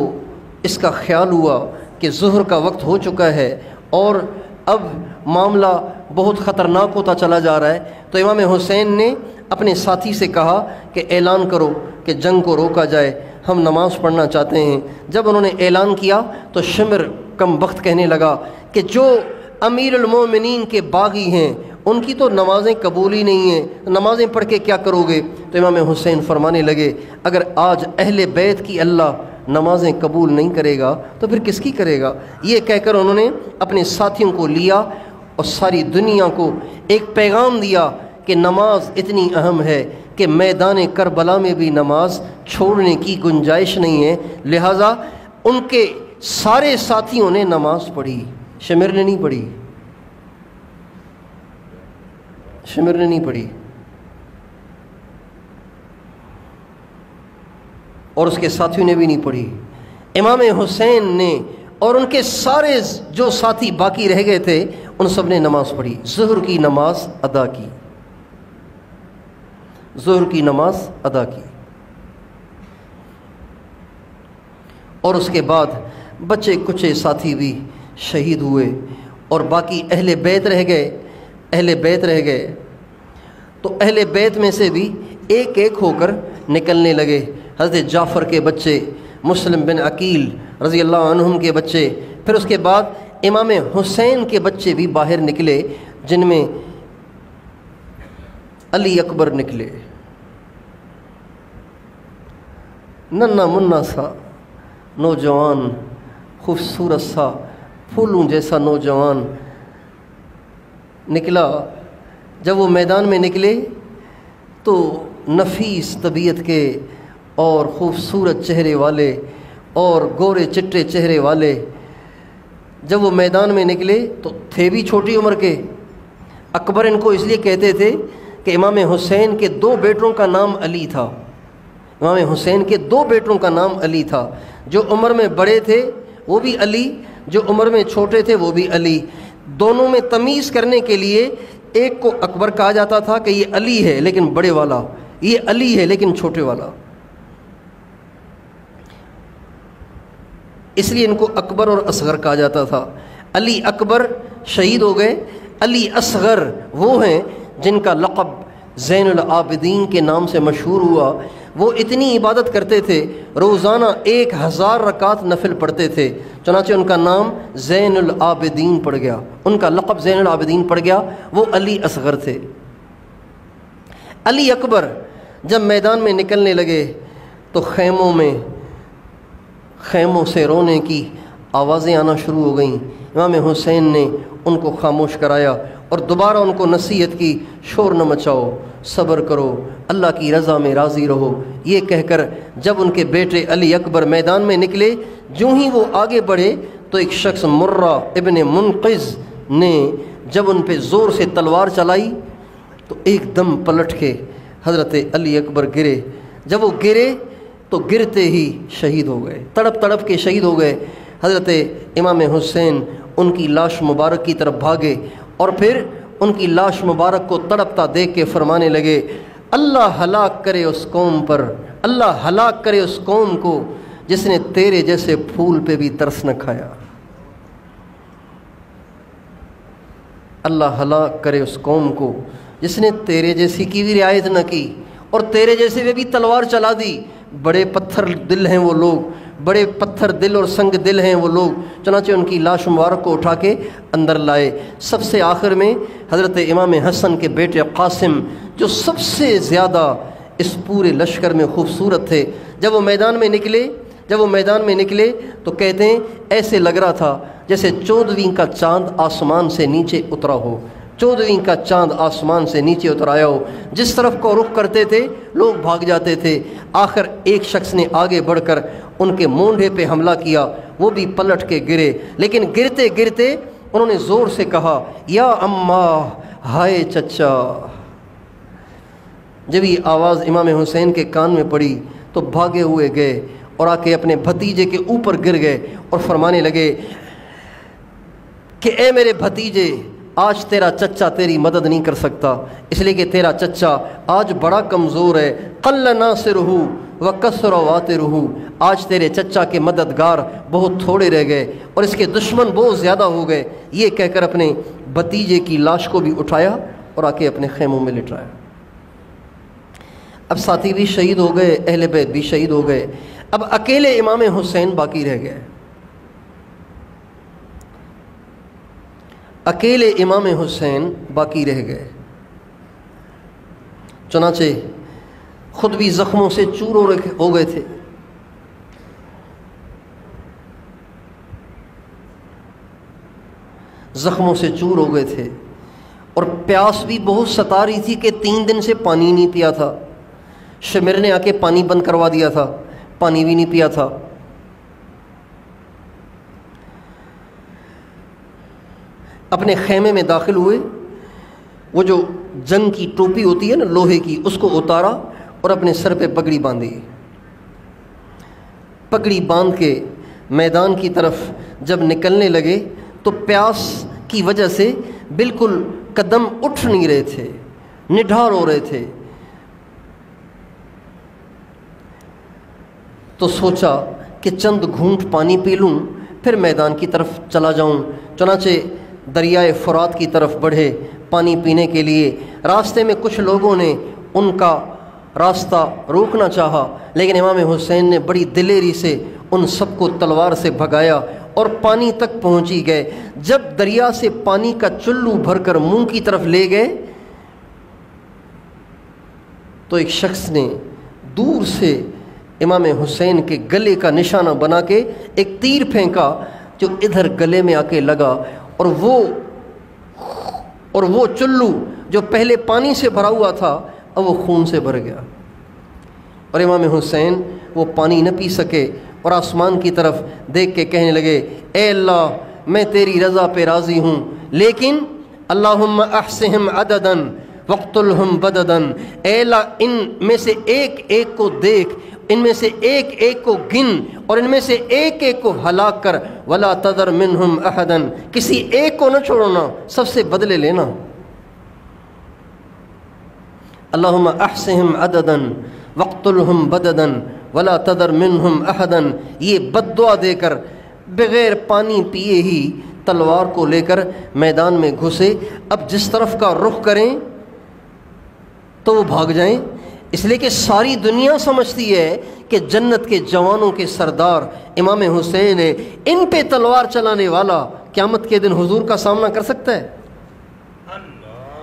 A: اس کا خیال ہوا کہ ظہر کا وقت ہو چکا ہے اور اب معاملہ بہت خطرناک ہوتا چلا جا رہا ہے، تو امام حسین نے اپنے ساتھی سے کہا کہ اعلان کرو کہ جنگ کو روکا جائے، ہم نماز پڑھنا چاہتے ہیں۔ جب انہوں نے اعلان کیا تو شمر کم بخت کہنے لگا کہ جو امیر المومنین کے باغی ہیں ان کی تو نمازیں قبول ہی نہیں ہیں، نمازیں پڑھ کے کیا کرو گے؟ تو امام حسین فرمانے لگے، اگر آج اہل بیت کی اللہ نمازیں قبول نہیں کرے گا تو پھر کس کی کرے گا؟ یہ کہہ کر انہوں نے اپنے ساتھیوں کو لیا اور ساری دنیا کو ایک پیغام دیا کہ نماز اتنی اہم ہے کہ میدان کربلا میں بھی نماز چھوڑنے کی گنجائش نہیں ہے، لہٰذا ان کے سارے ساتھیوں نے نماز پڑھی، شمر نے نہیں پڑھی، شمر نے نہیں پڑھی، اور اس کے ساتھیوں نے بھی نہیں پڑھی۔ امام حسین نے اور ان کے سارے جو ساتھی باقی رہ گئے تھے ان سب نے نماز پڑھی، ظہر کی نماز ادا کی، ظہر کی نماز ادا کی، اور اس کے بعد بچے کچے ساتھی بھی شہید ہوئے اور باقی اہل بیت رہ گئے، اہل بیت رہ گئے، تو اہل بیت میں سے بھی ایک ایک ہو کر نکلنے لگے۔ حضرت جعفر کے بچے، مسلم بن عقیل رضی اللہ عنہم کے بچے، پھر اس کے بعد امام حسین کے بچے بھی باہر نکلے، جن میں علی اکبر نکلے، ننا منا سا نوجوان، خوبصورت سا پھولوں جیسا نوجوان نکلا۔ جب وہ میدان میں نکلے تو نفیس طبیعت کے اور خوبصورت چہرے والے اور گورے چٹے چہرے والے جب وہ میدان میں نکلے تو تھے بھی چھوٹی عمر کے۔ اکبر ان کو اس لیے کہتے تھے کہ امام حسین کے 2 بیٹوں کا نام علی تھا، امام حسین کے 2 بیٹوں کا نام علی تھا، جو عمر میں بڑے تھے وہ بھی علی، جو عمر میں چھوٹے تھے وہ بھی علی۔ دونوں میں تمیز کرنے کے لیے ایک کو اکبر کہا جاتا تھا کہ یہ علی ہے لیکن بڑے والا، یہ علی ہے لیکن چھوٹے والا، اس لیے ان کو اکبر اور اصغر کہا جاتا تھا۔ علی اکبر شہید ہو گئے، علی اصغر وہ ہیں جن کا لقب زین العابدین کے نام سے مشہور ہوا۔ وہ اتنی عبادت کرتے تھے، روزانہ 1000 رکعت نفل پڑھتے تھے، چنانچہ ان کا نام زین العابدین پڑ گیا، ان کا لقب زین العابدین پڑ گیا۔ وہ علی اصغر تھے۔ علی اکبر جب میدان میں نکلنے لگے تو خیموں سے رونے کی آوازیں آنا شروع ہو گئیں۔ امام حسین نے ان کو خاموش کرایا اور دوبارہ ان کو نصیحت کی، شور نہ مچاؤ، صبر کرو، اللہ کی رضا میں راضی رہو۔ یہ کہہ کر جب ان کے بیٹے علی اکبر میدان میں نکلے، جو ہی وہ آگے بڑھے تو ایک شخص مرہ ابن منقذ نے جب ان پہ زور سے تلوار چلائی تو ایک دم پلٹ کے حضرت علی اکبر گرے۔ جب وہ گرے تو گرتے ہی شہید ہو گئے، تڑپ تڑپ کے شہید ہو گئے۔ حضرت امام حسین ان کی لاش مبارک کی طرف بھاگے اور پھر ان کی لاش مبارک کو تڑپتا دیکھ کے فرمانے لگے، اللہ ہلاک کرے اس قوم پر، اللہ ہلاک کرے اس قوم کو جس نے تیرے جیسے پھول پہ بھی ترس نہ کھایا، اللہ ہلاک کرے اس قوم کو جس نے تیرے جیسی کی بھی رعایت نہ کی اور تیرے جیسے پہ بھی تلوار چلا دی۔ بڑے پتھر دل ہیں وہ لوگ، بڑے پتھر دل اور سنگ دل ہیں وہ لوگ۔ چنانچہ ان کی لاش مبارک کو اٹھا کے اندر لائے۔ سب سے آخر میں حضرت امام حسن کے بیٹے قاسم، جو سب سے زیادہ اس پورے لشکر میں خوبصورت تھے، جب وہ میدان میں نکلے تو کہتے ہیں ایسے لگ رہا تھا جیسے 14ویں کا چاند آسمان سے نیچے اترا ہو، 14ویں کا چاند آسمان سے نیچے اتر آیا ہو۔ جس طرف کو رخ کرتے تھے لوگ بھاگ جاتے تھے۔ آخر ایک شخص نے آگے بڑھ کر ان کے مونڈھے پہ حملہ کیا، وہ بھی پلٹ کے گرے، لیکن گرتے گرتے انہوں نے زور سے کہا، یا اماں، ہائے چچا۔ جب یہ آواز امام حسین کے کان میں پڑی تو بھاگے ہوئے گئے اور آ کے اپنے بھتیجے کے اوپر گر گئے اور فرمانے لگے کہ اے میرے بھتیجے، آج تیرا چچا تیری مدد نہیں کر سکتا، اس لیے کہ تیرا چچا آج بڑا کمزور ہے، قل ناصرہ وکثر واترہ، آج تیرے چچا کے مددگار بہت تھوڑے رہ گئے اور اس کے دشمن بہت زیادہ ہو گئے۔ یہ کہہ کر اپنے بھتیجے کی لاش کو بھی اٹھایا اور آ کے اپنے خیموں میں لٹایا۔ اب ساتھی بھی شہید ہو گئے، اہل بیت بھی شہید ہو گئے، اب اکیلے امام حسین باقی رہ گئے، اکیلے امام حسین باقی رہ گئے۔ چنانچہ خود بھی زخموں سے چور ہو گئے تھے، زخموں سے چور ہو گئے تھے، اور پیاس بھی بہت ستا رہی تھی کہ 3 دن سے پانی نہیں پیا تھا۔ شمر نے آ کے پانی بند کروا دیا تھا، پانی بھی نہیں پیا تھا۔ اپنے خیمے میں داخل ہوئے، وہ جو جنگ کی ٹوپی ہوتی ہے نا لوہے کی، اس کو اتارا اور اپنے سر پہ پگڑی باندھی۔ پگڑی باندھ کے میدان کی طرف جب نکلنے لگے تو پیاس کی وجہ سے بالکل قدم اٹھ نہیں رہے تھے، نڈھال ہو رہے تھے۔ تو سوچا کہ چند گھونٹ پانی پی لوں پھر میدان کی طرف چلا جاؤں۔ چنانچہ دریائے فرات کی طرف بڑھے پانی پینے کے لیے۔ راستے میں کچھ لوگوں نے ان کا راستہ روکنا چاہا، لیکن امام حسین نے بڑی دلیری سے ان سب کو تلوار سے بھگایا اور پانی تک پہنچی گئے۔ جب دریا سے پانی کا چلو بھر کر منہ کی طرف لے گئے تو ایک شخص نے دور سے امام حسین کے گلے کا نشانہ بنا کے ایک تیر پھینکا جو ادھر گلے میں آ کے لگا، اور وہ چلو جو پہلے پانی سے بھرا ہوا تھا اب وہ خون سے بھر گیا، اور امام حسین وہ پانی نہ پی سکے اور آسمان کی طرف دیکھ کے کہنے لگے، اے اللہ میں تیری رضا پہ راضی ہوں، لیکن اللہم احصہم عددا وقتلہم بددا، اے اللہ ان میں سے ایک ایک کو دیکھ، ان میں سے ایک ایک کو گن، اور ان میں سے ایک ایک کو ہلاک کر، ولا تذر منہم احدا، کسی ایک کو نہ چھوڑنا، سب سے بدلے لینا۔ اللہم احصہم عددا وقتلہم بددا ولا تذر منہم احدا، یہ بد دعا دے کر بغیر پانی پیے ہی تلوار کو لے کر میدان میں گھسے۔ اب جس طرف کا رخ کریں تو وہ بھاگ جائیں، اس لیے کہ ساری دنیا سمجھتی ہے کہ جنت کے جوانوں کے سردار امام حسین ہے، ان پہ تلوار چلانے والا قیامت کے دن حضور کا سامنا کر سکتا ہے؟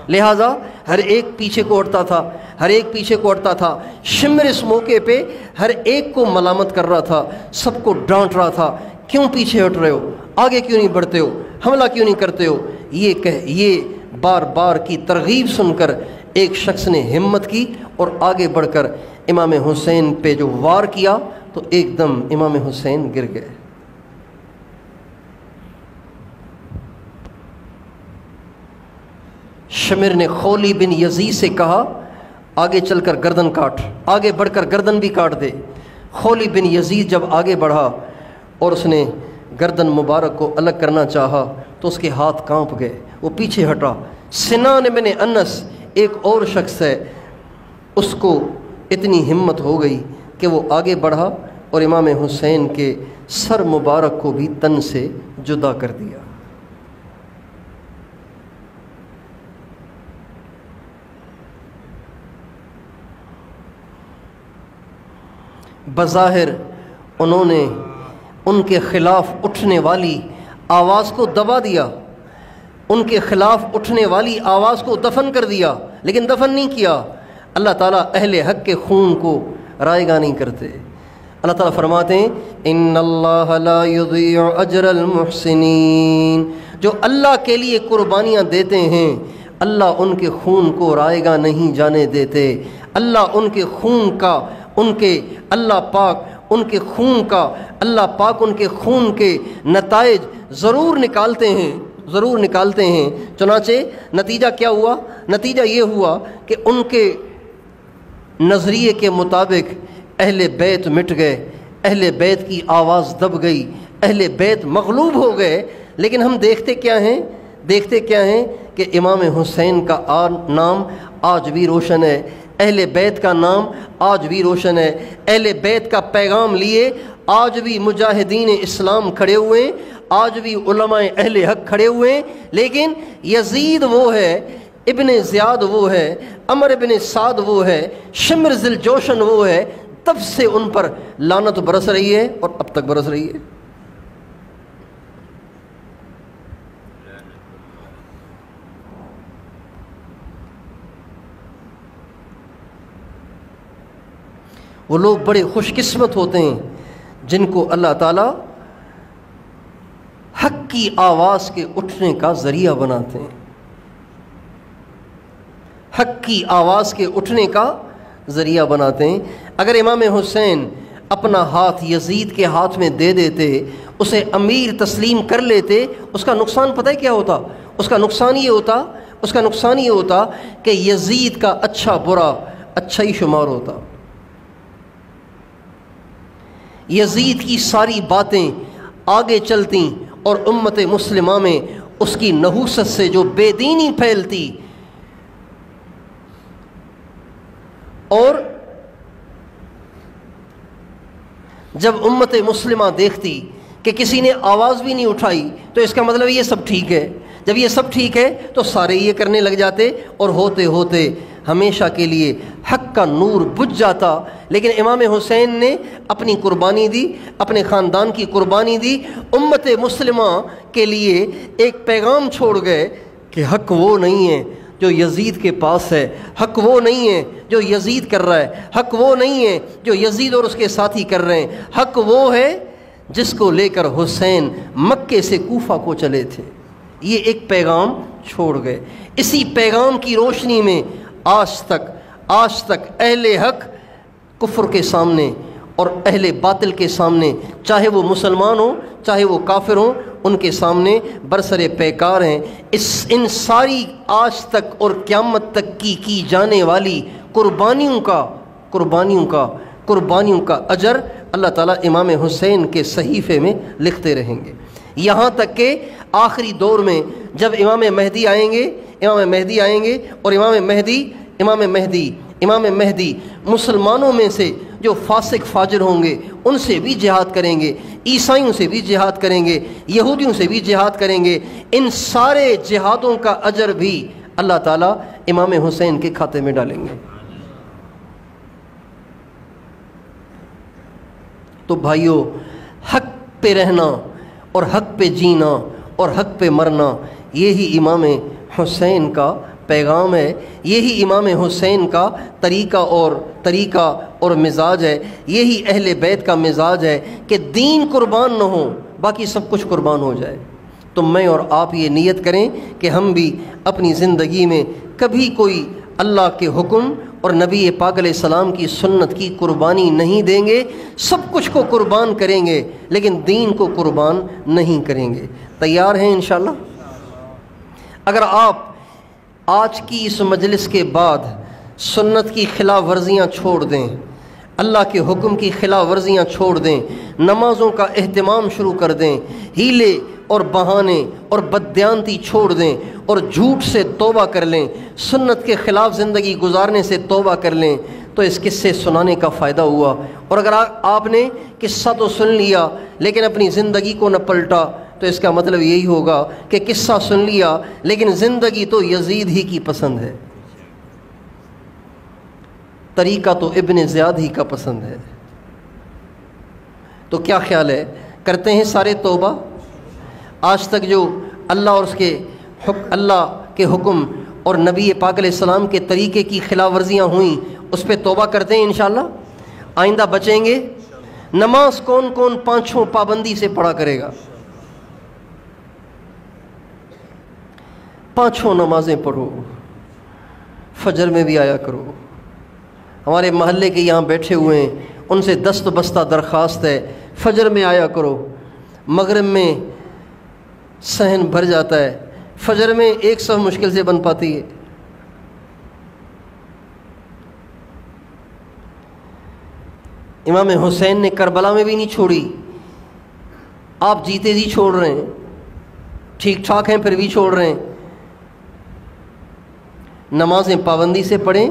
A: لہٰذا ہر ایک پیچھے کو ہٹتا تھا، ہر ایک پیچھے کو ہٹتا تھا۔ شمر اس موقع پہ ہر ایک کو ملامت کر رہا تھا، سب کو ڈانٹ رہا تھا، کیوں پیچھے ہٹ رہے ہو، آگے کیوں نہیں بڑھتے ہو، حملہ کیوں نہیں کرتے ہو؟ یہ بار بار کی ترغیب سن کر ایک شخص نے ہمت کی اور آگے بڑھ کر امام حسین پہ جو وار کیا تو ایک دم امام حسین گر گئے۔ شمر نے خولی بن یزید سے کہا آگے چل کر گردن کاٹ، آگے بڑھ کر گردن بھی کاٹ دے۔ خولی بن یزید جب آگے بڑھا اور اس نے گردن مبارک کو الگ کرنا چاہا تو اس کے ہاتھ کانپ گئے، وہ پیچھے ہٹا۔ سنان بن انس ایک اور شخص ہے، اس کو اتنی ہمت ہو گئی کہ وہ آگے بڑھا اور امام حسین کے سر مبارک کو بھی تن سے جدا کر دیا۔ بظاہر انہوں نے ان کے خلاف اٹھنے والی آواز کو دبا دیا، ان کے خلاف اٹھنے والی آواز کو دفن کر دیا، لیکن دفن نہیں کیا۔ اللہ تعالیٰ اہل حق کے خون کو رائے گاہ نہیں کرتے۔ اللہ تعالیٰ فرماتے ہیں ان اللہ لا یضیع اجر المحسنین، جو اللہ کے لیے قربانیاں دیتے ہیں اللہ ان کے خون کو رائے گاہ نہیں جانے دیتے۔ اللہ ان کے خون کا اللہ پاک ان کے خون کے نتائج ضرور نکالتے ہیں۔ چنانچہ نتیجہ کیا ہوا؟ نتیجہ یہ ہوا کہ ان کے نظریے کے مطابق اہل بیت مٹ گئے، اہل بیت کی آواز دب گئی، اہل بیت مغلوب ہو گئے۔ لیکن ہم دیکھتے کیا ہیں کہ امام حسین کا نام آج بھی روشن ہے، اہل بیت کا نام آج بھی روشن ہے، اہل بیت کا پیغام لیے آج بھی مجاہدین اسلام کھڑے ہوئے ہیں، آج بھی علماء اہل حق کھڑے ہوئے ہیں۔ لیکن یزید وہ ہے، ابن زیاد وہ ہے، عمر ابن سعد وہ ہے، شمر ذی الجوشن وہ ہے، تب سے ان پر لعنت برس رہی ہے اور اب تک برس رہی ہے۔ وہ لوگ بڑے خوش قسمت ہوتے ہیں جن کو اللہ تعالیٰ حق کی آواز کے اٹھنے کا ذریعہ بناتے ہیں، حق کی آواز کے اٹھنے کا ذریعہ بناتے ہیں۔ اگر امام حسین اپنا ہاتھ یزید کے ہاتھ میں دے دیتے، اسے امیر تسلیم کر لیتے، اس کا نقصان پتہ ہے کیا ہوتا؟ اس کا نقصان یہ ہوتا کہ یزید کا اچھا برا اچھا ہی شمار ہوتا، یزید کی ساری باتیں آگے چلتی اور امت مسلمہ میں اس کی نحوست سے جو بے دینی پھیلتی، اور جب امت مسلمہ دیکھتی کہ کسی نے آواز بھی نہیں اٹھائی تو اس کا مطلب یہ سب ٹھیک ہے، جب یہ سب ٹھیک ہے تو سارے یہ کرنے لگ جاتے، اور ہوتے ہوتے ہمیشہ کے لیے حق کا نور بجھ جاتا۔ لیکن امام حسین نے اپنی قربانی دی، اپنے خاندان کی قربانی دی، امت مسلمہ کے لیے ایک پیغام چھوڑ گئے کہ حق وہ نہیں ہے جو یزید کے پاس ہے، حق وہ نہیں ہے جو یزید کر رہا ہے، حق وہ نہیں ہے جو یزید اور اس کے ساتھی کر رہے ہیں، حق وہ ہے جس کو لے کر حسین مکے سے کوفہ کو چلے تھے۔ یہ ایک پیغام چھوڑ گئے۔ اسی پیغام کی روشنی میں آج تک اہل حق کفر کے سامنے اور اہل باطل کے سامنے، چاہے وہ مسلمان ہوں چاہے وہ کافر ہوں، ان کے سامنے برسر پیکار ہیں۔ ان ساری آج تک اور قیامت تک کی جانے والی قربانیوں کا اجر اللہ تعالیٰ امام حسین کے صحیفے میں لکھتے رہیں گے، یہاں تک کہ آخری دور میں جب امام مہدی آئیں گے اور امام مہدی مسلمانوں میں سے جو فاسق فاجر ہوں گے ان سے بھی جہاد کریں گے، عیسائیوں سے بھی جہاد کریں گے، یہودیوں سے بھی جہاد کریں گے، ان سارے جہادوں کا اجر بھی اللہ تعالیٰ امام حسین کے کھاتے میں ڈالیں گے۔ تو بھائیو، حق پہ رہنا اور حق پہ جینا اور حق پہ مرنا، یہی امام حسین کا پیغام ہے، یہی امام حسین کا طریقہ اور مزاج ہے، یہی اہل بیت کا مزاج ہے کہ دین قربان نہ ہو، باقی سب کچھ قربان ہو جائے۔ تو میں اور آپ یہ نیت کریں کہ ہم بھی اپنی زندگی میں کبھی کوئی اللہ کے حکم اور نبی پاک علیہ السلام کی سنت کی قربانی نہیں دیں گے، سب کچھ کو قربان کریں گے لیکن دین کو قربان نہیں کریں گے۔ تیار ہیں انشاءاللہ؟ اگر آپ آج کی اس مجلس کے بعد سنت کی خلاف ورزیاں چھوڑ دیں، اللہ کے حکم کی خلاف ورزیاں چھوڑ دیں، نمازوں کا اہتمام شروع کر دیں، ہیلے اور بہانے اور بددیانتی چھوڑ دیں اور جھوٹ سے توبہ کر لیں، سنت کے خلاف زندگی گزارنے سے توبہ کر لیں، تو اس قصے سنانے کا فائدہ ہوا۔ اور اگر آپ نے قصہ تو سن لیا لیکن اپنی زندگی کو نہ پلٹا تو اس کا مطلب یہی ہوگا کہ قصہ سن لیا لیکن زندگی تو یزید ہی کی پسند ہے، طریقہ تو ابن زیاد ہی کا پسند ہے۔ تو کیا خیال ہے، کرتے ہیں سارے توبہ؟ آج تک جو اللہ اور اللہ کے حکم اور نبی پاک علیہ السلام کے طریقے کی خلاف ورزیاں ہوئیں اس پہ توبہ کرتے ہیں انشاءاللہ؟ آئندہ بچیں گے؟ نماز کون کون پانچوں پابندی سے پڑھا کرے گا؟ پانچوں نمازیں پڑھو، فجر میں بھی آیا کرو۔ ہمارے محلے کے یہاں بیٹھے ہوئے ہیں، ان سے دست بستہ درخواست ہے، فجر میں آیا کرو۔ مغرب میں صحن بھر جاتا ہے، فجر میں ایک صف مشکل سے بن پاتی ہے۔ امام حسین نے کربلا میں بھی نہیں چھوڑی، آپ جیتے جی چھوڑ رہے ہیں، ٹھیک ٹھاک ہیں پھر بھی چھوڑ رہے ہیں۔ نمازیں پابندی سے پڑھیں،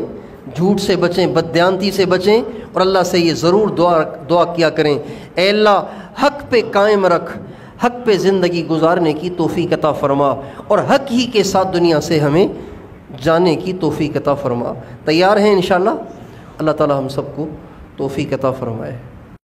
A: جھوٹ سے بچیں، بددیانتی سے بچیں، اور اللہ سے یہ ضرور دعا کیا کریں، اے اللہ حق پہ قائم رکھ، حق پہ زندگی گزارنے کی توفیق عطا فرما، اور حق ہی کے ساتھ دنیا سے ہمیں جانے کی توفیق عطا فرما۔ تیار ہیں انشاءاللہ؟ اللہ تعالی ہم سب کو توفیق عطا فرمائے۔